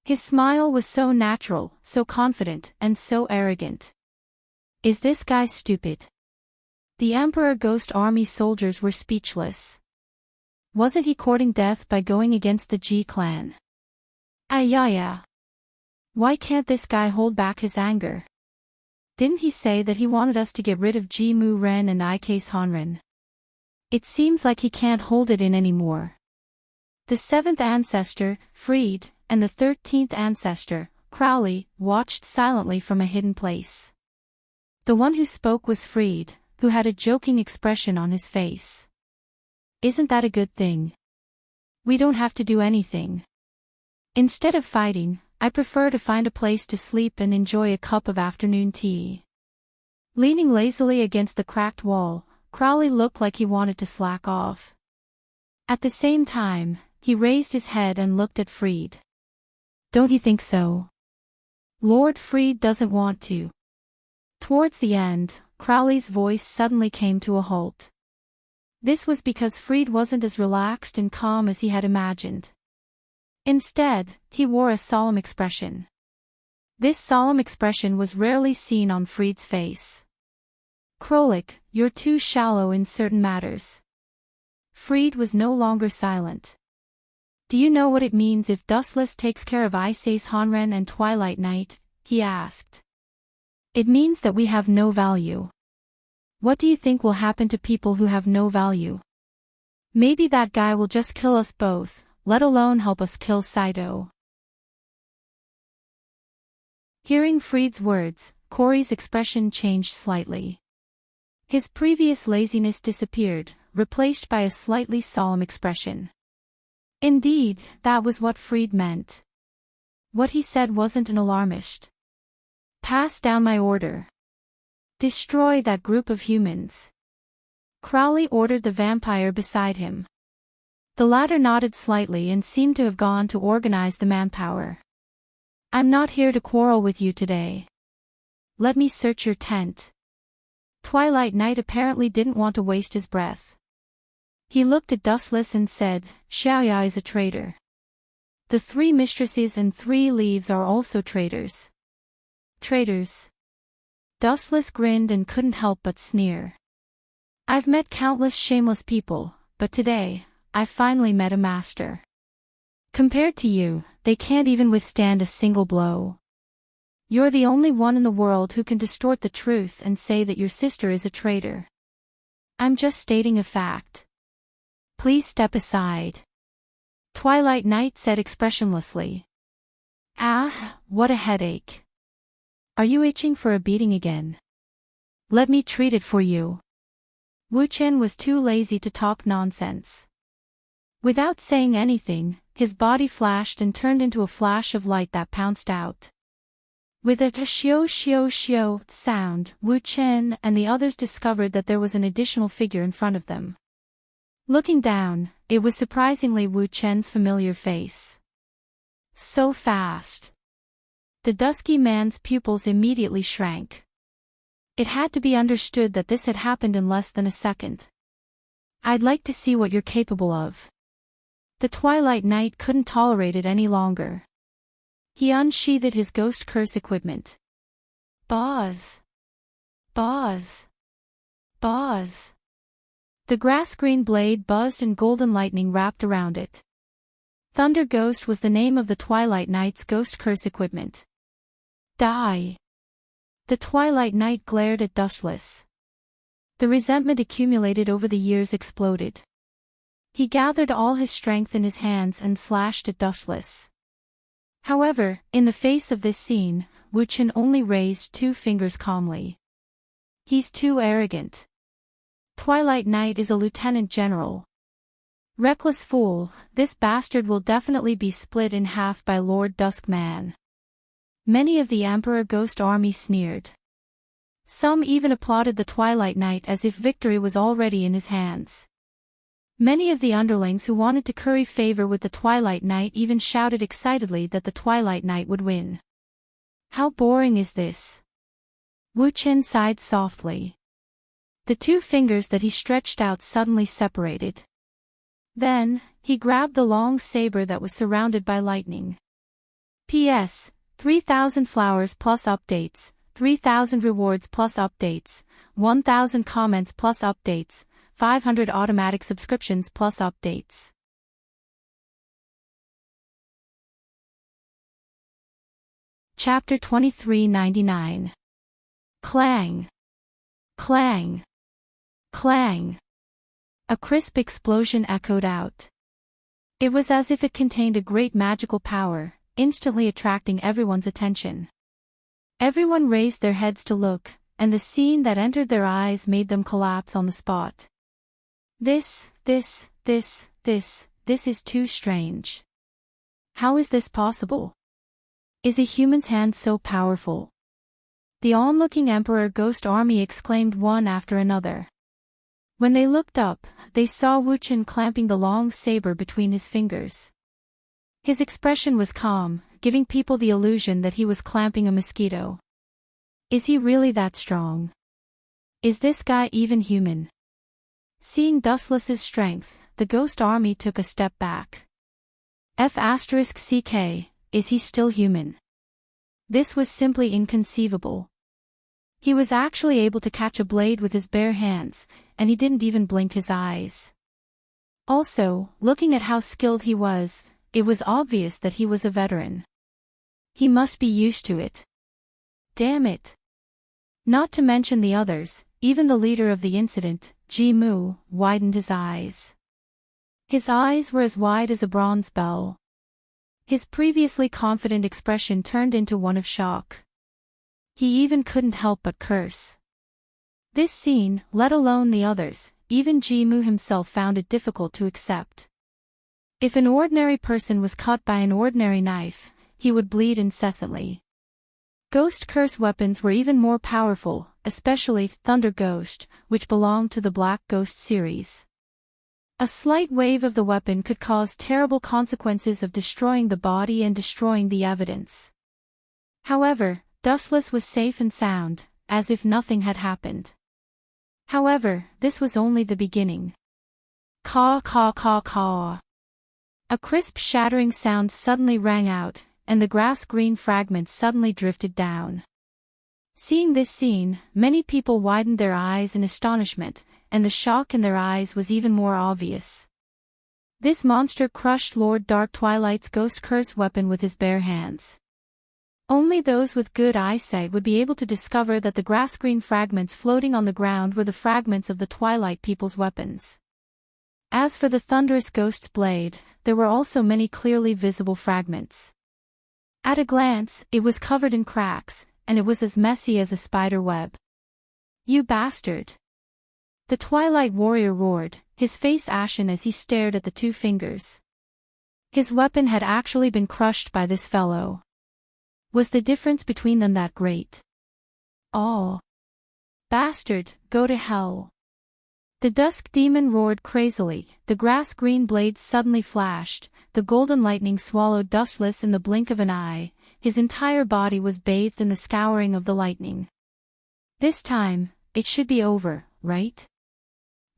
His smile was so natural, so confident, and so arrogant. Is this guy stupid? The Emperor Ghost Army soldiers were speechless. Wasn't he courting death by going against the Ji clan? Yeah. Why can't this guy hold back his anger? Didn't he say that he wanted us to get rid of Ji Mu Ren and Ik Hanren? It seems like he can't hold it in anymore. The 7th ancestor, Freed, and the 13th ancestor, Crowley, watched silently from a hidden place. The one who spoke was Freed, who had a joking expression on his face. Isn't that a good thing? We don't have to do anything. Instead of fighting, I prefer to find a place to sleep and enjoy a cup of afternoon tea. Leaning lazily against the cracked wall, Crowley looked like he wanted to slack off. At the same time, he raised his head and looked at Fried. Don't you think so? Lord Fried doesn't want to. Towards the end, Crowley's voice suddenly came to a halt. This was because Fried wasn't as relaxed and calm as he had imagined. Instead, he wore a solemn expression. This solemn expression was rarely seen on Fried's face. Krolik, you're too shallow in certain matters. Fried was no longer silent. Do you know what it means if Dustless takes care of Ice Ace Honren and Twilight Knight? He asked. It means that we have no value. What do you think will happen to people who have no value? Maybe that guy will just kill us both, let alone help us kill Saito. Hearing Fried's words, Corey's expression changed slightly. His previous laziness disappeared, replaced by a slightly solemn expression. Indeed, that was what Fried meant. What he said wasn't an alarmist. Pass down my order. Destroy that group of humans. Crowley ordered the vampire beside him. The latter nodded slightly and seemed to have gone to organize the manpower. I'm not here to quarrel with you today. Let me search your tent. Twilight Knight apparently didn't want to waste his breath. He looked at Dustless and said, Xiaoya is a traitor. The 3 mistresses and 3 leaves are also traitors. Traitors. Dustless grinned and couldn't help but sneer. I've met countless shameless people, but today, I finally met a master. Compared to you, they can't even withstand a single blow. You're the only one in the world who can distort the truth and say that your sister is a traitor. I'm just stating a fact. Please step aside. Twilight Knight said expressionlessly. Ah, what a headache. Are you itching for a beating again? Let me treat it for you. Wu Chen was too lazy to talk nonsense. Without saying anything, his body flashed and turned into a flash of light that pounced out. With a shio shio shio sound, Wu Chen and the others discovered that there was an additional figure in front of them. Looking down, it was surprisingly Wu Chen's familiar face. So fast. The dusky man's pupils immediately shrank. It had to be understood that this had happened in less than a second. I'd like to see what you're capable of. The Twilight Knight couldn't tolerate it any longer. He unsheathed his ghost curse equipment. Buzz. Buzz. Buzz. The grass-green blade buzzed and golden lightning wrapped around it. Thunder Ghost was the name of the Twilight Knight's ghost curse equipment. Die. The Twilight Knight glared at Dustless. The resentment accumulated over the years exploded. He gathered all his strength in his hands and slashed at Dustless. However, in the face of this scene, Wu Chen only raised 2 fingers calmly. He's too arrogant. Twilight Knight is a lieutenant general. Reckless fool, this bastard will definitely be split in half by Lord Duskman. Many of the Emperor Ghost Army sneered. Some even applauded the Twilight Knight as if victory was already in his hands. Many of the underlings who wanted to curry favor with the Twilight Knight even shouted excitedly that the Twilight Knight would win. How boring is this? Wu Chen sighed softly. The 2 fingers that he stretched out suddenly separated. Then, he grabbed the long saber that was surrounded by lightning. P.S. 3,000 flowers plus updates, 3,000 rewards plus updates, 1,000 comments plus updates, 500 automatic subscriptions plus updates. Chapter 2399. Clang. Clang. Clang. A crisp explosion echoed out. It was as if it contained a great magical power, instantly attracting everyone's attention. Everyone raised their heads to look, and the scene that entered their eyes made them collapse on the spot. This is too strange. How is this possible? Is a human's hand so powerful? The onlooking Emperor Ghost Army exclaimed one after another. When they looked up, they saw Wu Chen clamping the long saber between his fingers. His expression was calm, giving people the illusion that he was clamping a mosquito. Is he really that strong? Is this guy even human? Seeing Dustless's strength, the ghost army took a step back. F***CK, is he still human? This was simply inconceivable. He was actually able to catch a blade with his bare hands, and he didn't even blink his eyes. Also, looking at how skilled he was, it was obvious that he was a veteran. He must be used to it. Damn it. Not to mention the others, even the leader of the incident, Ji Mu, widened his eyes. His eyes were as wide as a bronze bell. His previously confident expression turned into one of shock. He even couldn't help but curse. This scene, let alone the others, even Ji Mu himself found it difficult to accept. If an ordinary person was cut by an ordinary knife, he would bleed incessantly. Ghost curse weapons were even more powerful, especially Thunder Ghost, which belonged to the Black Ghost series. A slight wave of the weapon could cause terrible consequences of destroying the body and destroying the evidence. However, Dustless was safe and sound, as if nothing had happened. However, this was only the beginning. Caw caw caw caw. A crisp shattering sound suddenly rang out, and the grass-green fragments suddenly drifted down. Seeing this scene, many people widened their eyes in astonishment, and the shock in their eyes was even more obvious. This monster crushed Lord Dark Twilight's ghost curse weapon with his bare hands. Only those with good eyesight would be able to discover that the grass-green fragments floating on the ground were the fragments of the Twilight People's weapons. As for the thunderous ghost's blade, there were also many clearly visible fragments. At a glance, it was covered in cracks, and it was as messy as a spider web. You bastard! The Twilight Warrior roared, his face ashen as he stared at the two fingers. His weapon had actually been crushed by this fellow. Was the difference between them that great? Oh! Bastard, go to hell! The Dusk Demon roared crazily, the grass-green blades suddenly flashed, the golden lightning swallowed Dustless in the blink of an eye, his entire body was bathed in the scouring of the lightning. This time, it should be over, right?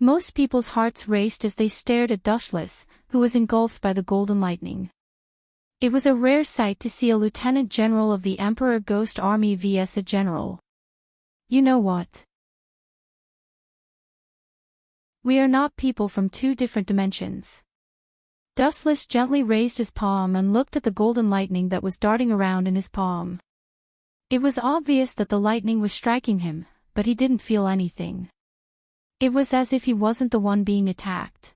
Most people's hearts raced as they stared at Dustless, who was engulfed by the golden lightning. It was a rare sight to see a lieutenant general of the Emperor Ghost Army vs a general. You know what? We are not people from two different dimensions. Dustless gently raised his palm and looked at the golden lightning that was darting around in his palm. It was obvious that the lightning was striking him, but he didn't feel anything. It was as if he wasn't the one being attacked.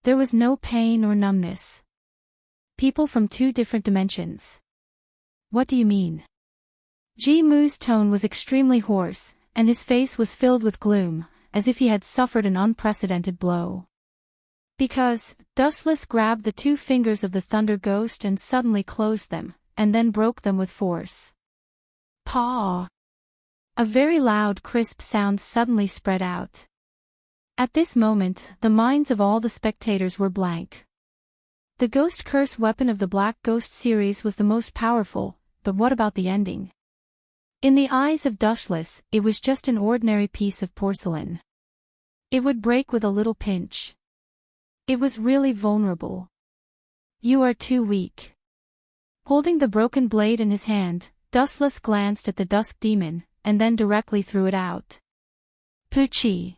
There was no pain or numbness. People from two different dimensions. What do you mean? Ji Mu's tone was extremely hoarse, and his face was filled with gloom, as if he had suffered an unprecedented blow. Because, Dustless grabbed the two fingers of the Thunder Ghost and suddenly closed them, and then broke them with force. Paw! A very loud crisp sound suddenly spread out. At this moment, the minds of all the spectators were blank. The Ghost Curse weapon of the Black Ghost series was the most powerful, but what about the ending? In the eyes of Dustless, it was just an ordinary piece of porcelain. It would break with a little pinch. It was really vulnerable. You are too weak. Holding the broken blade in his hand, Dustless glanced at the Dusk Demon, and then directly threw it out. Poochie!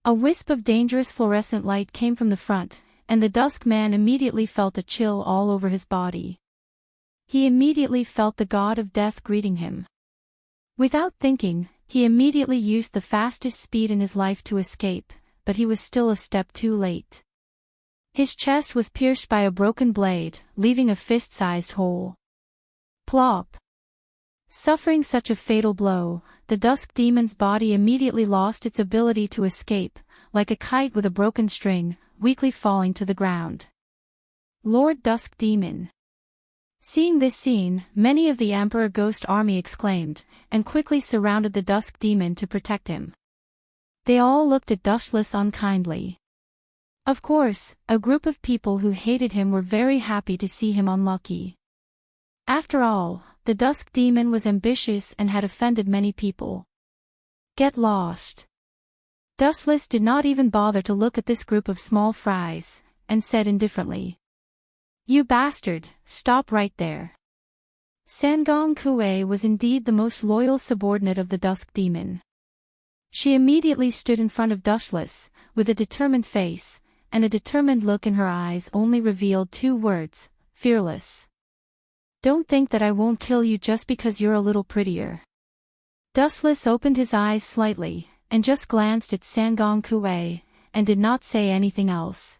A wisp of dangerous fluorescent light came from the front, and the Dusk Man immediately felt a chill all over his body. He immediately felt the god of death greeting him. Without thinking, he immediately used the fastest speed in his life to escape, but he was still a step too late. His chest was pierced by a broken blade, leaving a fist-sized hole. Plop! Suffering such a fatal blow, the Dusk Demon's body immediately lost its ability to escape, like a kite with a broken string, weakly falling to the ground. Lord Dusk Demon. Seeing this scene, many of the Emperor Ghost Army exclaimed, and quickly surrounded the Dusk Demon to protect him. They all looked at Dustless unkindly. Of course, a group of people who hated him were very happy to see him unlucky. After all, the Dusk Demon was ambitious and had offended many people. Get lost. Dustless did not even bother to look at this group of small fries, and said indifferently, "You bastard, stop right there." Sangong Kuei was indeed the most loyal subordinate of the Dusk Demon. She immediately stood in front of Dustless, with a determined face, and a determined look in her eyes only revealed two words, fearless. "Don't think that I won't kill you just because you're a little prettier." Dustless opened his eyes slightly, and just glanced at Sangong Kuei, and did not say anything else.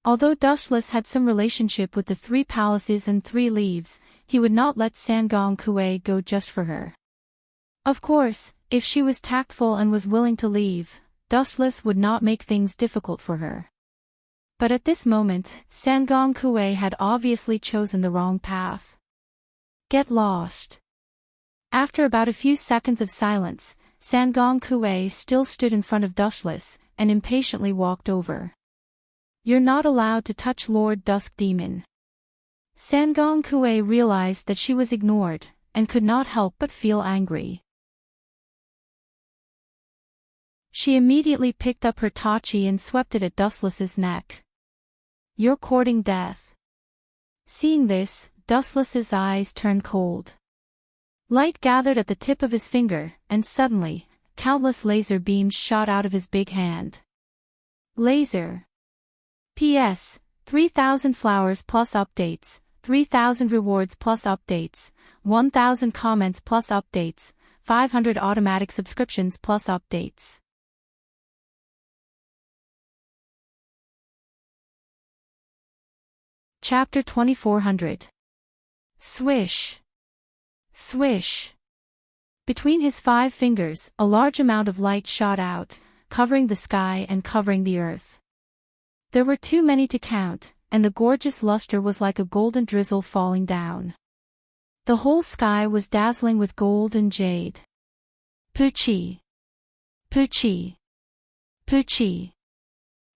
Although Dustless had some relationship with the 3 palaces and 3 leaves, he would not let Sangong Kuei go just for her. Of course, if she was tactful and was willing to leave, Dustless would not make things difficult for her. But at this moment, Sangong Kuei had obviously chosen the wrong path. Get lost. After about a few seconds of silence, Sangong Kuei still stood in front of Dustless, and impatiently walked over. "You're not allowed to touch Lord Dusk Demon." Sangong Kuei realized that she was ignored, and could not help but feel angry. She immediately picked up her tachi and swept it at Dustless's neck. "You're courting death." Seeing this, Dustless's eyes turned cold. Light gathered at the tip of his finger, and suddenly, countless laser beams shot out of his big hand. Laser. P.S. 3,000 flowers plus updates, 3,000 rewards plus updates, 1,000 comments plus updates, 500 automatic subscriptions plus updates. Chapter 2400. Swish. Swish. Between his 5 fingers, a large amount of light shot out, covering the sky and covering the earth. There were too many to count, and the gorgeous luster was like a golden drizzle falling down. The whole sky was dazzling with gold and jade. Poochie. Poochie. Poochie.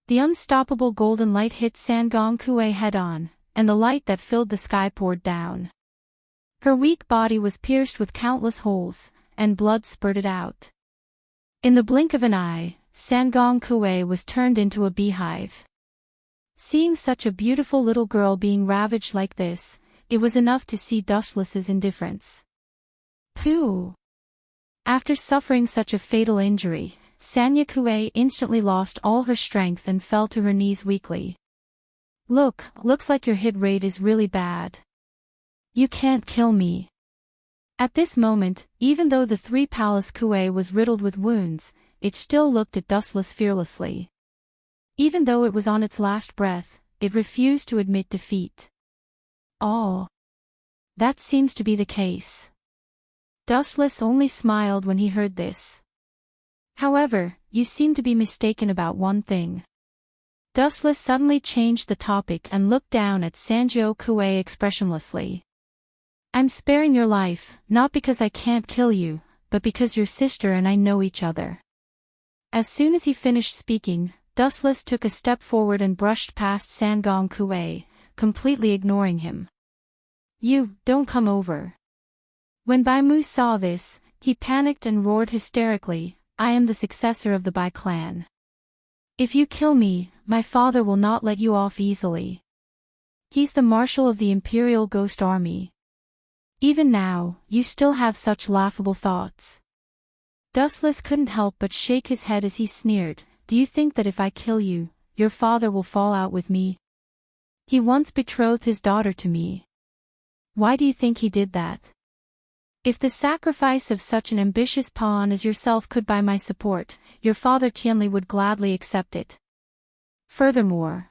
The unstoppable golden light hit Sangong Kuei head-on, and the light that filled the sky poured down. Her weak body was pierced with countless holes, and blood spurted out. In the blink of an eye, Sangong Kuei was turned into a beehive. Seeing such a beautiful little girl being ravaged like this, it was enough to see Dustless's indifference. Pooh! After suffering such a fatal injury, Sanya Kuei instantly lost all her strength and fell to her knees weakly. Looks like your hit rate is really bad. You can't kill me. At this moment, even though the 3 Palace Kuei was riddled with wounds, it still looked at Dustless fearlessly. Even though it was on its last breath, it refused to admit defeat. Oh. That seems to be the case. Dustless only smiled when he heard this. However, you seem to be mistaken about one thing. Dustless suddenly changed the topic and looked down at Sanjo Kuei expressionlessly. I'm sparing your life, not because I can't kill you, but because your sister and I know each other. As soon as he finished speaking, Dustless took a step forward and brushed past Sangong Kuei, completely ignoring him. You, don't come over. When Bai Mu saw this, he panicked and roared hysterically, I am the successor of the Bai clan. If you kill me, my father will not let you off easily. He's the marshal of the Imperial Ghost Army. Even now, you still have such laughable thoughts. Dustless couldn't help but shake his head as he sneered, do you think that if I kill you, your father will fall out with me? He once betrothed his daughter to me. Why do you think he did that? If the sacrifice of such an ambitious pawn as yourself could buy my support, your father Tianli would gladly accept it. Furthermore,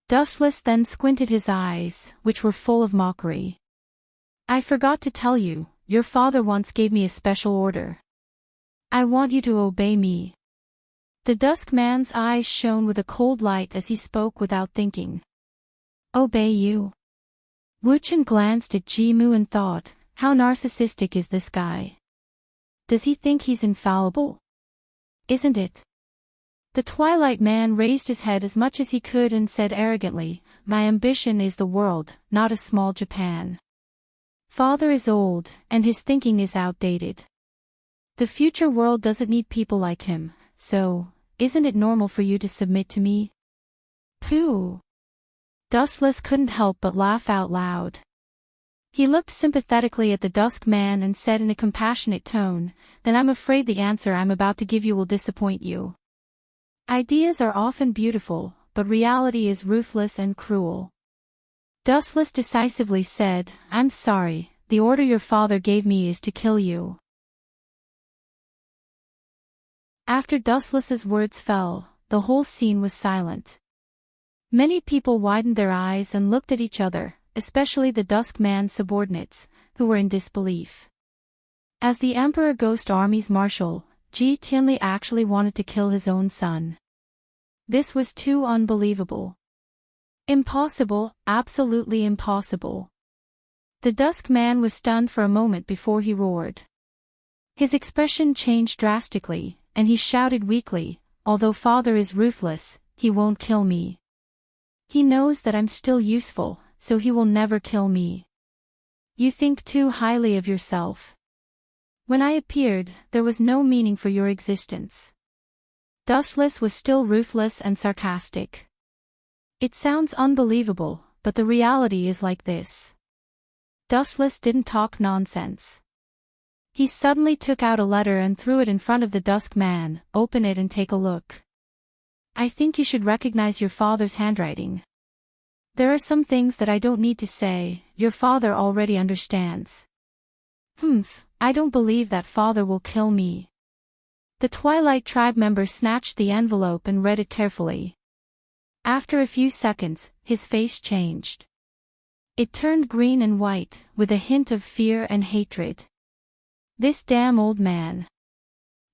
Dustless then squinted his eyes, which were full of mockery. I forgot to tell you, your father once gave me a special order. I want you to obey me. The Dusk Man's eyes shone with a cold light as he spoke without thinking. Obey you? Wu Chen glanced at Ji Mu and thought, how narcissistic is this guy? Does he think he's infallible? Isn't it? The Twilight Man raised his head as much as he could and said arrogantly, "My ambition is the world, not a small Japan. Father is old, and his thinking is outdated. The future world doesn't need people like him, so, isn't it normal for you to submit to me?" Pooh! Dustless couldn't help but laugh out loud. He looked sympathetically at the Dusk Man and said in a compassionate tone, "Then I'm afraid the answer I'm about to give you will disappoint you. Ideas are often beautiful, but reality is ruthless and cruel." Dustless decisively said, "I'm sorry, the order your father gave me is to kill you." After Dustless's words fell, the whole scene was silent. Many people widened their eyes and looked at each other, especially the Dusk Man's subordinates, who were in disbelief. As the Emperor Ghost Army's marshal, Ji Tianli actually wanted to kill his own son. This was too unbelievable. Impossible, absolutely impossible. The Dusk Man was stunned for a moment before he roared. His expression changed drastically, and he shouted weakly, "Although Father is ruthless, he won't kill me. He knows that I'm still useful, so he will never kill me. You think too highly of yourself. When I appeared, there was no meaning for your existence." Dustless was still ruthless and sarcastic. "It sounds unbelievable, but the reality is like this." Dustless didn't talk nonsense. He suddenly took out a letter and threw it in front of the Dusk Man. "Open it and take a look. I think you should recognize your father's handwriting. There are some things that I don't need to say, your father already understands." "Humph, I don't believe that Father will kill me." The Twilight Tribe member snatched the envelope and read it carefully. After a few seconds, his face changed. It turned green and white, with a hint of fear and hatred. "This damn old man.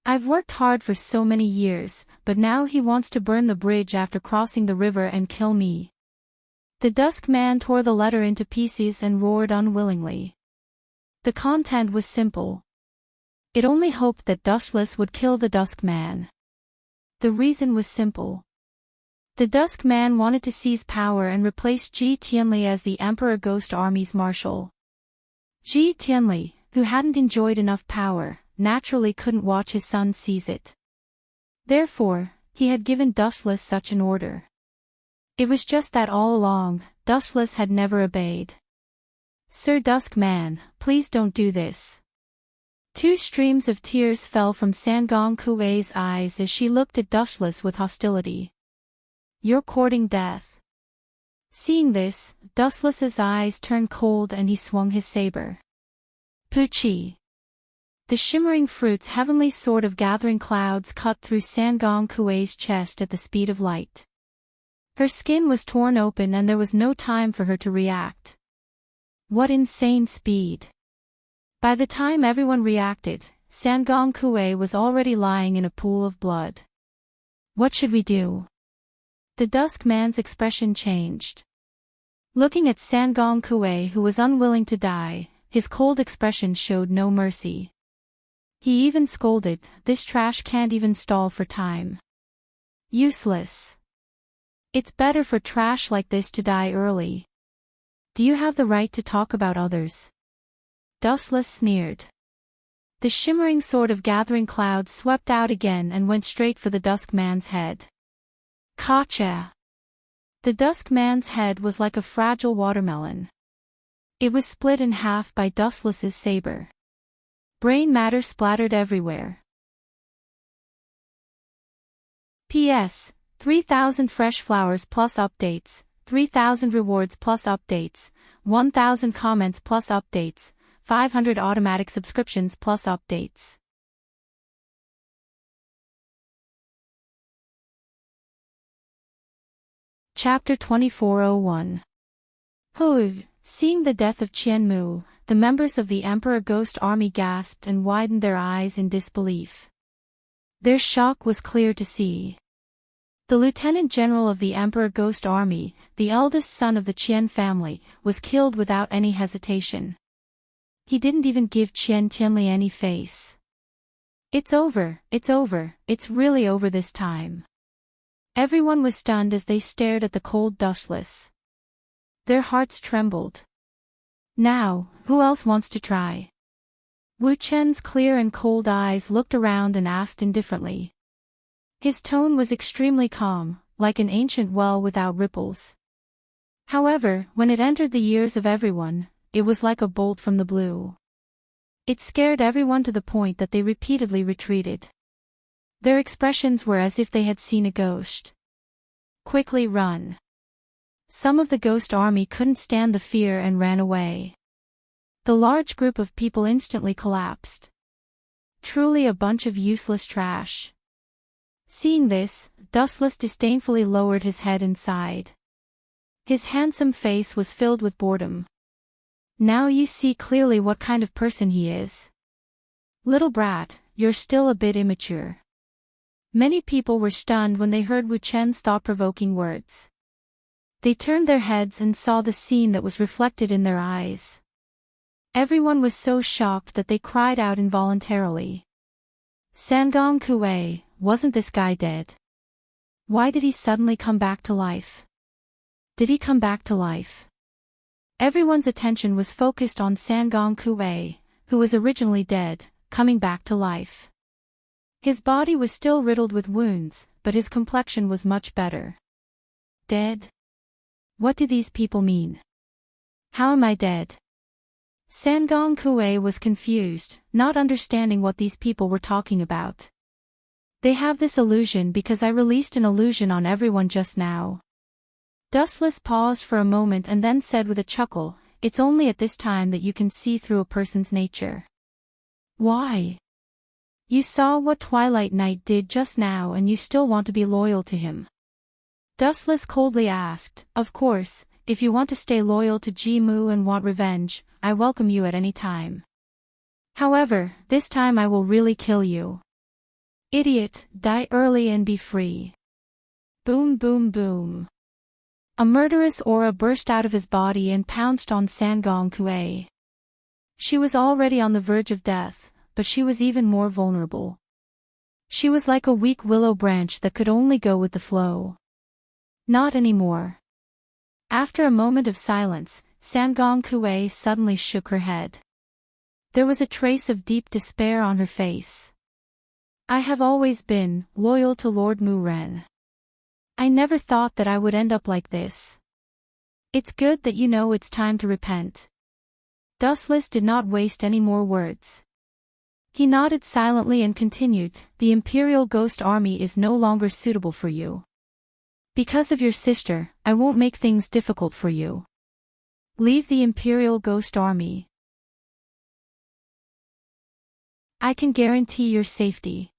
I've worked hard for so many years, but now he wants to burn the bridge after crossing the river and kill me." The Dusk Man tore the letter into pieces and roared unwillingly. The content was simple. It only hoped that Dustless would kill the Dusk Man. The reason was simple. The Dusk Man wanted to seize power and replace Ji Tianli as the Emperor Ghost Army's marshal. Ji Tianli, who hadn't enjoyed enough power, naturally couldn't watch his son seize it. Therefore, he had given Dustless such an order. It was just that all along, Dustless had never obeyed. "Sir Dusk Man, please don't do this." Two streams of tears fell from Sangong Kuei's eyes as she looked at Dustless with hostility. "You're courting death." Seeing this, Dustless's eyes turned cold and he swung his saber. Puchi! The shimmering fruit's heavenly sword of gathering clouds cut through Sangong Kuei's chest at the speed of light. Her skin was torn open and there was no time for her to react. What insane speed! By the time everyone reacted, Sangong Kuei was already lying in a pool of blood. "What should we do?" The Dusk Man's expression changed. Looking at Sangong Kuei, who was unwilling to die, his cold expression showed no mercy. He even scolded, "This trash can't even stall for time. Useless. It's better for trash like this to die early. Do you have the right to talk about others?" Dustless sneered. The shimmering sword of gathering clouds swept out again and went straight for the Dusk Man's head. Gotcha! The Dusk Man's head was like a fragile watermelon. It was split in half by Dustless's saber. Brain matter splattered everywhere. P.S. 3,000 fresh flowers plus updates, 3,000 rewards plus updates, 1,000 comments plus updates, 500 automatic subscriptions plus updates. Chapter 2401. Hu. Seeing the death of Qianmu, the members of the Emperor Ghost Army gasped and widened their eyes in disbelief. Their shock was clear to see. The Lieutenant General of the Emperor Ghost Army, the eldest son of the Qian family, was killed without any hesitation. He didn't even give Qian Tianli any face. It's over, it's really over this time. Everyone was stunned as they stared at the cold Dustless. Their hearts trembled. Now, who else wants to try? Wu Chen's clear and cold eyes looked around and asked indifferently. His tone was extremely calm, like an ancient well without ripples. However, when it entered the ears of everyone, it was like a bolt from the blue. It scared everyone to the point that they repeatedly retreated. Their expressions were as if they had seen a ghost. Quickly run. Some of the ghost army couldn't stand the fear and ran away. The large group of people instantly collapsed. Truly a bunch of useless trash. Seeing this, Dustless disdainfully lowered his head and sighed. His handsome face was filled with boredom. Now you see clearly what kind of person he is. Little brat, you're still a bit immature. Many people were stunned when they heard Wu Chen's thought-provoking words. They turned their heads and saw the scene that was reflected in their eyes. Everyone was so shocked that they cried out involuntarily. Sangong Kuei, wasn't this guy dead? Why did he suddenly come back to life? Did he come back to life? Everyone's attention was focused on Sangong Kuei, who was originally dead, coming back to life. His body was still riddled with wounds, but his complexion was much better. Dead? What do these people mean? How am I dead? Sangong Kuei was confused, not understanding what these people were talking about. They have this illusion because I released an illusion on everyone just now. Dustless paused for a moment and then said with a chuckle, it's only at this time that you can see through a person's nature. Why? You saw what Twilight Knight did just now and you still want to be loyal to him. Dustless coldly asked, of course, if you want to stay loyal to Ji Mu and want revenge, I welcome you at any time. However, this time I will really kill you. Idiot, die early and be free. Boom boom boom. A murderous aura burst out of his body and pounced on Sangong Kuei. She was already on the verge of death, but she was even more vulnerable. She was like a weak willow branch that could only go with the flow. Not anymore. After a moment of silence, Sangong Kuei suddenly shook her head. There was a trace of deep despair on her face. I have always been loyal to Lord Mu Ren. I never thought that I would end up like this. It's good that you know it's time to repent. Dustless did not waste any more words. He nodded silently and continued, the Imperial Ghost Army is no longer suitable for you. Because of your sister, I won't make things difficult for you. Leave the Imperial Ghost Army. I can guarantee your safety.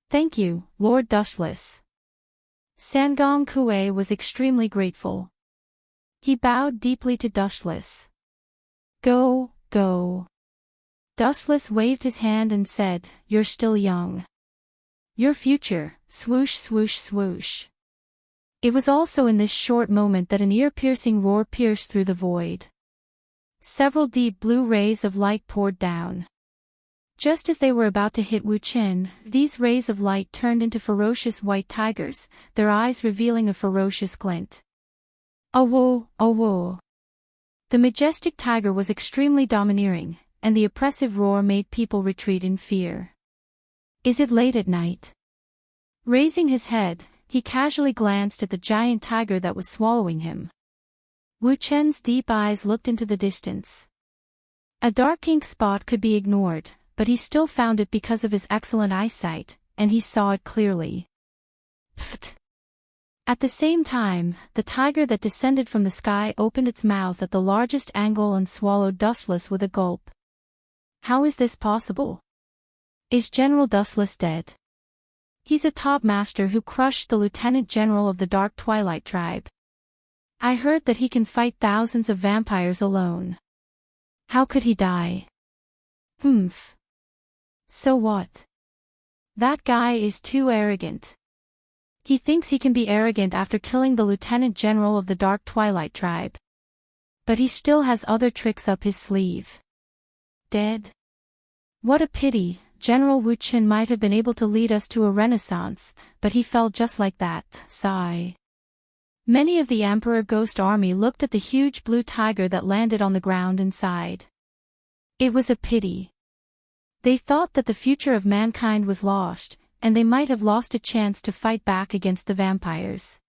Thank you, Lord Dustless. Sangong Kuei was extremely grateful. He bowed deeply to Dustless. Go, go. Dustless waved his hand and said, you're still young. Your future, swoosh swoosh swoosh. It was also in this short moment that an ear-piercing roar pierced through the void. Several deep blue rays of light poured down. Just as they were about to hit Wu Chen, these rays of light turned into ferocious white tigers, their eyes revealing a ferocious glint. Oh whoa. The majestic tiger was extremely domineering, and the oppressive roar made people retreat in fear. Is it late at night? Raising his head, he casually glanced at the giant tiger that was swallowing him. Wu Chen's deep eyes looked into the distance. A dark ink spot could be ignored, but he still found it because of his excellent eyesight, and he saw it clearly. Pfft. At the same time, the tiger that descended from the sky opened its mouth at the largest angle and swallowed Dustless with a gulp. How is this possible? Is General Dustless dead? He's a top master who crushed the Lieutenant General of the Dark Twilight Tribe. I heard that he can fight thousands of vampires alone. How could he die? Humph. So what? That guy is too arrogant. He thinks he can be arrogant after killing the Lieutenant General of the Dark Twilight Tribe. But he still has other tricks up his sleeve. Dead? What a pity, General Wu Qin might have been able to lead us to a renaissance, but he fell just like that. Sigh. Many of the Emperor Ghost Army looked at the huge blue tiger that landed on the ground and sighed. It was a pity. They thought that the future of mankind was lost, and they might have lost a chance to fight back against the vampires.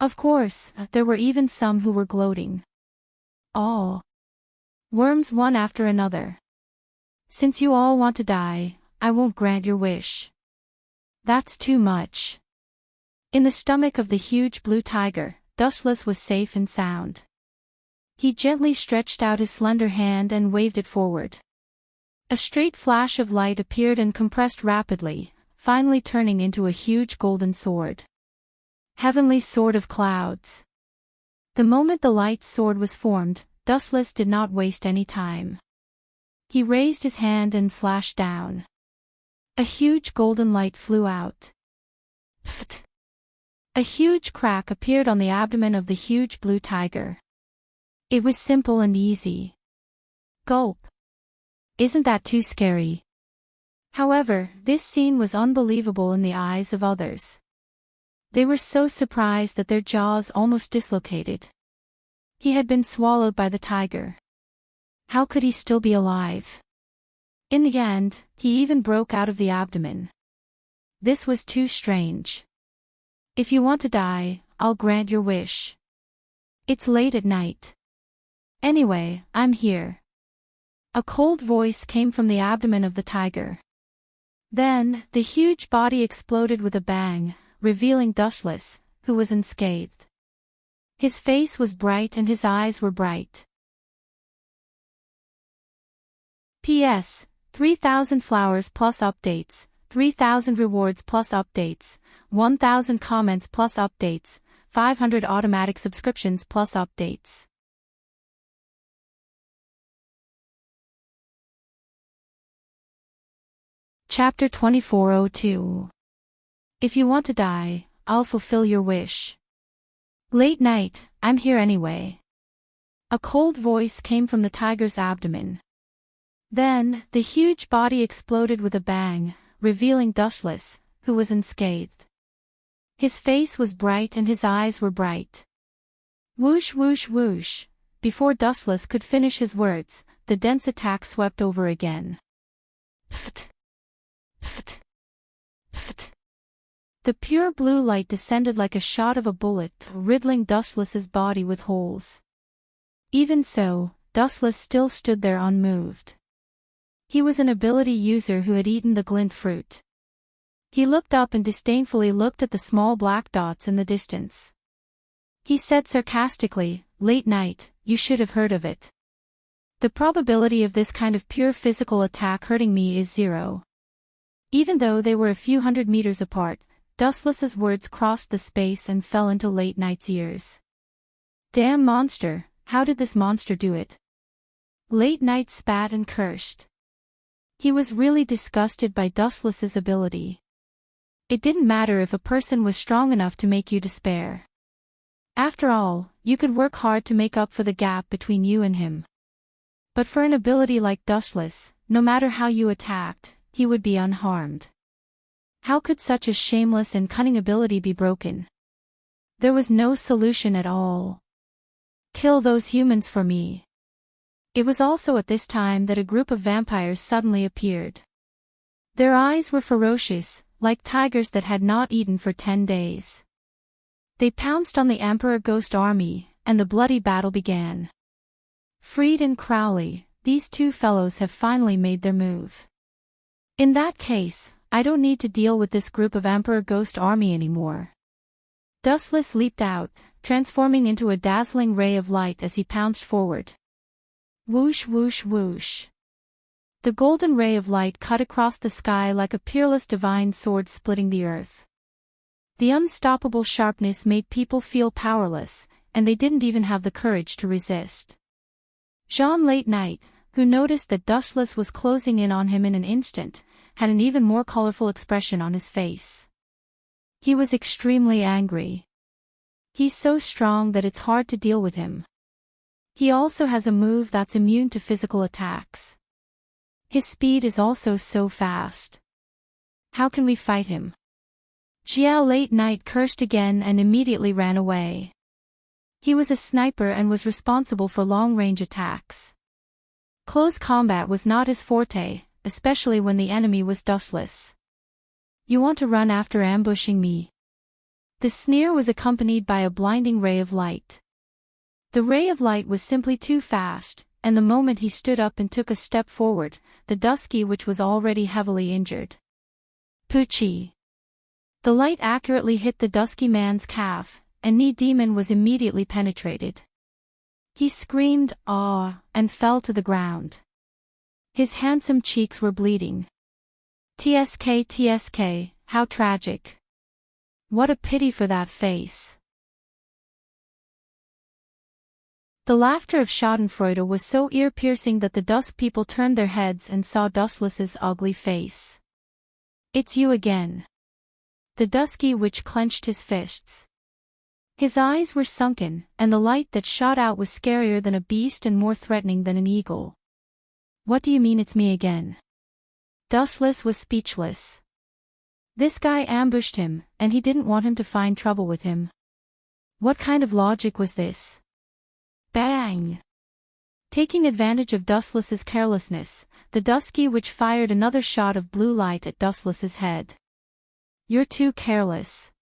Of course, there were even some who were gloating. Oh. Worms one after another. Since you all want to die, I won't grant your wish. That's too much. In the stomach of the huge blue tiger, Dustless was safe and sound. He gently stretched out his slender hand and waved it forward. A straight flash of light appeared and compressed rapidly, finally turning into a huge golden sword. Heavenly Sword of Clouds. The moment the light sword was formed, Dustless did not waste any time. He raised his hand and slashed down. A huge golden light flew out. Pfft. A huge crack appeared on the abdomen of the huge blue tiger. It was simple and easy. Gulp. Isn't that too scary? However, this scene was unbelievable in the eyes of others. They were so surprised that their jaws almost dislocated. He had been swallowed by the tiger. How could he still be alive? In the end, he even broke out of the abdomen. This was too strange. If you want to die, I'll grant your wish. It's late at night. Anyway, I'm here. A cold voice came from the abdomen of the tiger. Then, the huge body exploded with a bang, revealing Dustless, who was unscathed. His face was bright and his eyes were bright. P.S. 3,000 flowers plus updates, 3,000 rewards plus updates, 1,000 comments plus updates, 500 automatic subscriptions plus updates. Chapter 2402. If you want to die, I'll fulfill your wish. Late night, I'm here anyway. A cold voice came from the tiger's abdomen. Then, the huge body exploded with a bang, revealing Dustless, who was unscathed. His face was bright and his eyes were bright. Whoosh whoosh whoosh. Before Dustless could finish his words, the dense attack swept over again. Pfft. Pfft. Pfft. The pure blue light descended like a shot of a bullet, riddling Dustless's body with holes. Even so, Dustless still stood there unmoved. He was an ability user who had eaten the glint fruit. He looked up and disdainfully looked at the small black dots in the distance. He said sarcastically, "Late night, you should have heard of it. The probability of this kind of pure physical attack hurting me is 0. Even though they were a few hundred meters apart, Dustless's words crossed the space and fell into Late Night's ears. Damn monster, how did this monster do it? Late Night spat and cursed. He was really disgusted by Dustless's ability. It didn't matter if a person was strong enough to make you despair. After all, you could work hard to make up for the gap between you and him. But for an ability like Dustless, no matter how you attacked, he would be unharmed. How could such a shameless and cunning ability be broken? There was no solution at all. Kill those humans for me. It was also at this time that a group of vampires suddenly appeared. Their eyes were ferocious, like tigers that had not eaten for 10 days. They pounced on the Emperor Ghost Army, and the bloody battle began. Freed and Crowley, these two fellows have finally made their move. In that case, I don't need to deal with this group of Emperor Ghost Army anymore. Dustless leaped out, transforming into a dazzling ray of light as he pounced forward. Whoosh whoosh whoosh. The golden ray of light cut across the sky like a peerless divine sword splitting the earth. The unstoppable sharpness made people feel powerless, and they didn't even have the courage to resist. Jean Late Night, who noticed that Dustless was closing in on him in an instant, had an even more colorful expression on his face. He was extremely angry. He's so strong that it's hard to deal with him. He also has a move that's immune to physical attacks. His speed is also so fast. How can we fight him? Jiao Late Night cursed again and immediately ran away. He was a sniper and was responsible for long-range attacks. Close combat was not his forte, especially when the enemy was dustless. You want to run after ambushing me? The sneer was accompanied by a blinding ray of light. The ray of light was simply too fast, and the moment he stood up and took a step forward, the dusky witch was already heavily injured. Poochie. The light accurately hit the dusky man's calf, and knee demon was immediately penetrated. He screamed, "Aw," and fell to the ground. His handsome cheeks were bleeding. TSK TSK, how tragic. What a pity for that face. The laughter of Schadenfreude was so ear-piercing that the dusk people turned their heads and saw Dustless's ugly face. "It's you again." The dusky witch clenched his fists. His eyes were sunken, and the light that shot out was scarier than a beast and more threatening than an eagle. "What do you mean it's me again?" Dustless was speechless. This guy ambushed him, and he didn't want him to find trouble with him. What kind of logic was this? Bang! Taking advantage of Dustless's carelessness, the dusky witch fired another shot of blue light at Dustless's head. "You're too careless.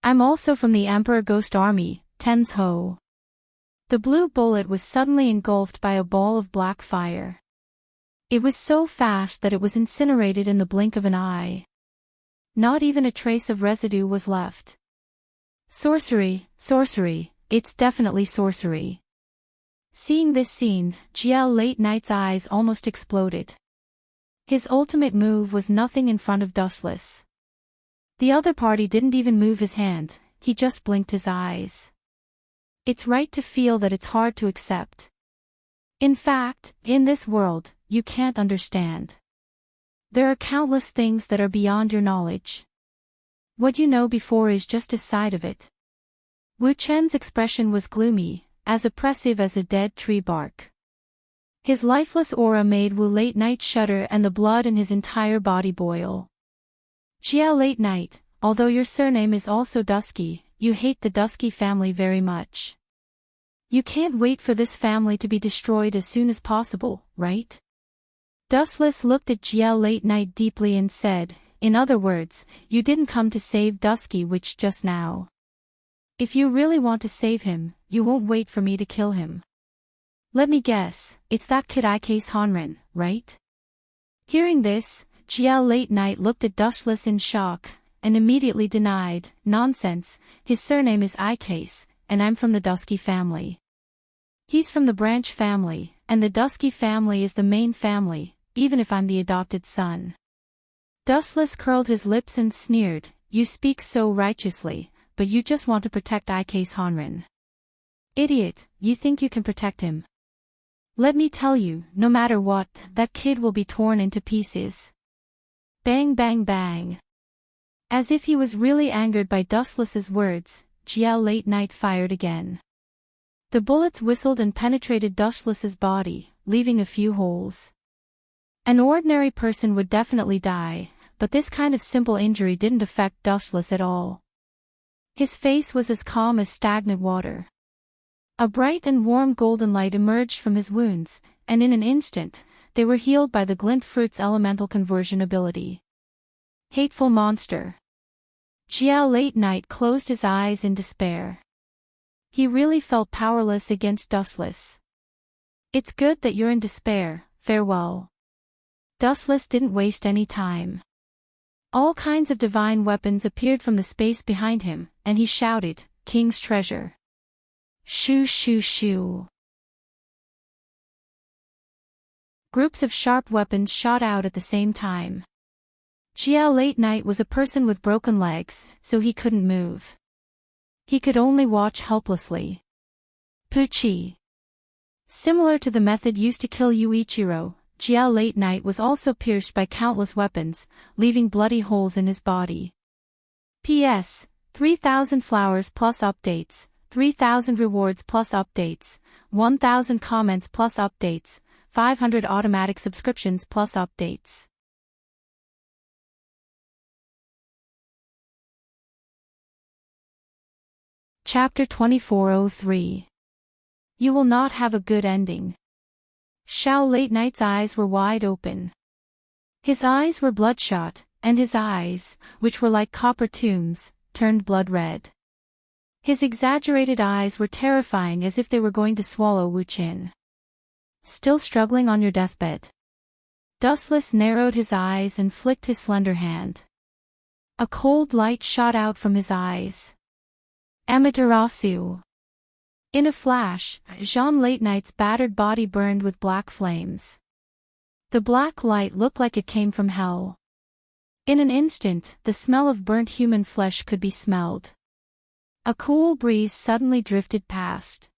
I'm also from the Emperor Ghost Army, Tens Ho." The blue bullet was suddenly engulfed by a ball of black fire. It was so fast that it was incinerated in the blink of an eye. Not even a trace of residue was left. Sorcery, sorcery, it's definitely sorcery. Seeing this scene, Jiao Late Night's eyes almost exploded. His ultimate move was nothing in front of Dustless. The other party didn't even move his hand, he just blinked his eyes. It's right to feel that it's hard to accept. In fact, in this world, you can't understand. There are countless things that are beyond your knowledge. What you know before is just a side of it. Wu Chen's expression was gloomy, as oppressive as a dead tree bark. His lifeless aura made Wu Late Night shudder and the blood in his entire body boil. Jiao Late Night, although your surname is also Dusky, you hate the Dusky family very much. You can't wait for this family to be destroyed as soon as possible, right? Dustless looked at Jiao Late Night deeply and said, "In other words, you didn't come to save Dusky Witch just now. If you really want to save him, you won't wait for me to kill him. Let me guess, it's that kid Icase Honren, right?" Hearing this, Jiao Late Night looked at Dustless in shock, and immediately denied, "Nonsense, his surname is Icase, and I'm from the Dusky family. He's from the branch family, and the Dusky family is the main family, even if I'm the adopted son." Dustless curled his lips and sneered, "You speak so righteously, but you just want to protect Icase Honren. Idiot, you think you can protect him? Let me tell you, no matter what, that kid will be torn into pieces." Bang bang bang. As if he was really angered by Dustless's words, Jiao Late Night fired again. The bullets whistled and penetrated Dustless's body, leaving a few holes. An ordinary person would definitely die, but this kind of simple injury didn't affect Dustless at all. His face was as calm as stagnant water. A bright and warm golden light emerged from his wounds, and in an instant, they were healed by the glint fruit's elemental conversion ability. Hateful monster. Jiao Late Night closed his eyes in despair. He really felt powerless against Dustless. "It's good that you're in despair, farewell." Dustless didn't waste any time. All kinds of divine weapons appeared from the space behind him, and he shouted, "King's treasure." Shoo shoo shoo. Groups of sharp weapons shot out at the same time. Jiao Late Night was a person with broken legs, so he couldn't move. He could only watch helplessly. Poochie. Similar to the method used to kill Yuichiro, Jiao Late Night was also pierced by countless weapons, leaving bloody holes in his body. P.S. 3,000 flowers plus updates, 3,000 rewards plus updates, 1,000 comments plus updates, 500 automatic subscriptions plus updates. Chapter 2403. You will not have a good ending. Xiao Late Night's eyes were wide open. His eyes were bloodshot, and his eyes, which were like copper tombs, turned blood red. His exaggerated eyes were terrifying, as if they were going to swallow Wu Qin. Still struggling on your deathbed? Dustless narrowed his eyes and flicked his slender hand. A cold light shot out from his eyes. Amaterasu. In a flash, Jean Late Night's battered body burned with black flames. The black light looked like it came from hell. In an instant, the smell of burnt human flesh could be smelled. A cool breeze suddenly drifted past.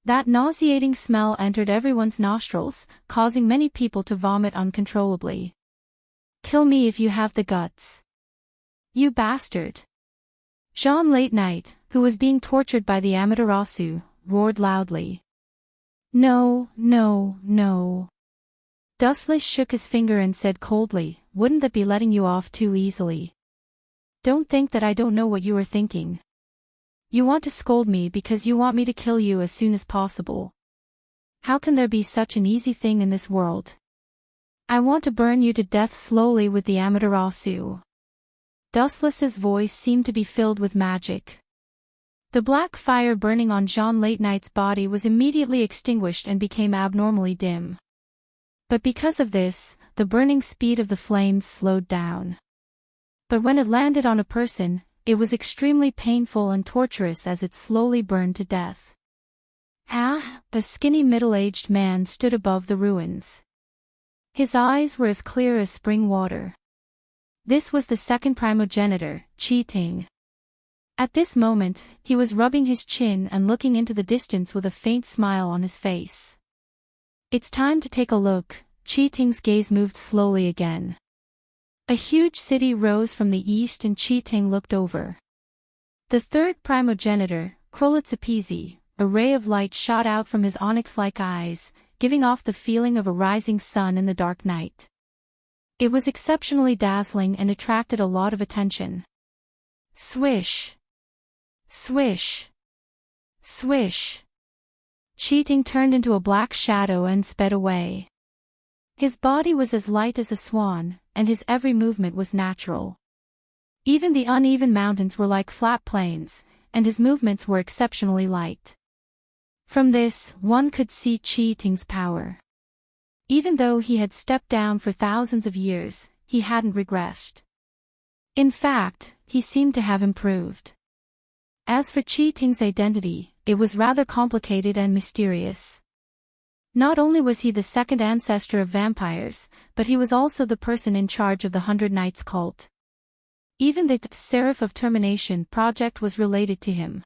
That nauseating smell entered everyone's nostrils, causing many people to vomit uncontrollably. Kill me if you have the guts. You bastard. Jean Late Night, who was being tortured by the Amaterasu, roared loudly. No, no, no. Dustless shook his finger and said coldly, wouldn't that be letting you off too easily? Don't think that I don't know what you are thinking. You want to scold me because you want me to kill you as soon as possible. How can there be such an easy thing in this world? I want to burn you to death slowly with the Amaterasu. Dustless's voice seemed to be filled with magic. The black fire burning on Jean Late Night's body was immediately extinguished and became abnormally dim. But because of this, the burning speed of the flames slowed down. But when it landed on a person, it was extremely painful and torturous as it slowly burned to death. A skinny middle-aged man stood above the ruins. His eyes were as clear as spring water. This was the second primogenitor, Qi. At this moment, he was rubbing his chin and looking into the distance with a faint smile on his face. It's time to take a look. Qi gaze moved slowly again. A huge city rose from the east and Qi looked over. The third primogenitor, Krolitsapizi, a ray of light shot out from his onyx-like eyes, giving off the feeling of a rising sun in the dark night. It was exceptionally dazzling and attracted a lot of attention. Swish! Swish! Swish! Qi turned into a black shadow and sped away. His body was as light as a swan, and his every movement was natural. Even the uneven mountains were like flat plains, and his movements were exceptionally light. From this, one could see Qi power. Even though he had stepped down for thousands of years, he hadn't regressed. In fact, he seemed to have improved. As for Qi identity, it was rather complicated and mysterious. Not only was he the second ancestor of vampires, but he was also the person in charge of the 100 Knights cult. Even the Seraph of Termination project was related to him.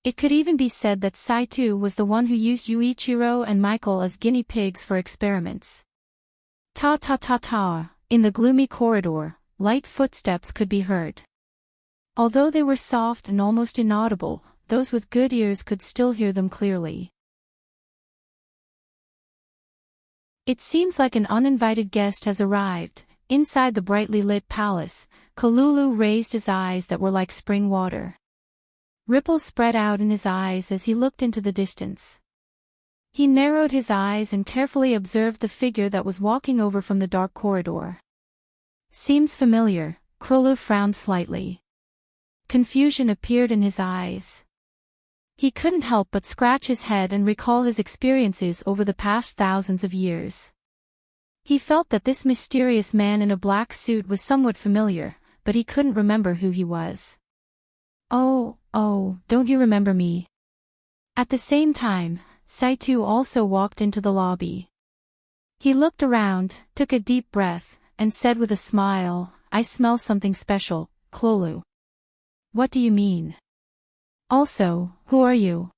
It could even be said that Saitu was the one who used Yuichiro and Michael as guinea pigs for experiments. Ta-ta-ta-ta, in the gloomy corridor, light footsteps could be heard. Although they were soft and almost inaudible, those with good ears could still hear them clearly. It seems like an uninvited guest has arrived. Inside the brightly lit palace, Kalulu raised his eyes that were like spring water. Ripples spread out in his eyes as he looked into the distance. He narrowed his eyes and carefully observed the figure that was walking over from the dark corridor. Seems familiar, Krolu frowned slightly. Confusion appeared in his eyes. He couldn't help but scratch his head and recall his experiences over the past thousands of years. He felt that this mysterious man in a black suit was somewhat familiar, but he couldn't remember who he was. Oh, don't you remember me? At the same time, Saitu also walked into the lobby. He looked around, took a deep breath, and said with a smile, I smell something special, Klolu. What do you mean? Also, who are you?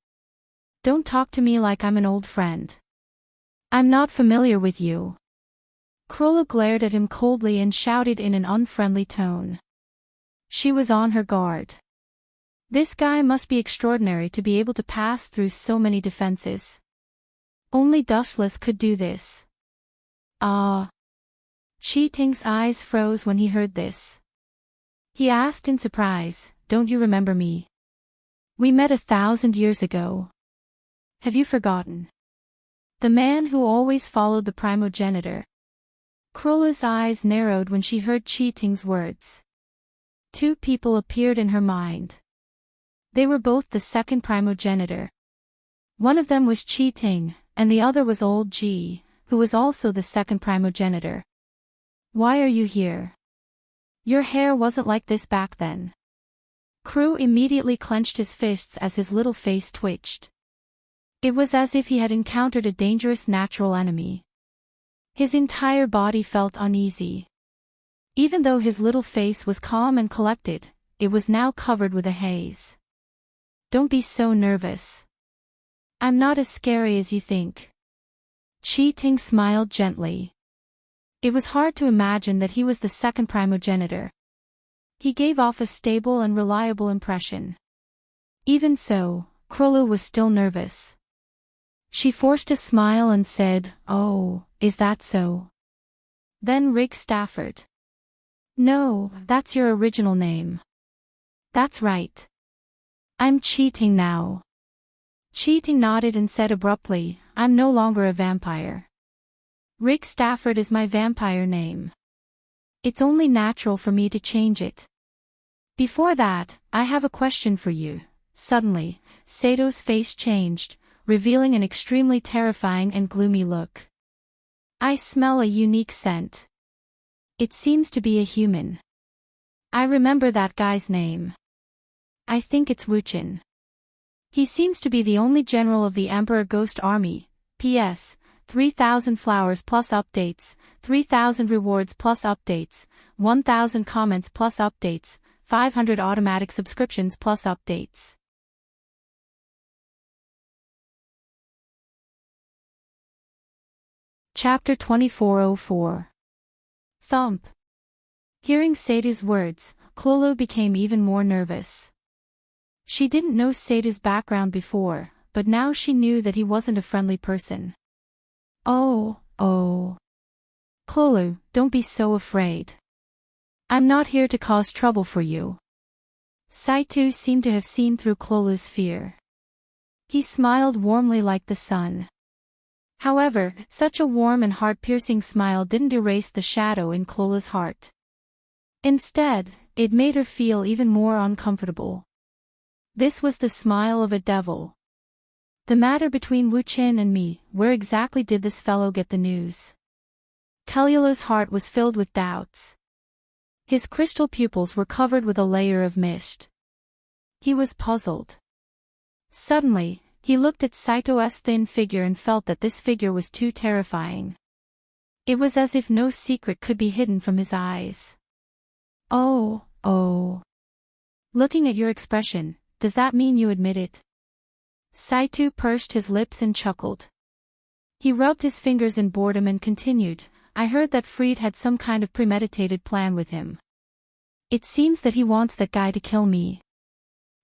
Don't talk to me like I'm an old friend. I'm not familiar with you. Krolu glared at him coldly and shouted in an unfriendly tone. She was on her guard. This guy must be extraordinary to be able to pass through so many defenses. Only Dustless could do this. Ah. Cheating's eyes froze when he heard this. He asked in surprise, "Don't you remember me? We met 1,000 years ago. Have you forgotten? The man who always followed the primogenitor." Krola's eyes narrowed when she heard Cheating's words. Two people appeared in her mind. They were both the second primogenitor. One of them was Cheating, and the other was Old G, who was also the second primogenitor. "Why are you here? Your hair wasn't like this back then." Crew immediately clenched his fists as his little face twitched. It was as if he had encountered a dangerous natural enemy. His entire body felt uneasy. Even though his little face was calm and collected, it was now covered with a haze. "Don't be so nervous. I'm not as scary as you think." Cheating smiled gently. It was hard to imagine that he was the second primogenitor. He gave off a stable and reliable impression. Even so, Krola was still nervous. She forced a smile and said, "Oh, is that so?" "Then Rig Stafford." "No, that's your original name." "That's right. I'm Cheating now." Cheating nodded and said abruptly, "I'm no longer a vampire. Rig Stafford is my vampire name. It's only natural for me to change it. Before that, I have a question for you." Suddenly, Sato's face changed, revealing an extremely terrifying and gloomy look. "I smell a unique scent. It seems to be a human. I remember that guy's name. I think it's Wuchen. He seems to be the only general of the Emperor Ghost Army. P.S. 3,000 flowers plus updates, 3,000 rewards plus updates, 1,000 comments plus updates, 500 automatic subscriptions plus updates." Chapter 2404. Thump. Hearing Sato's words, Klolo became even more nervous. She didn't know Sato's background before, but now she knew that he wasn't a friendly person. Oh. Klolo, don't be so afraid. I'm not here to cause trouble for you." Saito seemed to have seen through Klolo's fear. He smiled warmly like the sun. However, such a warm and heart-piercing smile didn't erase the shadow in Klola's heart. Instead, it made her feel even more uncomfortable. This was the smile of a devil. "The matter between Wu Qin and me, where exactly did this fellow get the news?" Kellula's heart was filled with doubts. His crystal pupils were covered with a layer of mist. He was puzzled. Suddenly, he looked at Saito's thin figure and felt that this figure was too terrifying. It was as if no secret could be hidden from his eyes. Oh. Looking at your expression, does that mean you admit it?" Saito pursed his lips and chuckled. He rubbed his fingers in boredom and continued, "I heard that Fried had some kind of premeditated plan with him. It seems that he wants that guy to kill me.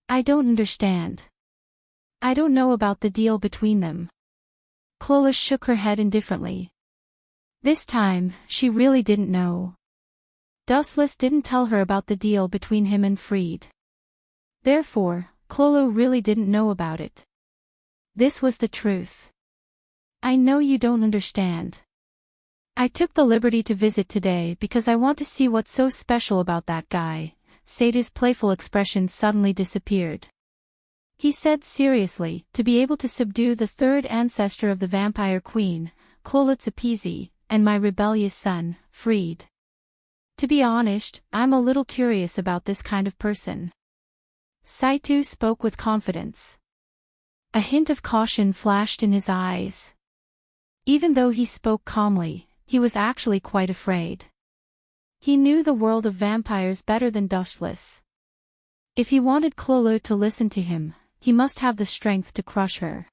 I don't understand. I don't know about the deal between them." Klola shook her head indifferently. This time, she really didn't know. Dustless didn't tell her about the deal between him and Fried. Therefore, Klolo really didn't know about it. This was the truth. "I know you don't understand. I took the liberty to visit today because I want to see what's so special about that guy." Sato's playful expression suddenly disappeared. He said seriously, "To be able to subdue the third ancestor of the vampire queen, Klolotsapizi, and my rebellious son, Fried. To be honest, I'm a little curious about this kind of person." Saito spoke with confidence. A hint of caution flashed in his eyes. Even though he spoke calmly, he was actually quite afraid. He knew the world of vampires better than Dustless. If he wanted Klolo to listen to him, he must have the strength to crush her.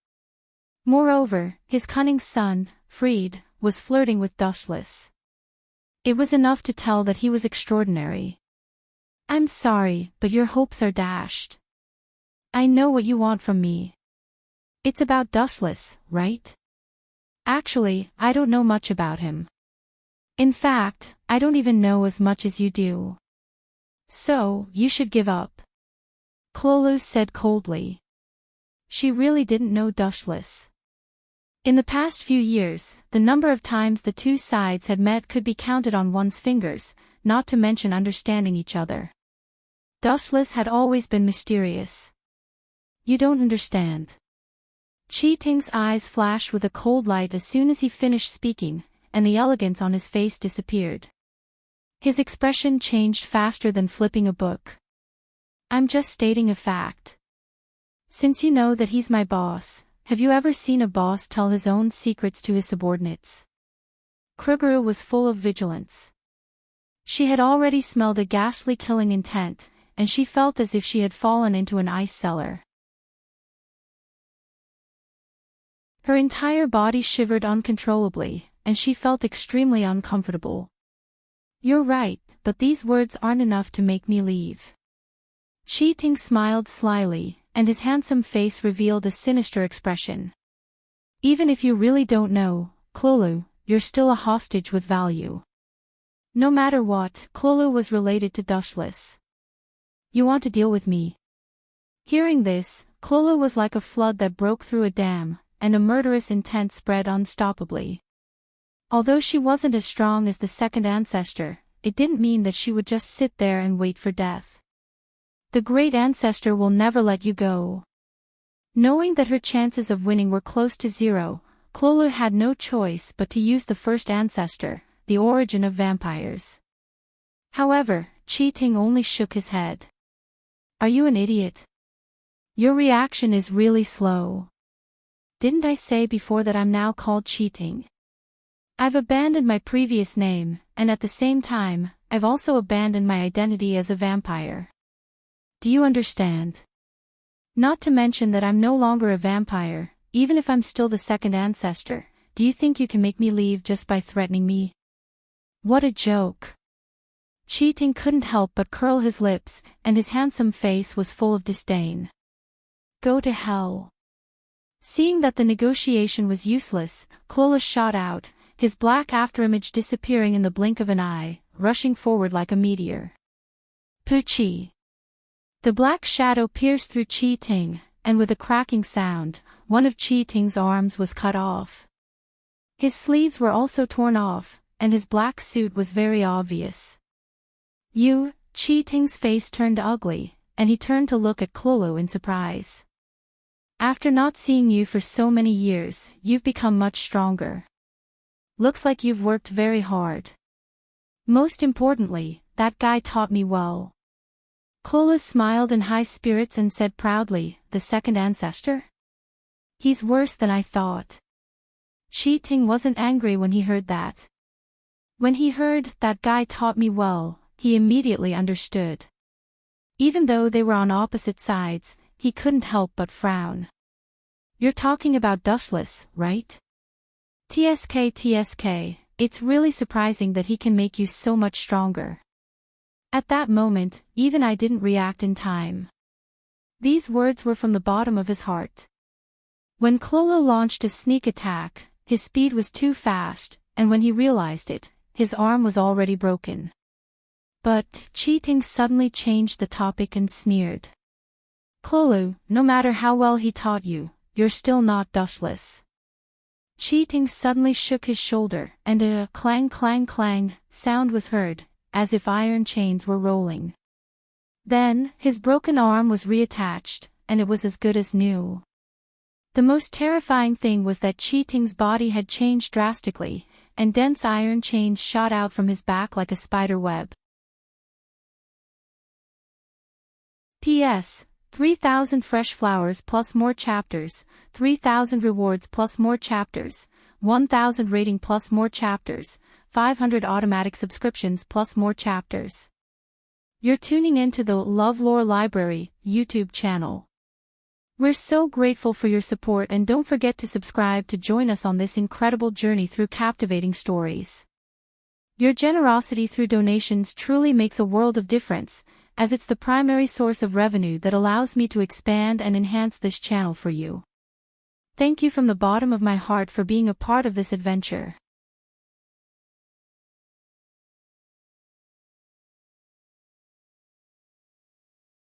Moreover, his cunning son, Fried, was flirting with Dustless. It was enough to tell that he was extraordinary. "I'm sorry, but your hopes are dashed. I know what you want from me. It's about Dustless, right?" Actually, I don't know much about him. In fact, I don't even know as much as you do. So, you should give up. Clolu said coldly. She really didn't know Dushless. In the past few years, the number of times the two sides had met could be counted on one's fingers, not to mention understanding each other. Dushless had always been mysterious. You don't understand. Cheating's eyes flashed with a cold light as soon as he finished speaking, and the elegance on his face disappeared. His expression changed faster than flipping a book. I'm just stating a fact. Since you know that he's my boss, have you ever seen a boss tell his own secrets to his subordinates? Krugeru was full of vigilance. She had already smelled a ghastly killing intent, and she felt as if she had fallen into an ice cellar. Her entire body shivered uncontrollably, and she felt extremely uncomfortable. You're right, but these words aren't enough to make me leave. Cheating smiled slyly, and his handsome face revealed a sinister expression. Even if you really don't know, Clolu, you're still a hostage with value. No matter what, Clolu was related to Dushless. You want to deal with me? Hearing this, Clolu was like a flood that broke through a dam, and a murderous intent spread unstoppably. Although she wasn't as strong as the second ancestor, it didn't mean that she would just sit there and wait for death. The great ancestor will never let you go. Knowing that her chances of winning were close to zero, Clolu had no choice but to use the first ancestor, the origin of vampires. However, Cheating only shook his head. Are you an idiot? Your reaction is really slow. Didn't I say before that I'm now called Cheating? I've abandoned my previous name, and at the same time, I've also abandoned my identity as a vampire. Do you understand? Not to mention that I'm no longer a vampire, even if I'm still the second ancestor. Do you think you can make me leave just by threatening me? What a joke. Cheating couldn't help but curl his lips, and his handsome face was full of disdain. Go to hell. Seeing that the negotiation was useless, Clolu shot out, his black afterimage disappearing in the blink of an eye, rushing forward like a meteor. Poochie. The black shadow pierced through Cheating, and with a cracking sound, one of Cheating's arms was cut off. His sleeves were also torn off, and his black suit was very obvious. Cheating's face turned ugly, and he turned to look at Clolu in surprise. After not seeing you for so many years, you've become much stronger. Looks like you've worked very hard. Most importantly, that guy taught me well. Clolu smiled in high spirits and said proudly, the second ancestor? He's worse than I thought. Cheating wasn't angry when he heard that. When he heard, that guy taught me well, he immediately understood. Even though they were on opposite sides, he couldn't help but frown. You're talking about Dustless, right? TSK, it's really surprising that he can make you so much stronger. At that moment, even I didn't react in time. These words were from the bottom of his heart. When Clolu launched a sneak attack, his speed was too fast, and when he realized it, his arm was already broken. But, Cheating suddenly changed the topic and sneered. Clolu, no matter how well he taught you, you're still not Dustless. Cheating suddenly shook his shoulder, and a clang clang clang sound was heard, as if iron chains were rolling. Then, his broken arm was reattached, and it was as good as new. The most terrifying thing was that Cheating's body had changed drastically, and dense iron chains shot out from his back like a spider web. P.S. 3,000 fresh flowers plus more chapters, 3,000 rewards plus more chapters, 1,000 rating plus more chapters, 500 automatic subscriptions plus more chapters. You're tuning into the LoveLore Library YouTube channel. We're so grateful for your support, and don't forget to subscribe to join us on this incredible journey through captivating stories. Your generosity through donations truly makes a world of difference, as it's the primary source of revenue that allows me to expand and enhance this channel for you. Thank you from the bottom of my heart for being a part of this adventure.